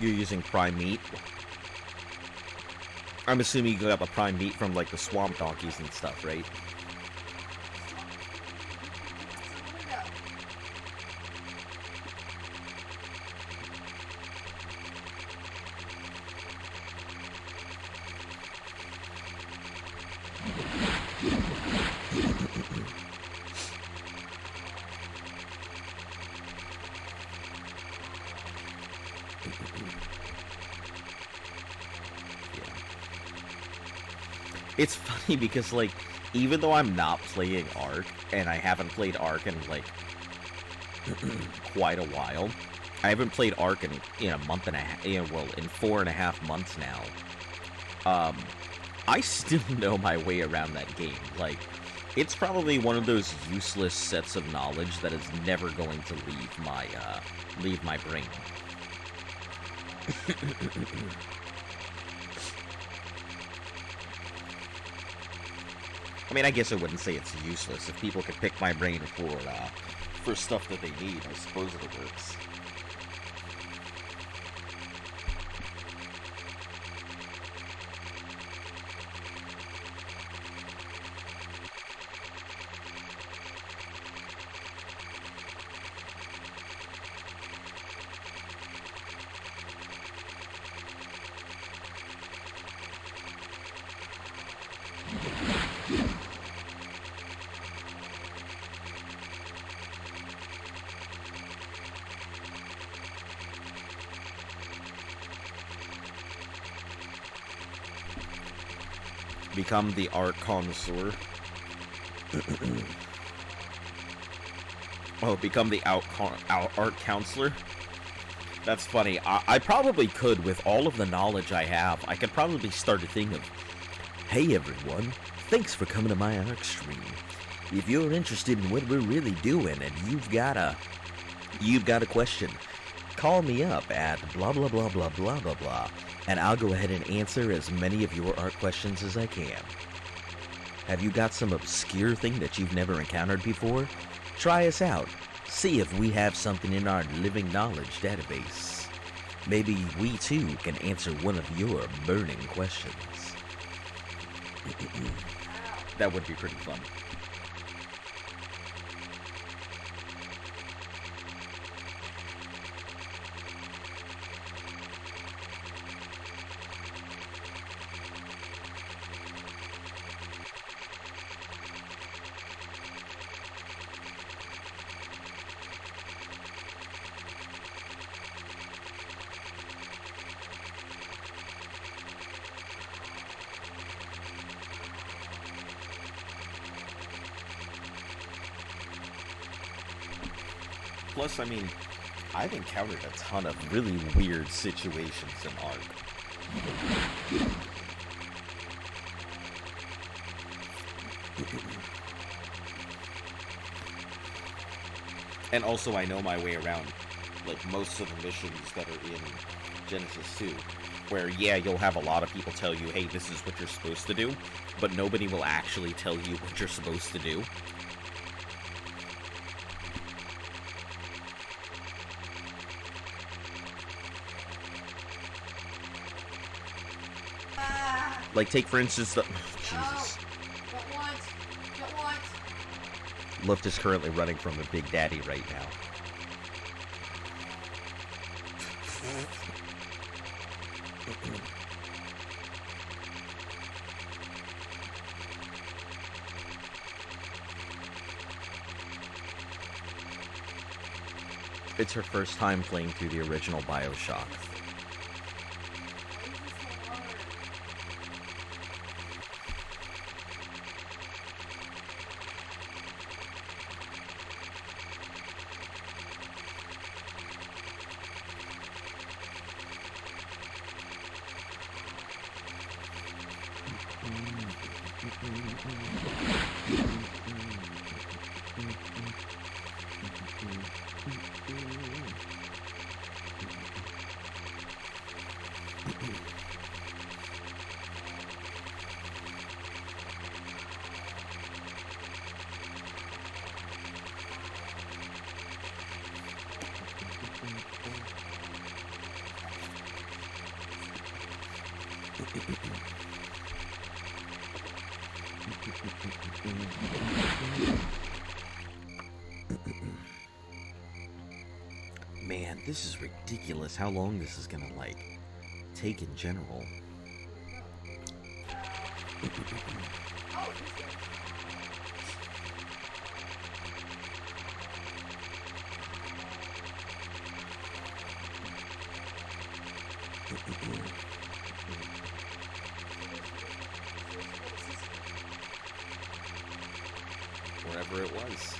You're using prime meat. I'm assuming you got the prime meat from, like, the swamp donkeys and stuff, right? It's funny because, like, even though I'm not playing Ark, and I haven't played Ark in, like, quite a while, I haven't played Ark in a month and a half, well, in 4.5 months now. I still know my way around that game. Like, it's probably one of those useless sets of knowledge that is never going to leave my brain. I mean, I guess I wouldn't say it's useless. If people could pick my brain for stuff that they need, I suppose it works. Become the art connoisseur. Oh, become the art counselor? That's funny. I probably could, with all of the knowledge I have. I could probably start a thing of, hey everyone, thanks for coming to my art stream. If you're interested in what we're really doing and you've got a question, call me up at blah blah blah blah blah blah blah, and I'll go ahead and answer as many of your art questions as I can. Have you got some obscure thing that you've never encountered before? Try us out. See if we have something in our living knowledge database. Maybe we too can answer one of your burning questions. That would be pretty fun. Plus, I mean, I've encountered a ton of really weird situations in Ark. And also, I know my way around, like, most of the missions that are in Genesis 2. Where, yeah, you'll have a lot of people tell you, hey, this is what you're supposed to do, but nobody will actually tell you what you're supposed to do. Like, take for instance the... Jesus. Don't want. Luft is currently running from a Big Daddy right now. It's her first time playing through the original BioShock. Man, this is ridiculous how long this is gonna, like, take in general. whatever it was.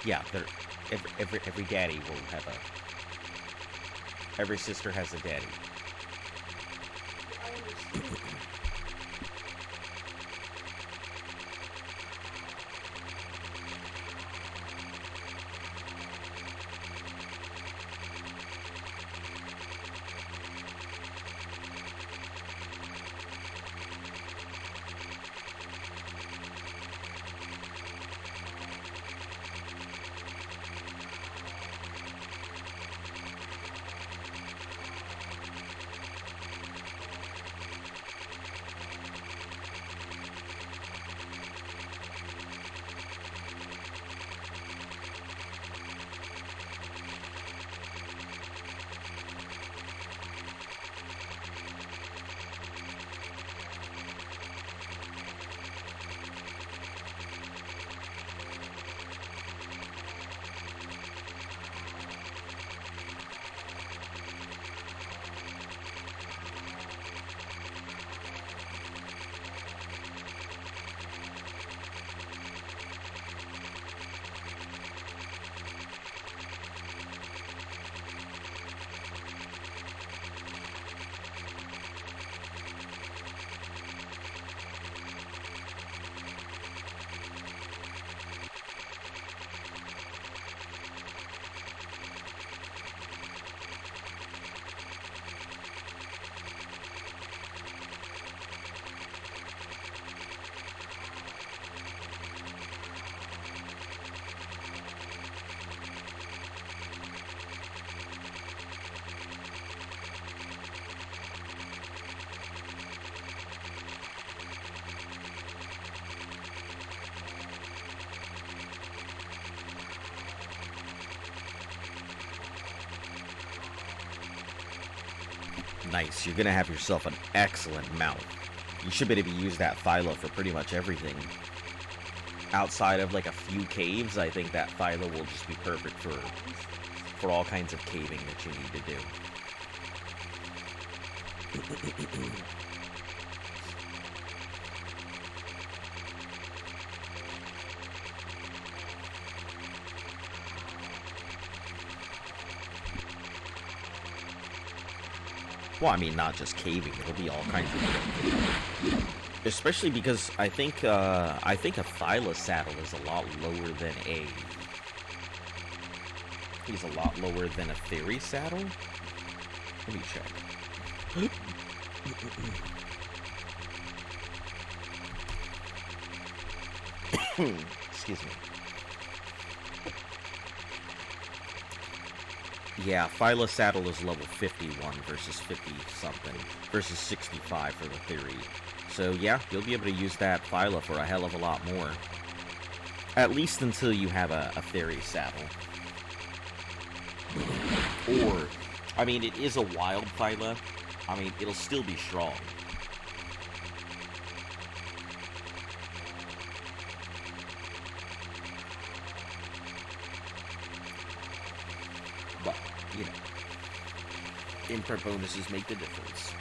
Yeah, every daddy will have every sister has a daddy. I understand. Nice. You're gonna have yourself an excellent mount. You should be able to use that Thyla for pretty much everything. Outside of like a few caves, I think that Thyla will just be perfect for all kinds of caving that you need to do. Well, I mean, not just caving. It'll be all kinds of... Especially because I think a Thyla saddle is a lot lower than a... He's a lot lower than a Fairy saddle. Let me check. Excuse me. Yeah, Thyla saddle is level 51 versus 50-something, versus 65 for the Theory. So yeah, you'll be able to use that Thyla for a hell of a lot more. At least until you have a Theory saddle. Or, I mean, it is a wild Thyla. I mean, it'll still be strong. But, you know, imprint bonuses make the difference.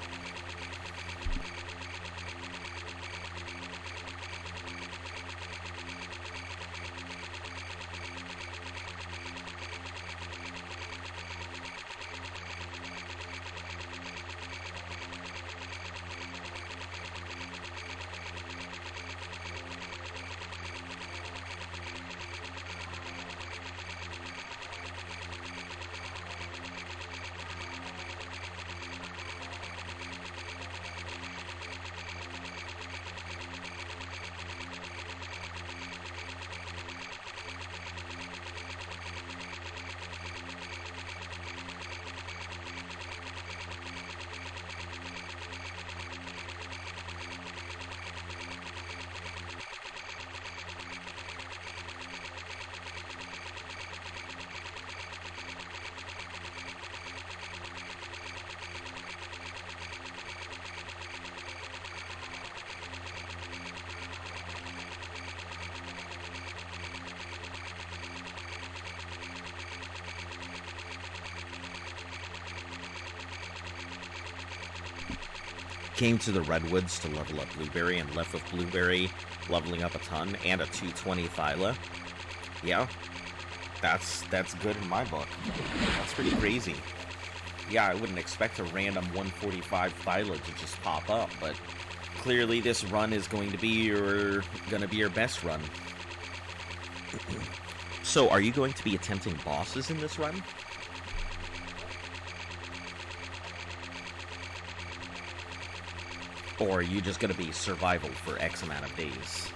Came to the Redwoods to level up Blueberry and left with Blueberry leveling up a ton and a 220 Thyla. Yeah, that's good in my book. That's pretty crazy. Yeah, I wouldn't expect a random 145 Thyla to just pop up, but clearly this run is going to be your best run. So, are you going to be attempting bosses in this run? Or are you just going to be survival for X amount of days?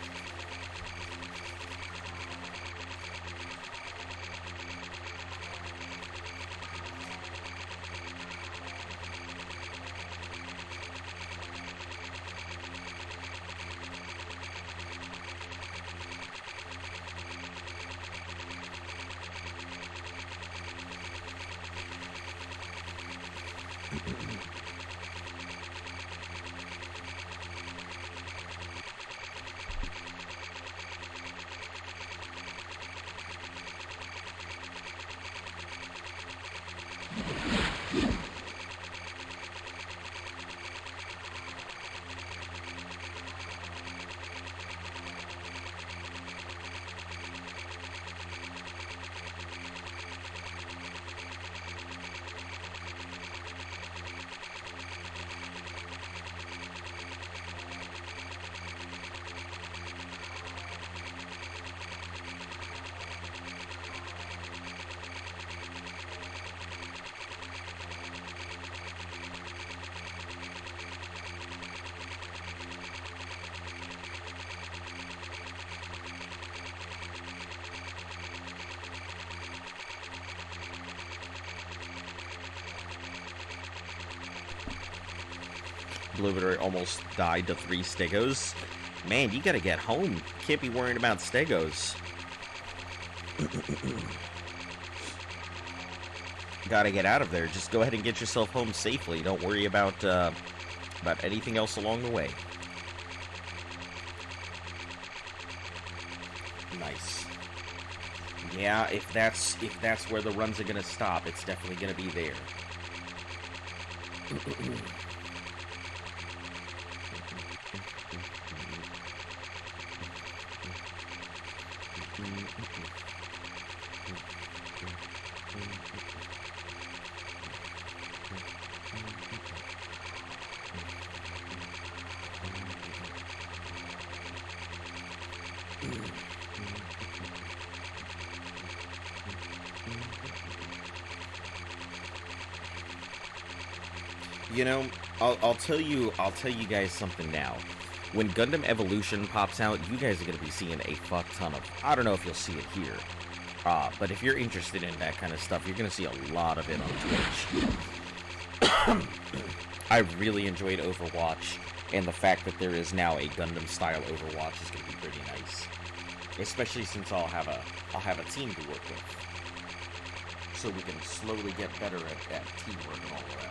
Blueberry almost died to 3 stegos. Man, you gotta get home. Can't be worrying about stegos. gotta get out of there, just go ahead and get yourself home safely. Don't worry about anything else along the way. Nice. Yeah, if that's where the runs are gonna stop, it's definitely gonna be there. You know, I'll tell you guys something now. When Gundam Evolution pops out, you guys are gonna be seeing a fuck ton of. I don't know if you'll see it here, but if you're interested in that kind of stuff, you're gonna see a lot of it on Twitch. I really enjoyed Overwatch, and the fact that there is now a Gundam-style Overwatch is gonna be pretty nice, especially since I'll have a team to work with, so we can slowly get better at teamwork and all of that.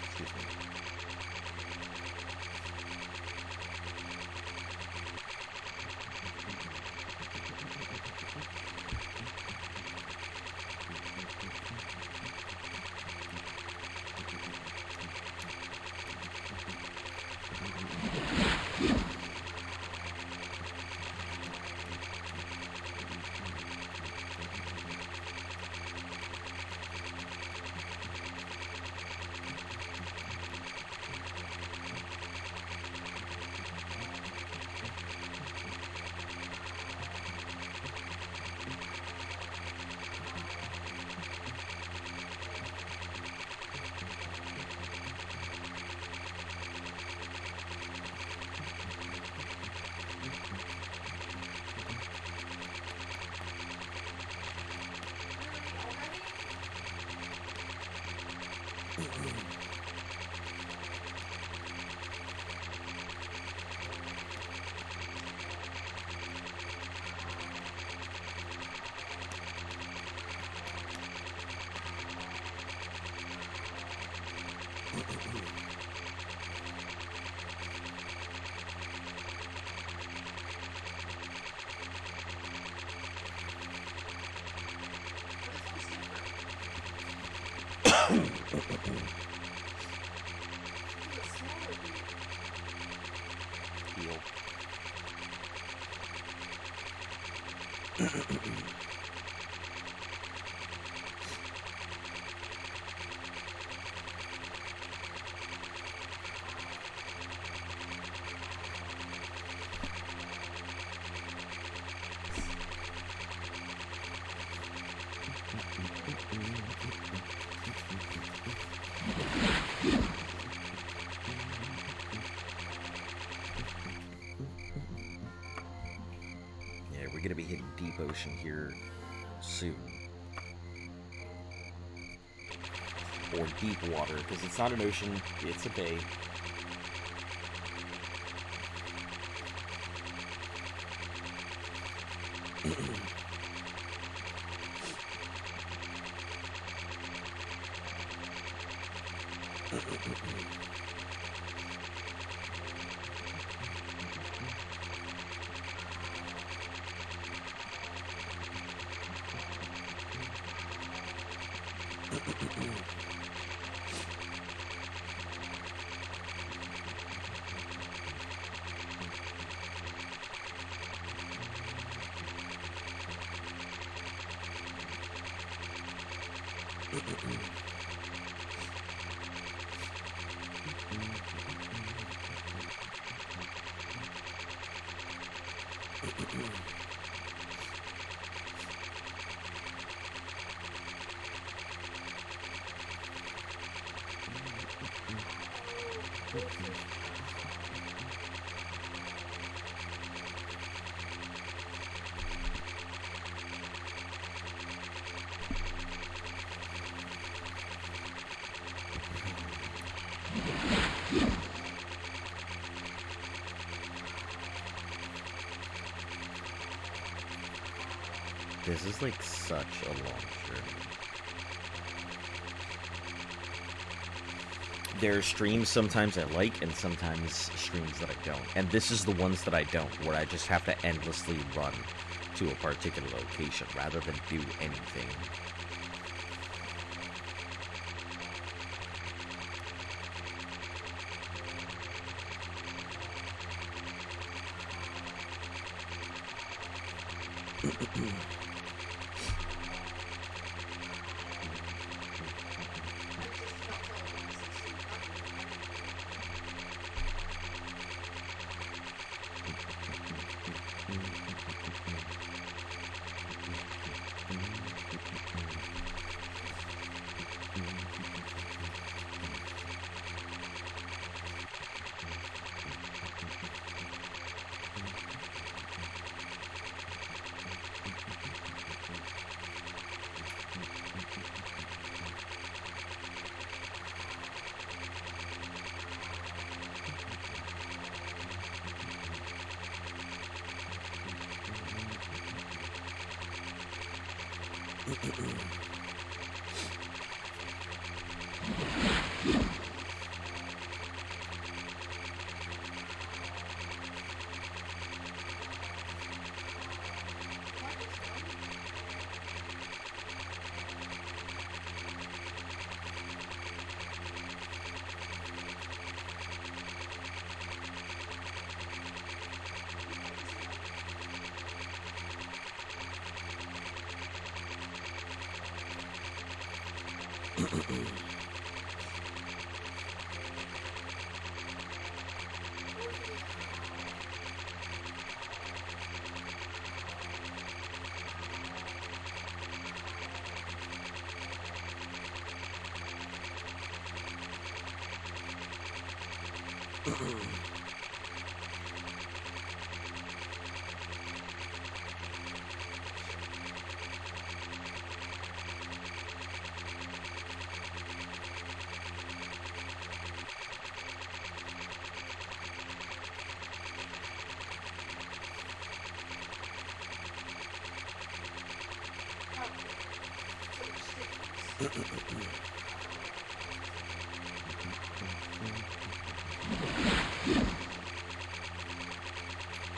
Excuse me. Heal. We're going to be hitting deep ocean here soon. Or deep water, because it's not an ocean, it's a bay. This is like such a long journey. There are streams sometimes I like and sometimes streams that I don't. And this is the ones that I don't, where I just have to endlessly run to a particular location rather than do anything.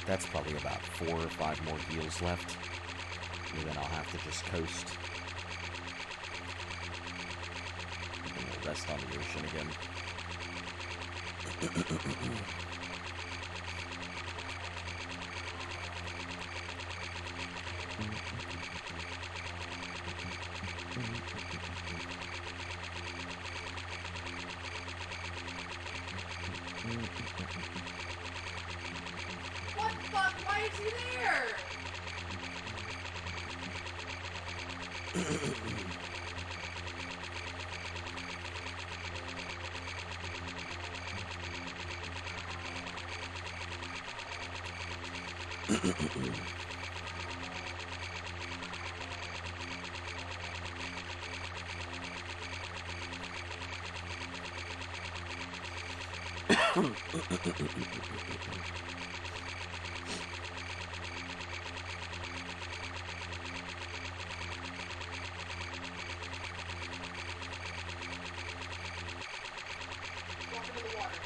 That's probably about 4 or 5 more heals left. And then I'll have to just coast. And we'll rest on the ocean again. What the fuck? Why is he there? Walk into the water.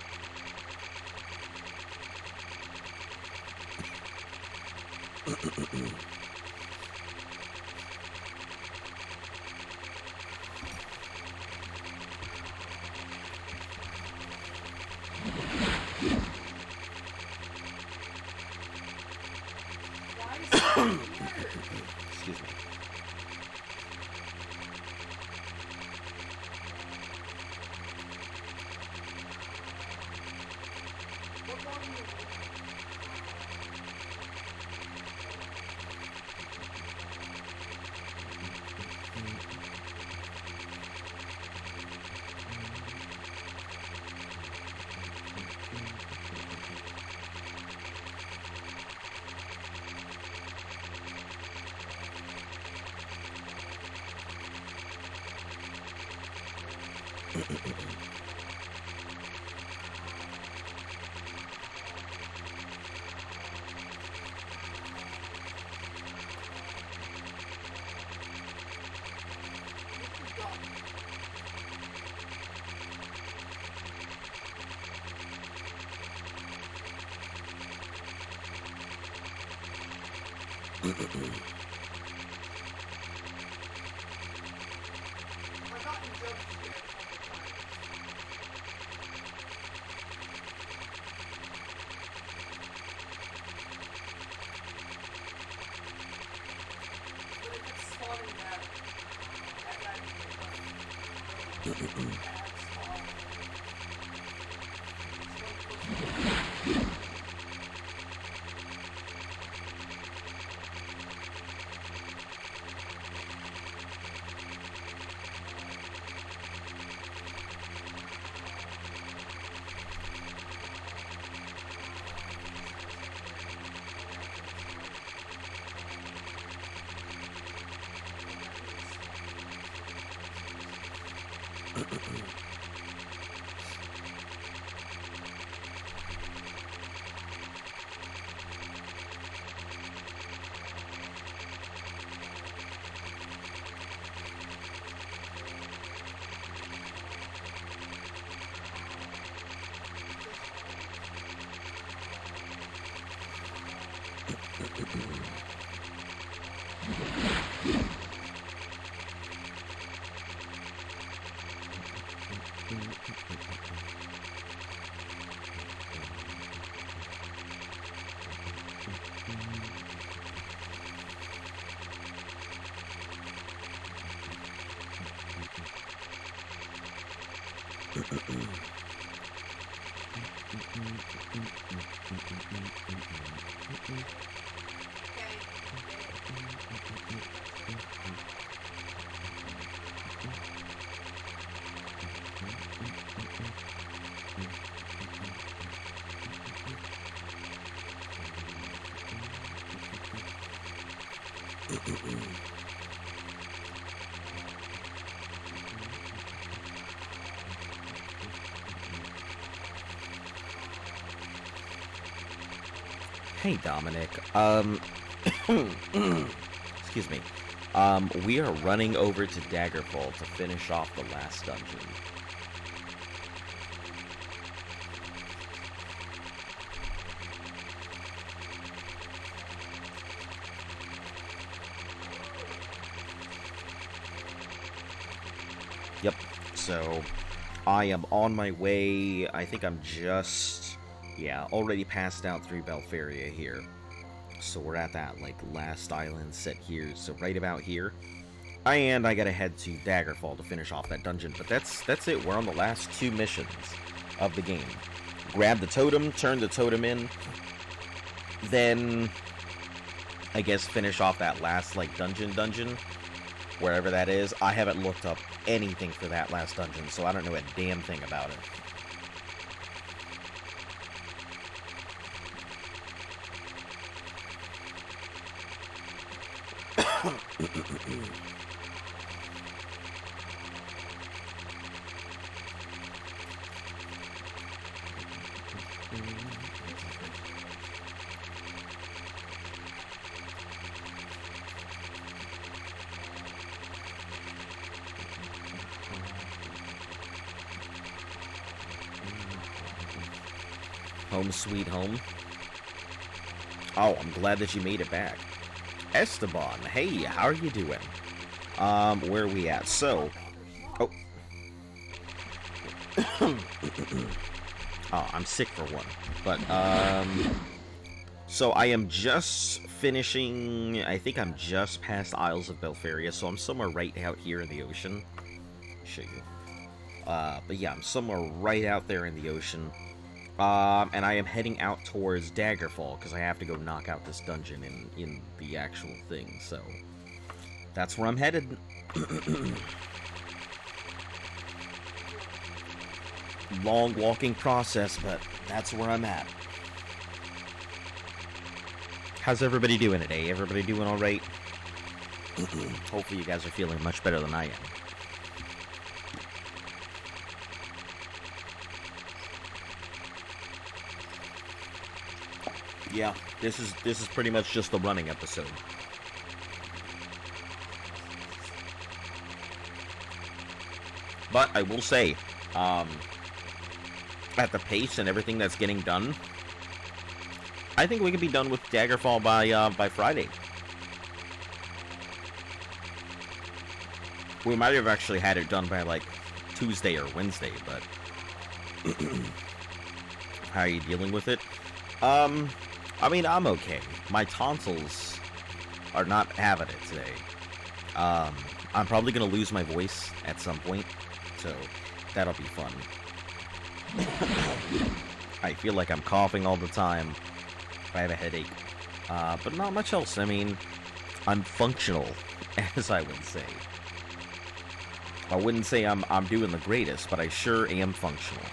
Hey, Dominic. Excuse me. We are running over to Daggerfall to finish off the last dungeon. Yep. So, I am on my way. I think I'm just... yeah, already passed out through Belfaria here. So we're at that, like, last island set here. So right about here. And I gotta head to Daggerfall to finish off that dungeon. But that's it. We're on the last 2 missions of the game. Grab the totem, turn the totem in. Then, I guess, finish off that last, like, dungeon. Wherever that is. I haven't looked up anything for that last dungeon, so I don't know a damn thing about it. Home sweet home. Oh, I'm glad that you made it back. Esteban, hey, how are you doing? Where are we at? So, oh. Oh, I'm sick for one. But, so I am just finishing, I think I'm just past Isles of Belfaria, so I'm somewhere right out here in the ocean. Show you. But yeah, I'm somewhere right out there in the ocean. And I am heading out towards Daggerfall, because I have to go knock out this dungeon in the actual thing, so... that's where I'm headed. Long walking process, but that's where I'm at. How's everybody doing today? Everybody doing alright? Hopefully you guys are feeling much better than I am. Yeah, this is pretty much just the running episode. But I will say, at the pace and everything that's getting done, I think we could be done with Daggerfall by Friday. We might have actually had it done by like Tuesday or Wednesday, but how are you dealing with it? I mean, I'm okay. My tonsils are not having it today. I'm probably gonna lose my voice at some point, so that'll be fun. I feel like I'm coughing all the time. I have a headache, but not much else. I mean, I'm functional, as I would say. I wouldn't say I'm doing the greatest, but I sure am functional.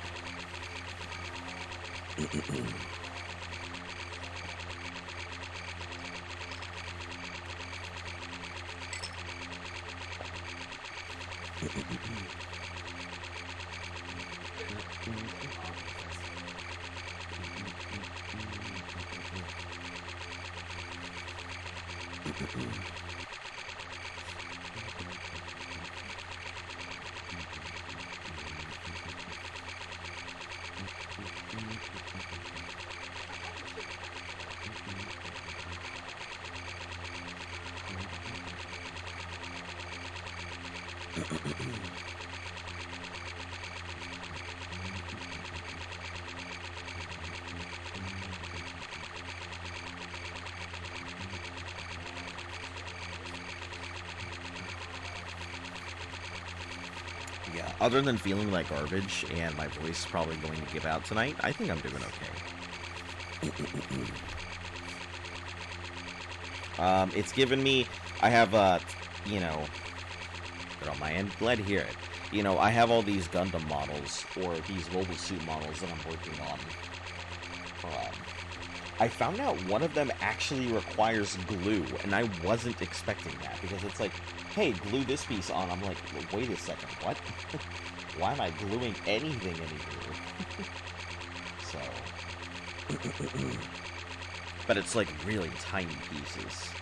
Yeah, other than feeling like garbage and my voice probably going to give out tonight, I think I'm doing okay. It's given me, I have, you know, get on my end, glad to hear it. You know, I have all these Gundam models, or these mobile suit models that I'm working on. I found out one of them actually requires glue, and I wasn't expecting that, because it's like, hey, glue this piece on. I'm like, wait a second, what? Why am I gluing anything anymore? So... but it's like really tiny pieces.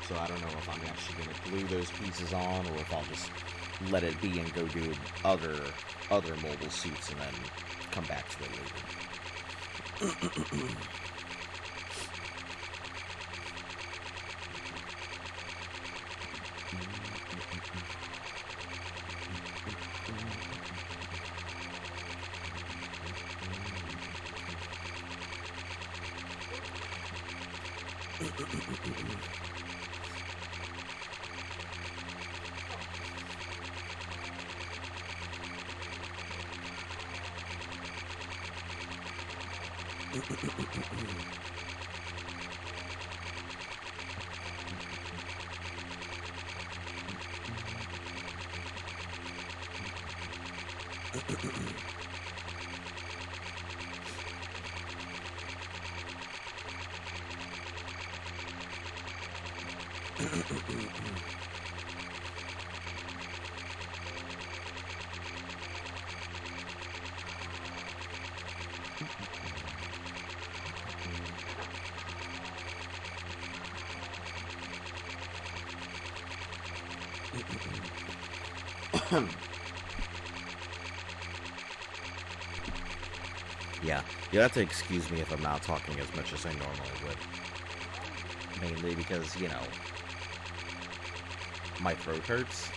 So I don't know if I'm actually going to glue those pieces on, or if I'll just let it be and go do other mobile suits and then come back to it later. Yeah, you have to excuse me if I'm not talking as much as I normally would. Mainly because, you know, my throat hurts.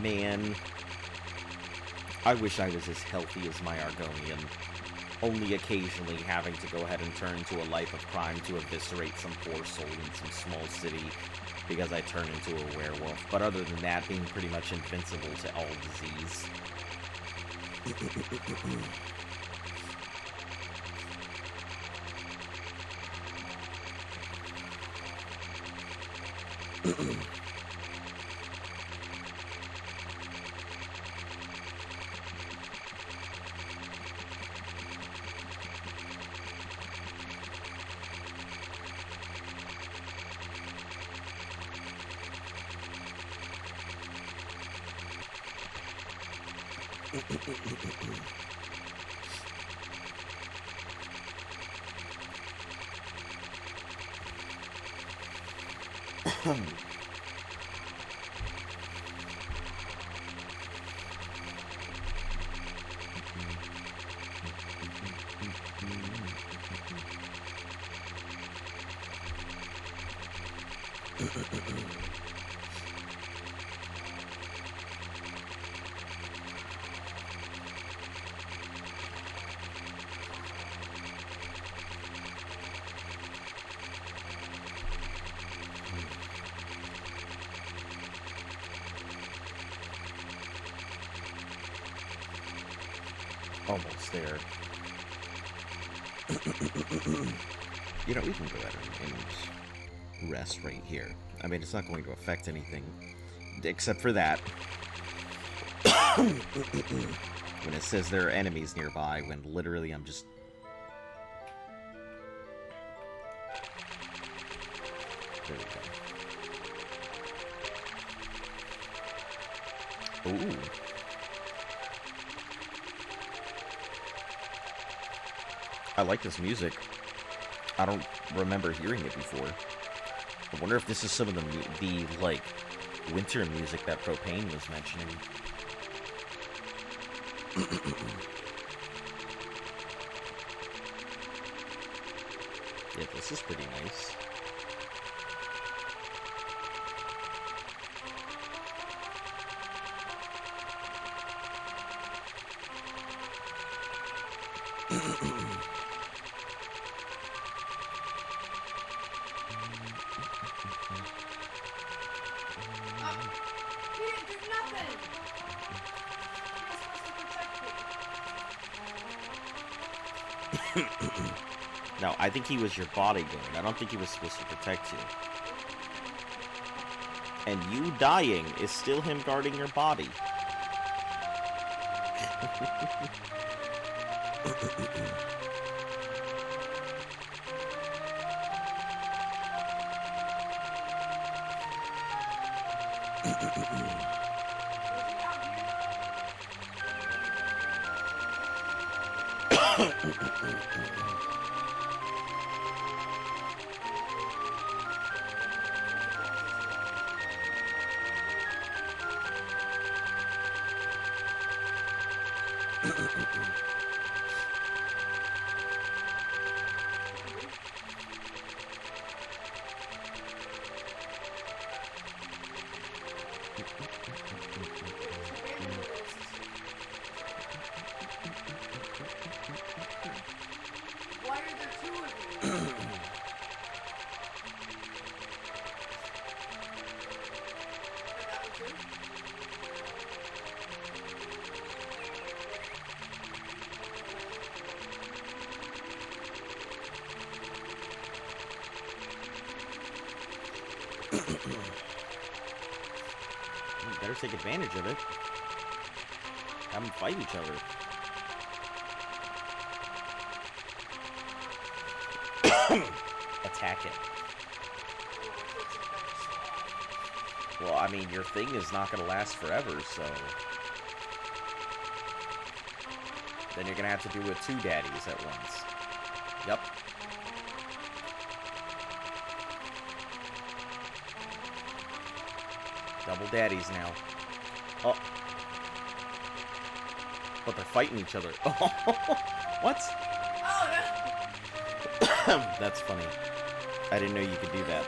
Man, I wish I was as healthy as my Argonian, only occasionally having to go ahead and turn to a life of crime to eviscerate some poor soul in some small city because I turn into a werewolf, but other than that, being pretty much invincible to all disease. Almost there. You know, we can go ahead and rest right here. I mean, it's not going to affect anything, except for that. When it says there are enemies nearby, when literally I'm just... There we go. Ooh. I like this music. I don't remember hearing it before. I wonder if this is some of the like, winter music that Propane was mentioning. Yeah, this is pretty nice. He didn't do nothing! He was supposed to protect me. No, I think he was your bodyguard. I don't think he was supposed to protect you. And you dying is still him guarding your body. Why are there two of you? That was two? You better take advantage of it. Have them fight each other. Attack it. Well, I mean, your thing is not going to last forever, so... Then you're going to have to do it with two daddies at once. Yep. Double daddies now. Oh. But they're fighting each other. What? Oh, no! That's funny. I didn't know you could do that.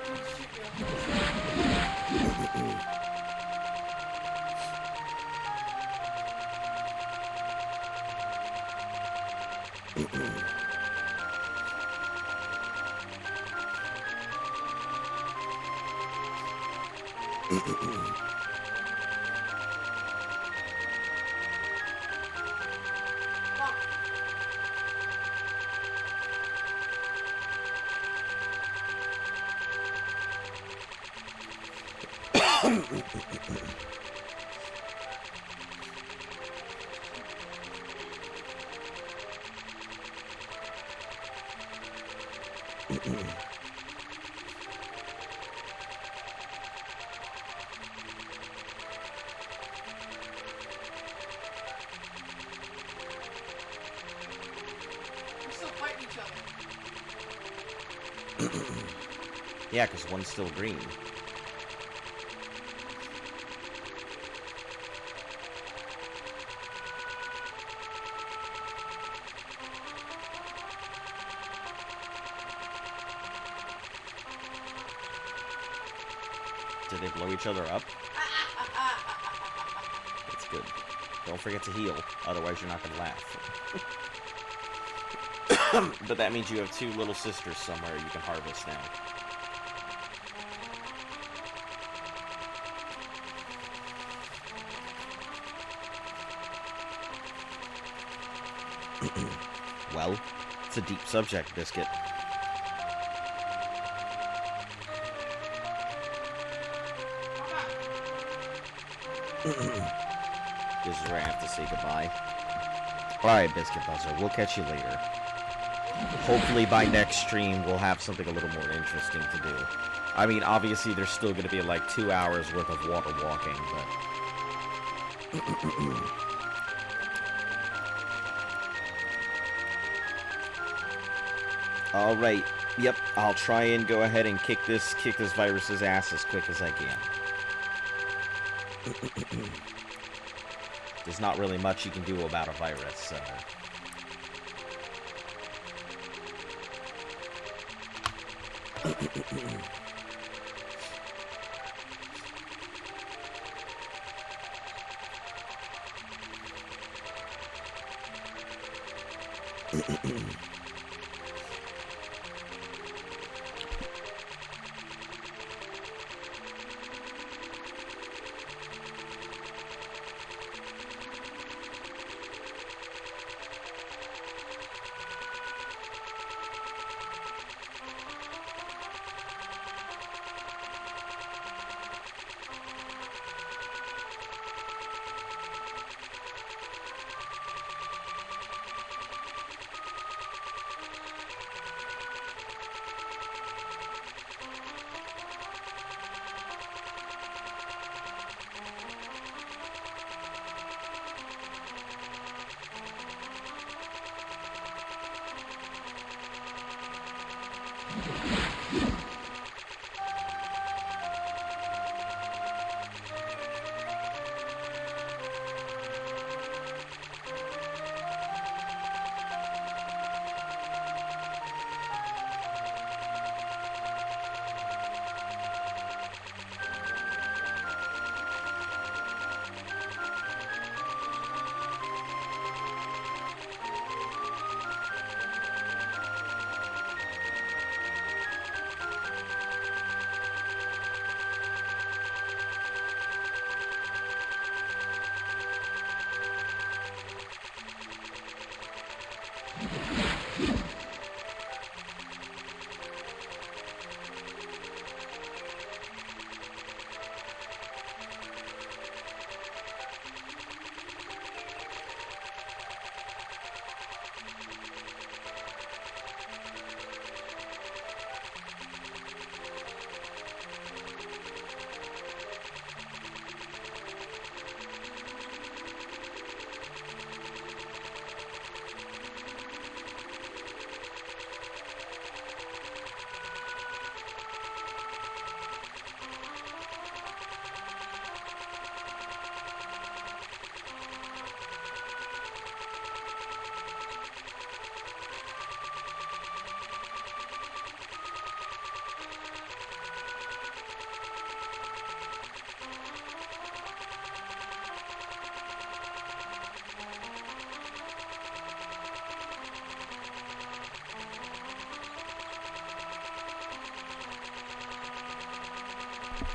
We're still fighting each other. Yeah, because one's still green. Did they blow each other up? That's good. Don't forget to heal, otherwise you're not going to laugh. But that means you have two little sisters somewhere you can harvest now. Well, it's a deep subject, Biscuit. This is where I have to say goodbye. Alright, Biscuit Buzzer, we'll catch you later. Hopefully by next stream we'll have something a little more interesting to do. I mean, obviously there's still going to be like 2 hours worth of water walking, but... All right. Yep. I'll try and go ahead and kick this virus's ass as quick as I can. There's not really much you can do about a virus, so.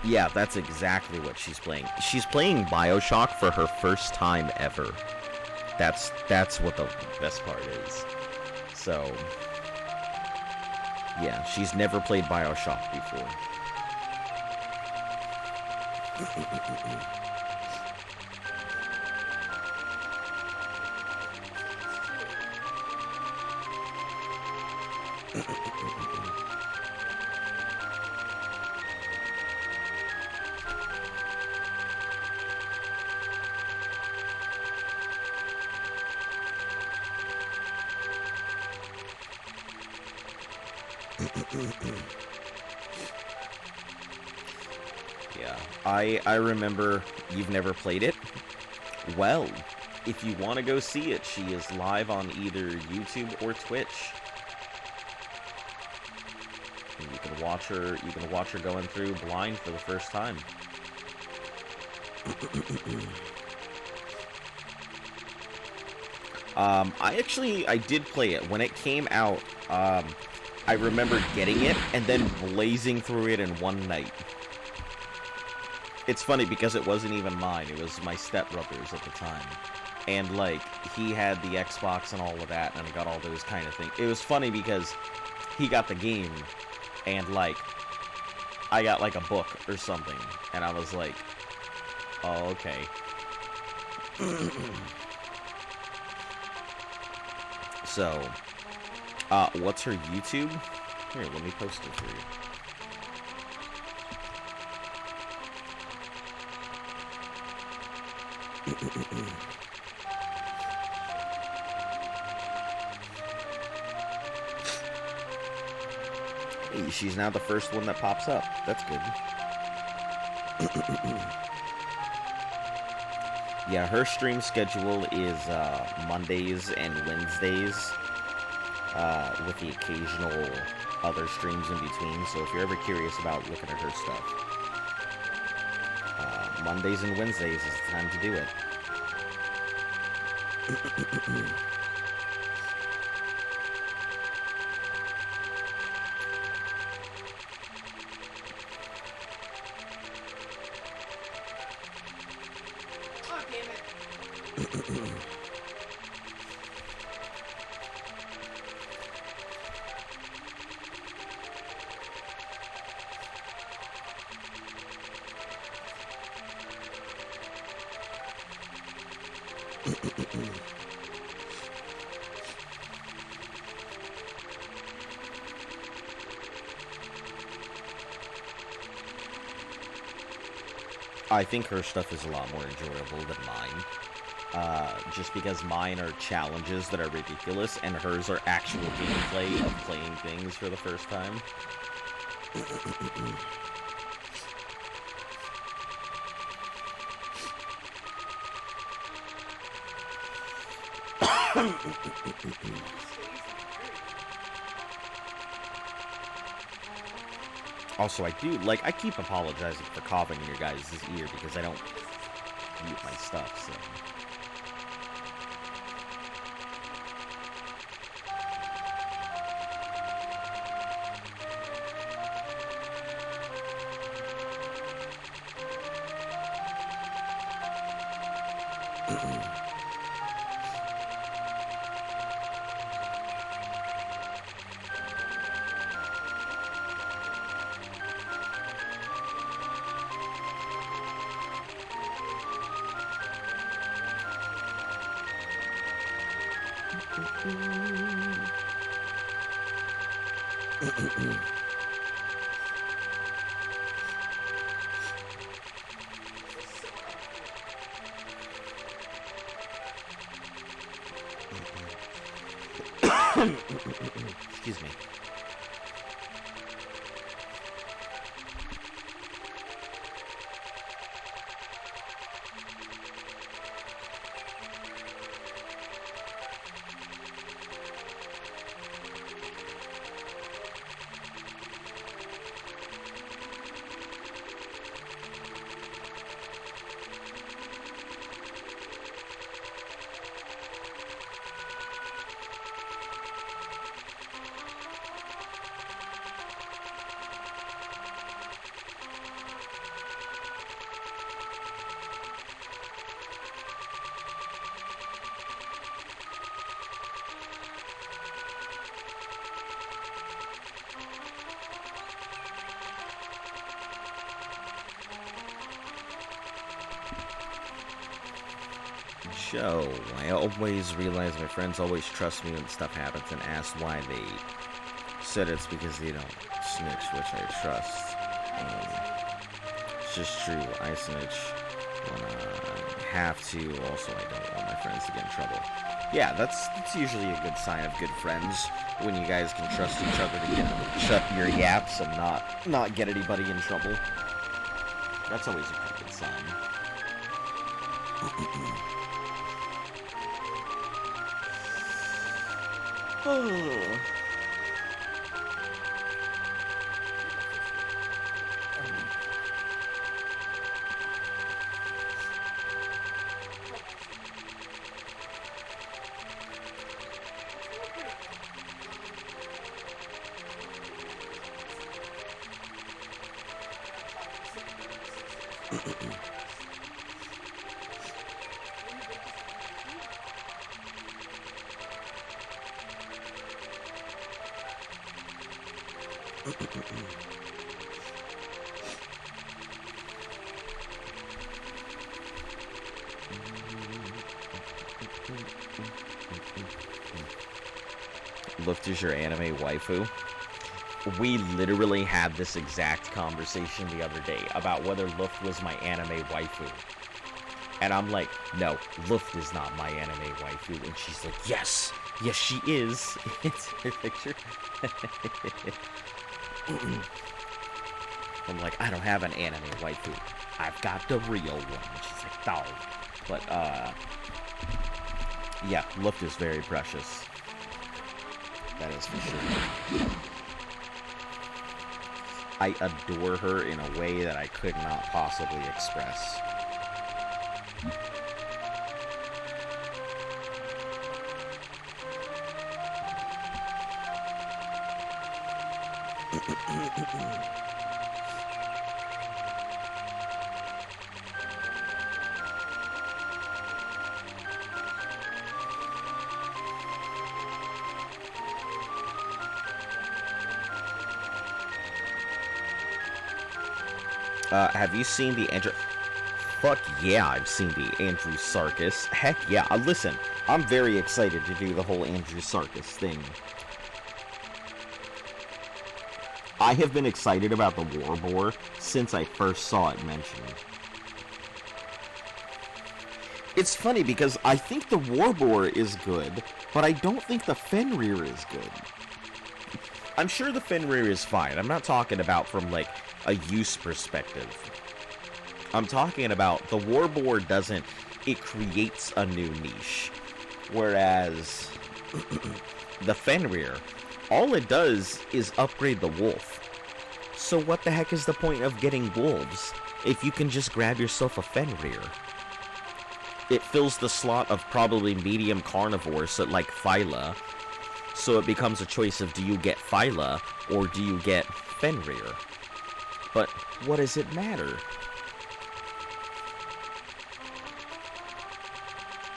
Yeah, that's exactly what she's playing. She's playing BioShock for her first time ever. That's what the best part is. So, yeah, she's never played BioShock before. Yeah, I remember you've never played it. Well, if you want to go see it, she is live on either YouTube or Twitch. And you can watch her. You can watch her going through blind for the first time. I did play it when it came out. I remember getting it and then blazing through it in one night. It's funny because it wasn't even mine. It was my stepbrother's at the time. And, like, he had the Xbox and all of that, and I got all those kind of things. It was funny because he got the game, and, like, I got, like, a book or something. And I was like, oh, okay. So, what's her YouTube? Here, let me post it for you. She's now the first one that pops up. That's good. Yeah, her stream schedule is Mondays and Wednesdays, with the occasional other streams in between. So if you're ever curious about looking at her stuff, Mondays and Wednesdays is the time to do it. Oh, damn it. I think her stuff is a lot more enjoyable than mine. Just because mine are challenges that are ridiculous, and hers are actual gameplay of playing things for the first time. Also, I keep apologizing for coughing in your guys' ear because I don't mute my stuff, so... Excuse me. Show. I always realize my friends always trust me when stuff happens and ask why they said it's because they don't snitch, which I trust. It's just true. I snitch when I have to. Also, I don't want my friends to get in trouble. Yeah, that's usually a good sign of good friends, when you guys can trust each other to shut your yaps and not get anybody in trouble. That's always a pretty good sign. Oh. Luft is your anime waifu? We literally had this exact conversation the other day about whether Luft was my anime waifu. And I'm like, no, Luft is not my anime waifu. And she's like, yes, yes she is. It's her picture. I'm like, I don't have an anime waifu. I've got the real one. And she's like, dog. But, yeah, look is very precious. That is for sure. I adore her in a way that I could not possibly express. Have you seen the Andrew... Fuck yeah, I've seen the Andrew Sarkis. Heck yeah. Listen, I'm very excited to do the whole Andrew Sarkis thing. I have been excited about the War Boar since I first saw it mentioned. It's funny because I think the War Boar is good, but I don't think the Fenrir is good. I'm sure the Fenrir is fine. I'm not talking about from, like, a use perspective. I'm talking about the War Boar doesn't... It creates a new niche. Whereas the Fenrir, all it does is upgrade the wolf. So what the heck is the point of getting wolves if you can just grab yourself a Fenrir? It fills the slot of probably medium carnivores like Phyla. So it becomes a choice of, do you get Phyla or do you get Fenrir? But what does it matter?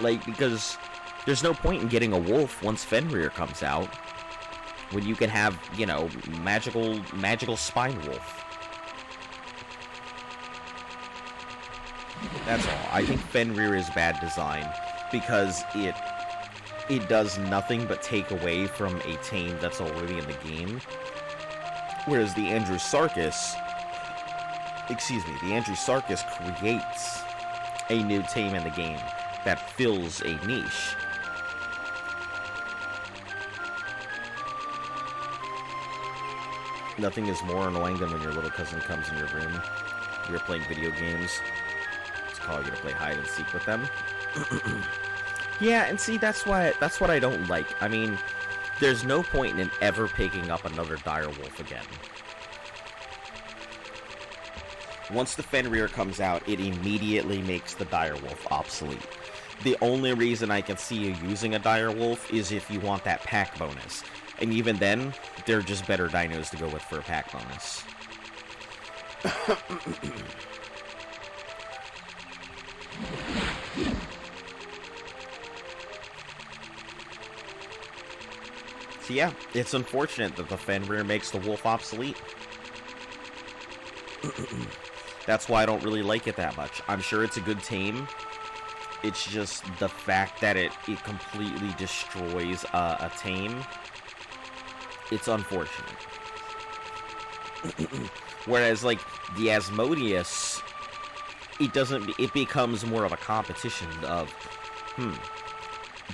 Like, because there's no point in getting a wolf once Fenrir comes out, when you can have, you know, magical spine wolf. That's all. I think Fenrir is bad design because it does nothing but take away from a tame that's already in the game. Whereas the Andrew Sarkis creates a new tame in the game that fills a niche. Nothing is more annoying than when your little cousin comes in your room, you're playing video games, it's calling you to play hide and seek with them. Yeah, and see, that's what I don't like. I mean, there's no point in ever picking up another direwolf again. Once the Fenrir comes out, it immediately makes the direwolf obsolete. The only reason I can see you using a direwolf is if you want that pack bonus. And even then, they're just better dinos to go with for a pack bonus. So yeah, it's unfortunate that the Fenrir makes the wolf obsolete. That's why I don't really like it that much. I'm sure it's a good tame. It's just the fact that it completely destroys a tame. It's unfortunate. Whereas, like, the Asmodeus, it becomes more of a competition of,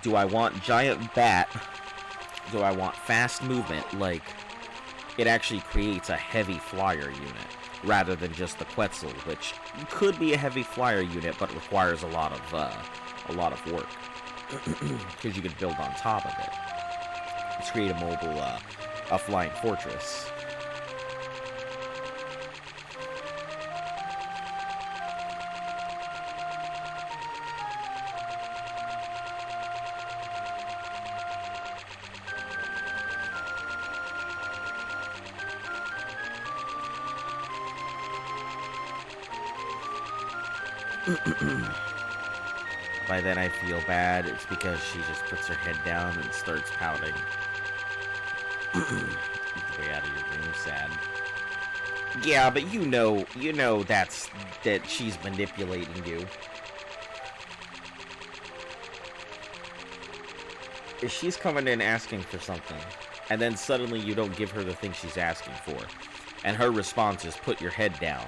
do I want giant bat? Do I want fast movement? Like, it actually creates a heavy flyer unit, rather than just the Quetzal, which could be a heavy flyer unit, but requires a lot of work. Because you could build on top of it. Let's create a mobile, a flying fortress. By then I feel bad. It's because she just puts her head down and starts pouting. Get the way out of your room, sad. Yeah, but you know that she's manipulating you. If she's coming in asking for something, and then suddenly you don't give her the thing she's asking for, and her response is put your head down.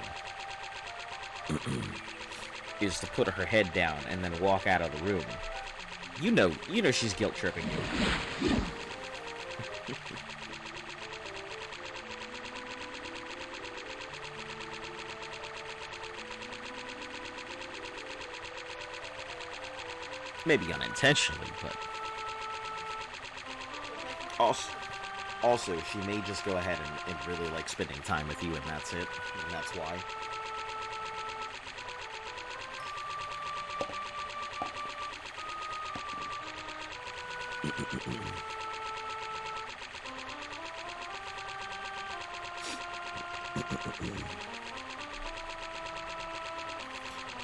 Is to put her head down and then walk out of the room. You know she's guilt tripping you. Maybe unintentionally, but... Also, she may just go ahead and really like spending time with you, and that's it. And that's why.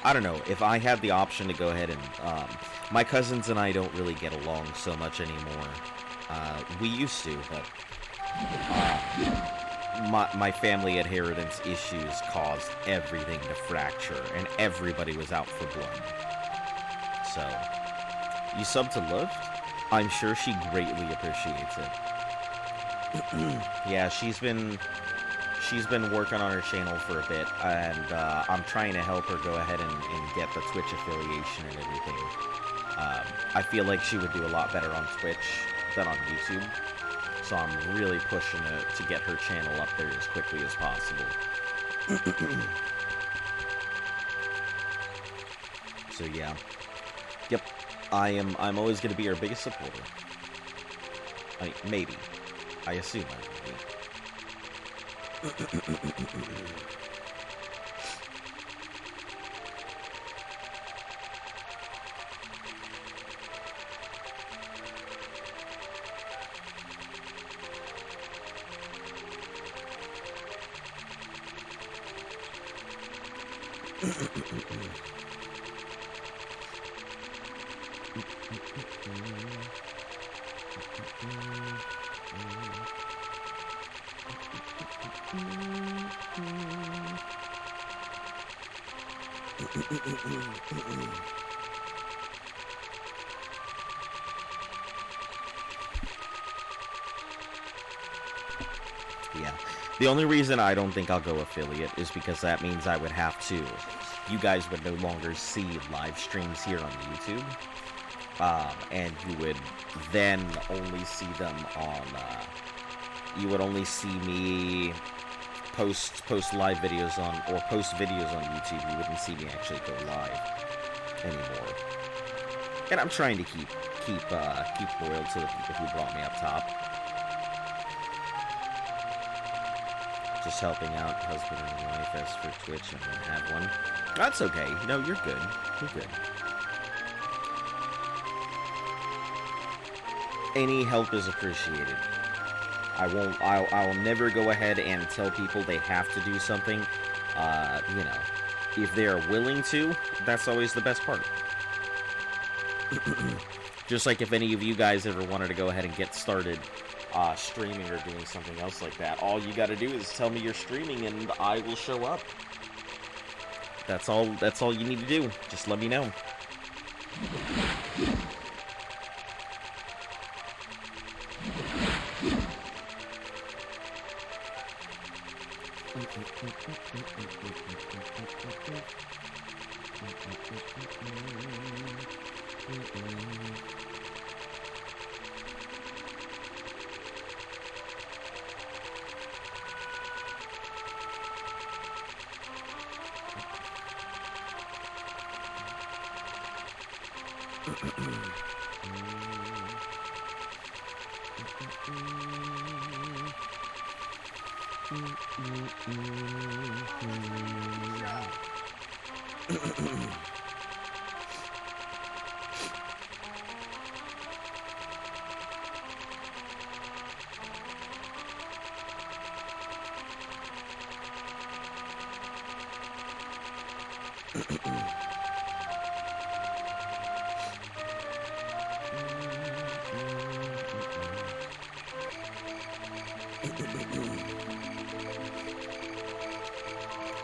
I don't know, if I had the option to go ahead and, my cousins and I don't really get along so much anymore. We used to, but, my family inheritance issues caused everything to fracture, and everybody was out for blood. So, you sub to Lift? I'm sure she greatly appreciates it. Yeah, she's been working on her channel for a bit, and I'm trying to help her go ahead and get the Twitch affiliation and everything. I feel like she would do a lot better on Twitch than on YouTube, so I'm really pushing to get her channel up there as quickly as possible. So yeah, yep, I'm always going to be her biggest supporter. I mean, maybe. I assume I will be. Yeah. The only reason I don't think I'll go affiliate is because that means I would have to. You guys would no longer see live streams here on YouTube. And you would then only see them on, you would only see me post live videos on, or post videos on YouTube. You wouldn't see me actually go live anymore. And I'm trying to keep loyal to the people who brought me up top. Just helping out husband and wife. As for Twitch, I don't have one. That's okay. No, you're good. You're good. Any help is appreciated. I'll never go ahead and tell people they have to do something. You know, if they are willing to, that's always the best part. Just like if any of you guys ever wanted to go ahead and get started streaming or doing something else like that, all you gotta do is tell me you're streaming and I will show up. That's all you need to do. Just let me know.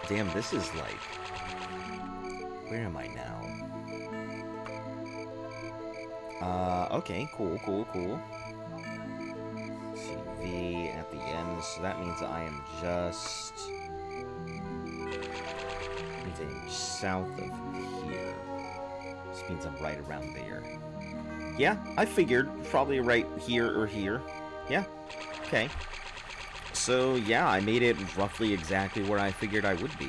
Damn, this is like... Where am I now? Okay, cool. CV at the end, so that means I am just... means I am south of here. This means I'm right around there. Yeah, I figured. Probably right here or here. Yeah, okay. So, yeah, I made it roughly exactly where I figured I would be.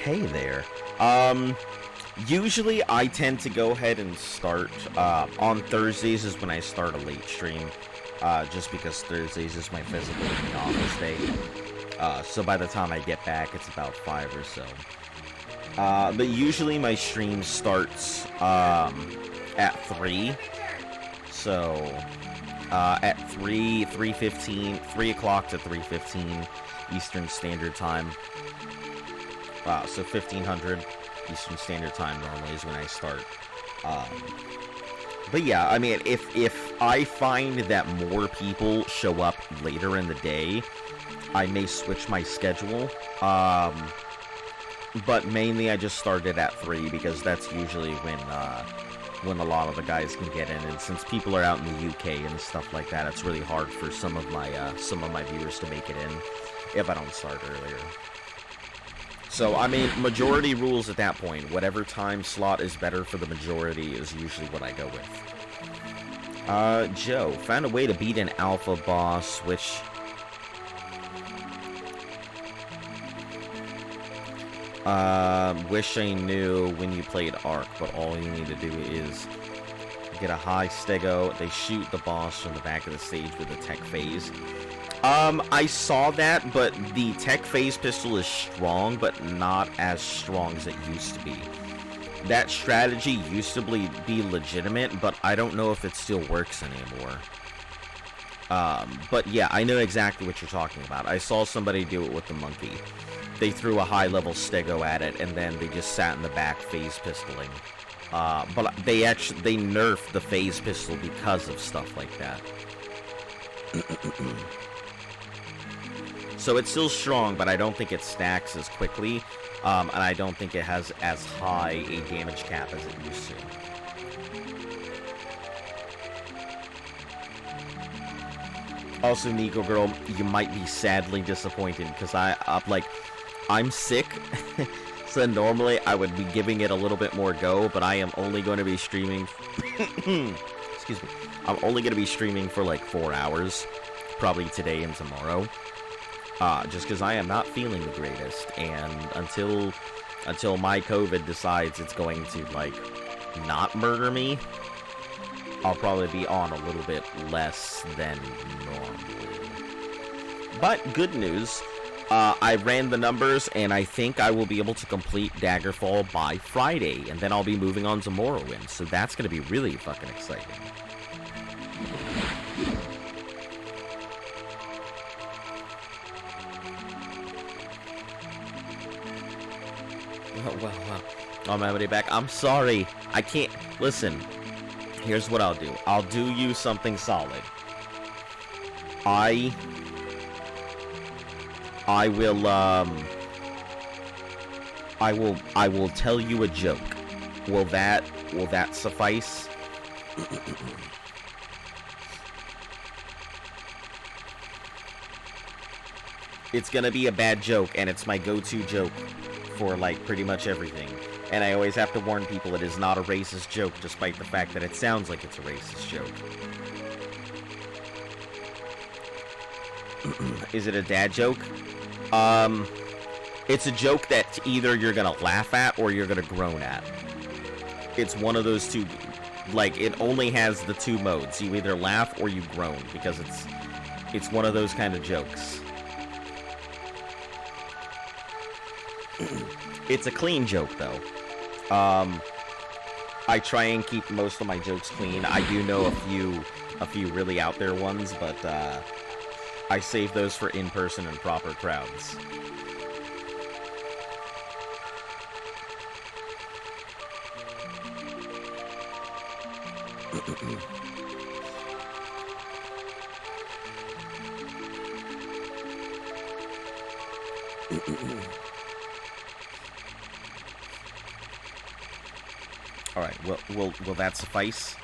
Hey there. Usually I tend to go ahead and start, on Thursdays is when I start a late stream, just because Thursdays is my physical in the office day. So by the time I get back, it's about 5 or so. But usually my stream starts, at 3. So, at 3:15, 3 o'clock to 3:15 Eastern Standard Time. So 1500 Eastern Standard Time normally is when I start. But yeah, I mean, if I find that more people show up later in the day, I may switch my schedule. But mainly I just started at 3 because that's usually when a lot of the guys can get in, and since people are out in the UK and stuff like that, it's really hard for some of my viewers to make it in if I don't start earlier. So, I mean, majority rules at that point. Whatever time slot is better for the majority is usually what I go with. Joe, found a way to beat an alpha boss, which... wish I knew when you played Ark, but all you need to do is get a high stego. They shoot the boss from the back of the stage with a tech phase. I saw that, but the tech phase pistol is strong, but not as strong as it used to be. That strategy used to be legitimate, but I don't know if it still works anymore. But yeah, I know exactly what you're talking about. I saw somebody do it with the monkey. They threw a high-level stego at it, and then they just sat in the back phase pistoling. But they nerfed the phase pistol because of stuff like that. So it's still strong, but I don't think it stacks as quickly, and I don't think it has as high a damage cap as it used to. Also, Nico Girl, you might be sadly disappointed, because I'm sick, so normally I would be giving it a little bit more go, but I am only going to be streaming... Excuse me. I'm only going to be streaming for like 4 hours, probably today and tomorrow. Just because I am not feeling the greatest, and until my COVID decides it's going to, like, not murder me, I'll probably be on a little bit less than normal. But, good news, I ran the numbers, and I think I will be able to complete Daggerfall by Friday, and then I'll be moving on to Morrowind, so that's going to be really fucking exciting. Well, I'm already back. I'm sorry. I can't... Listen, here's what I'll do. I'll do you something solid. I will tell you a joke. Will that suffice? It's gonna be a bad joke, and it's my go-to joke for, like, pretty much everything. And I always have to warn people it is not a racist joke, despite the fact that it sounds like it's a racist joke. Is it a dad joke? It's a joke that either you're gonna laugh at or you're gonna groan at. It's one of those two. Like, it only has the two modes. You either laugh or you groan, because it's one of those kind of jokes. It's a clean joke, though. I try and keep most of my jokes clean. I do know a few really out there ones, but I save those for in-person and proper crowds. Alright, will that suffice?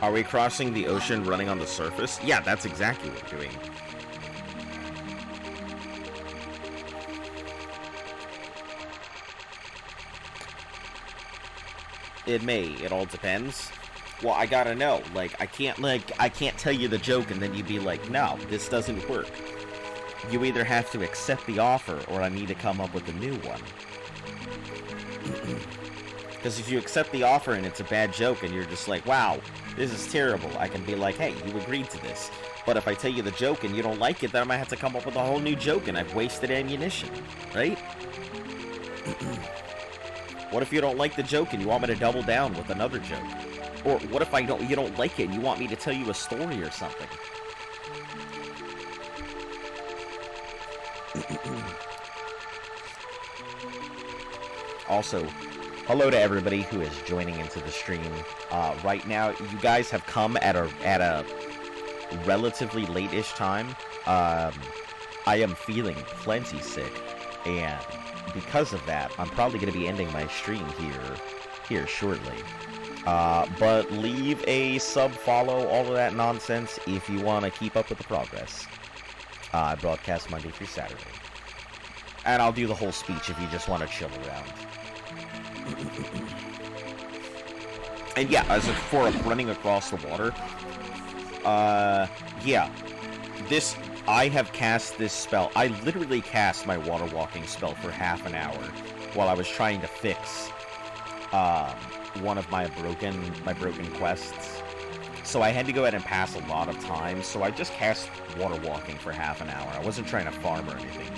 Are we crossing the ocean running on the surface? Yeah, that's exactly what we're doing. It may. It all depends. Well, I gotta know. Like, I can't tell you the joke and then you'd be like, no, this doesn't work. You either have to accept the offer or I need to come up with a new one. Because if you accept the offer and it's a bad joke and you're just like, wow, this is terrible, I can be like, hey, you agreed to this. But if I tell you the joke and you don't like it, then I might have to come up with a whole new joke and I've wasted ammunition, right? What if you don't like the joke and you want me to double down with another joke? Or what if you don't like it and you want me to tell you a story or something? Also, hello to everybody who is joining into the stream. Right now, you guys have come at a relatively late-ish time. I am feeling plenty sick, and because of that, I'm probably going to be ending my stream here shortly. But leave a sub, follow, all of that nonsense if you want to keep up with the progress. I broadcast Monday through Saturday. And I'll do the whole speech if you just want to chill around. And yeah, as for running across the water, yeah, I have cast this spell. I literally cast my water walking spell for half an hour while I was trying to fix, one of my broken quests. So I had to go ahead and pass a lot of time, so I just cast water walking for half an hour. I wasn't trying to farm or anything.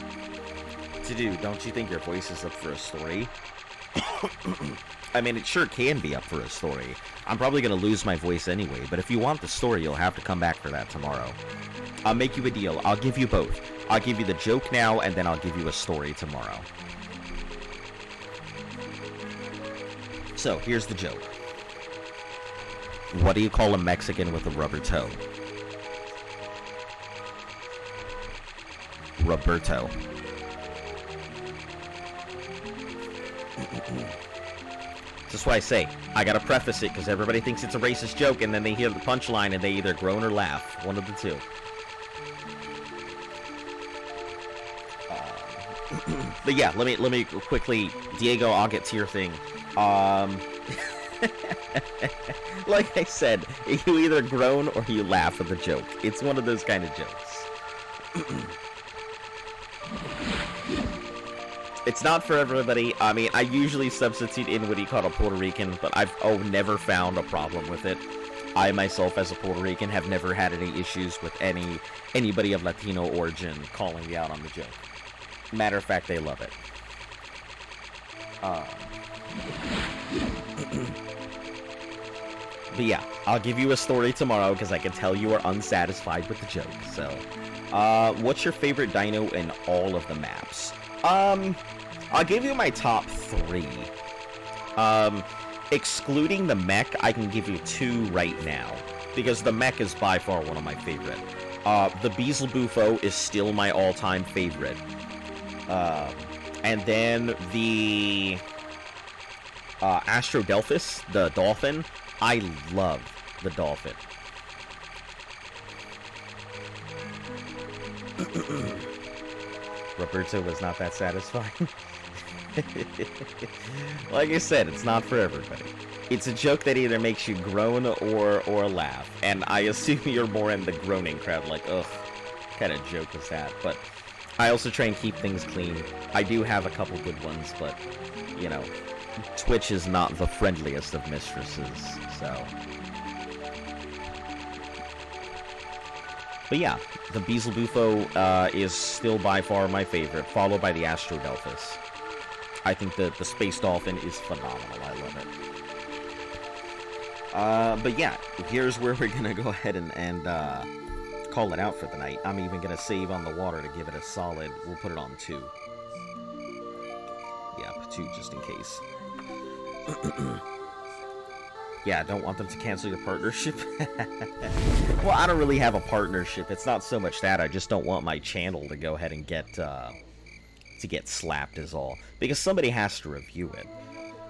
Don't you think your voice is up for a story? I mean, it sure can be up for a story. I'm probably going to lose my voice anyway, but if you want the story, you'll have to come back for that tomorrow. I'll make you a deal. I'll give you both. I'll give you the joke now, and then I'll give you a story tomorrow. So, here's the joke. What do you call a Mexican with a rubber toe? Roberto. That's why I say, I gotta preface it, because everybody thinks it's a racist joke, and then they hear the punchline, and they either groan or laugh. One of the two. But yeah, let me quickly, Diego, I'll get to your thing. Like I said, you either groan or you laugh at the joke. It's one of those kind of jokes. It's not for everybody. I mean, I usually substitute in what you call a Puerto Rican, but I've never found a problem with it. I myself, as a Puerto Rican, have never had any issues with anybody of Latino origin calling me out on the joke. Matter of fact, they love it. But yeah, I'll give you a story tomorrow because I can tell you are unsatisfied with the joke. So, what's your favorite dino in all of the maps? I'll give you my top 3. Excluding the mech, I can give you 2 right now, because the mech is by far one of my favorite. The Beelzebufo is still my all-time favorite. And then the Astrodelphus, the dolphin, I love the dolphin. Roberto was not that satisfying. Like I said, it's not for everybody. It's a joke that either makes you groan or laugh. And I assume you're more in the groaning crowd, like, ugh, what kind of joke was that? But I also try and keep things clean. I do have a couple good ones, but, you know, Twitch is not the friendliest of mistresses, so. But yeah, the Beelzebufo is still by far my favorite, followed by the Astrodelphus. I think the Space Dolphin is phenomenal. I love it. But yeah, here's where we're gonna go ahead and call it out for the night. I'm even gonna save on the water to give it a solid. We'll put it on 2. Yeah, 2 just in case. Yeah, I don't want them to cancel your partnership. Well, I don't really have a partnership. It's not so much that. I just don't want my channel to go ahead and get slapped is all. Because somebody has to review it.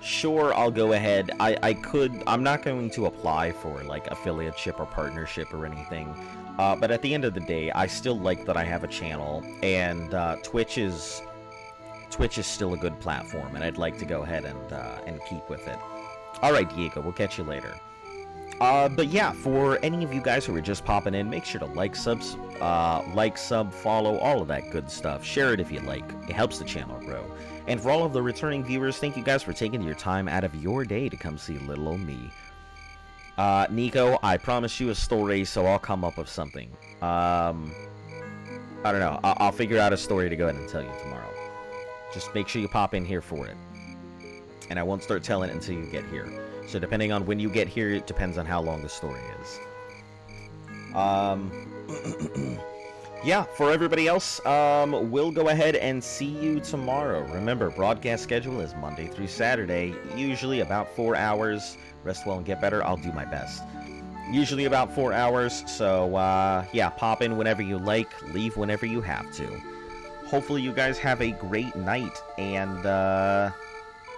Sure, I'll go ahead. I'm not going to apply for, like, affiliateship or partnership or anything. But at the end of the day, I still like that I have a channel. And Twitch is still a good platform. And I'd like to go ahead and keep with it. Alright, Diego, we'll catch you later. But yeah, for any of you guys who are just popping in, make sure to like, sub, follow, all of that good stuff. Share it if you like. It helps the channel grow. And for all of the returning viewers, thank you guys for taking your time out of your day to come see little old me. Nico, I promised you a story, so I'll come up with something. I don't know. I'll figure out a story to go ahead and tell you tomorrow. Just make sure you pop in here for it. And I won't start telling it until you get here. So depending on when you get here, it depends on how long the story is. Yeah, for everybody else, we'll go ahead and see you tomorrow. Remember, broadcast schedule is Monday through Saturday, usually about 4 hours. Rest well and get better. I'll do my best. Usually about 4 hours, so yeah, pop in whenever you like, leave whenever you have to. Hopefully you guys have a great night, and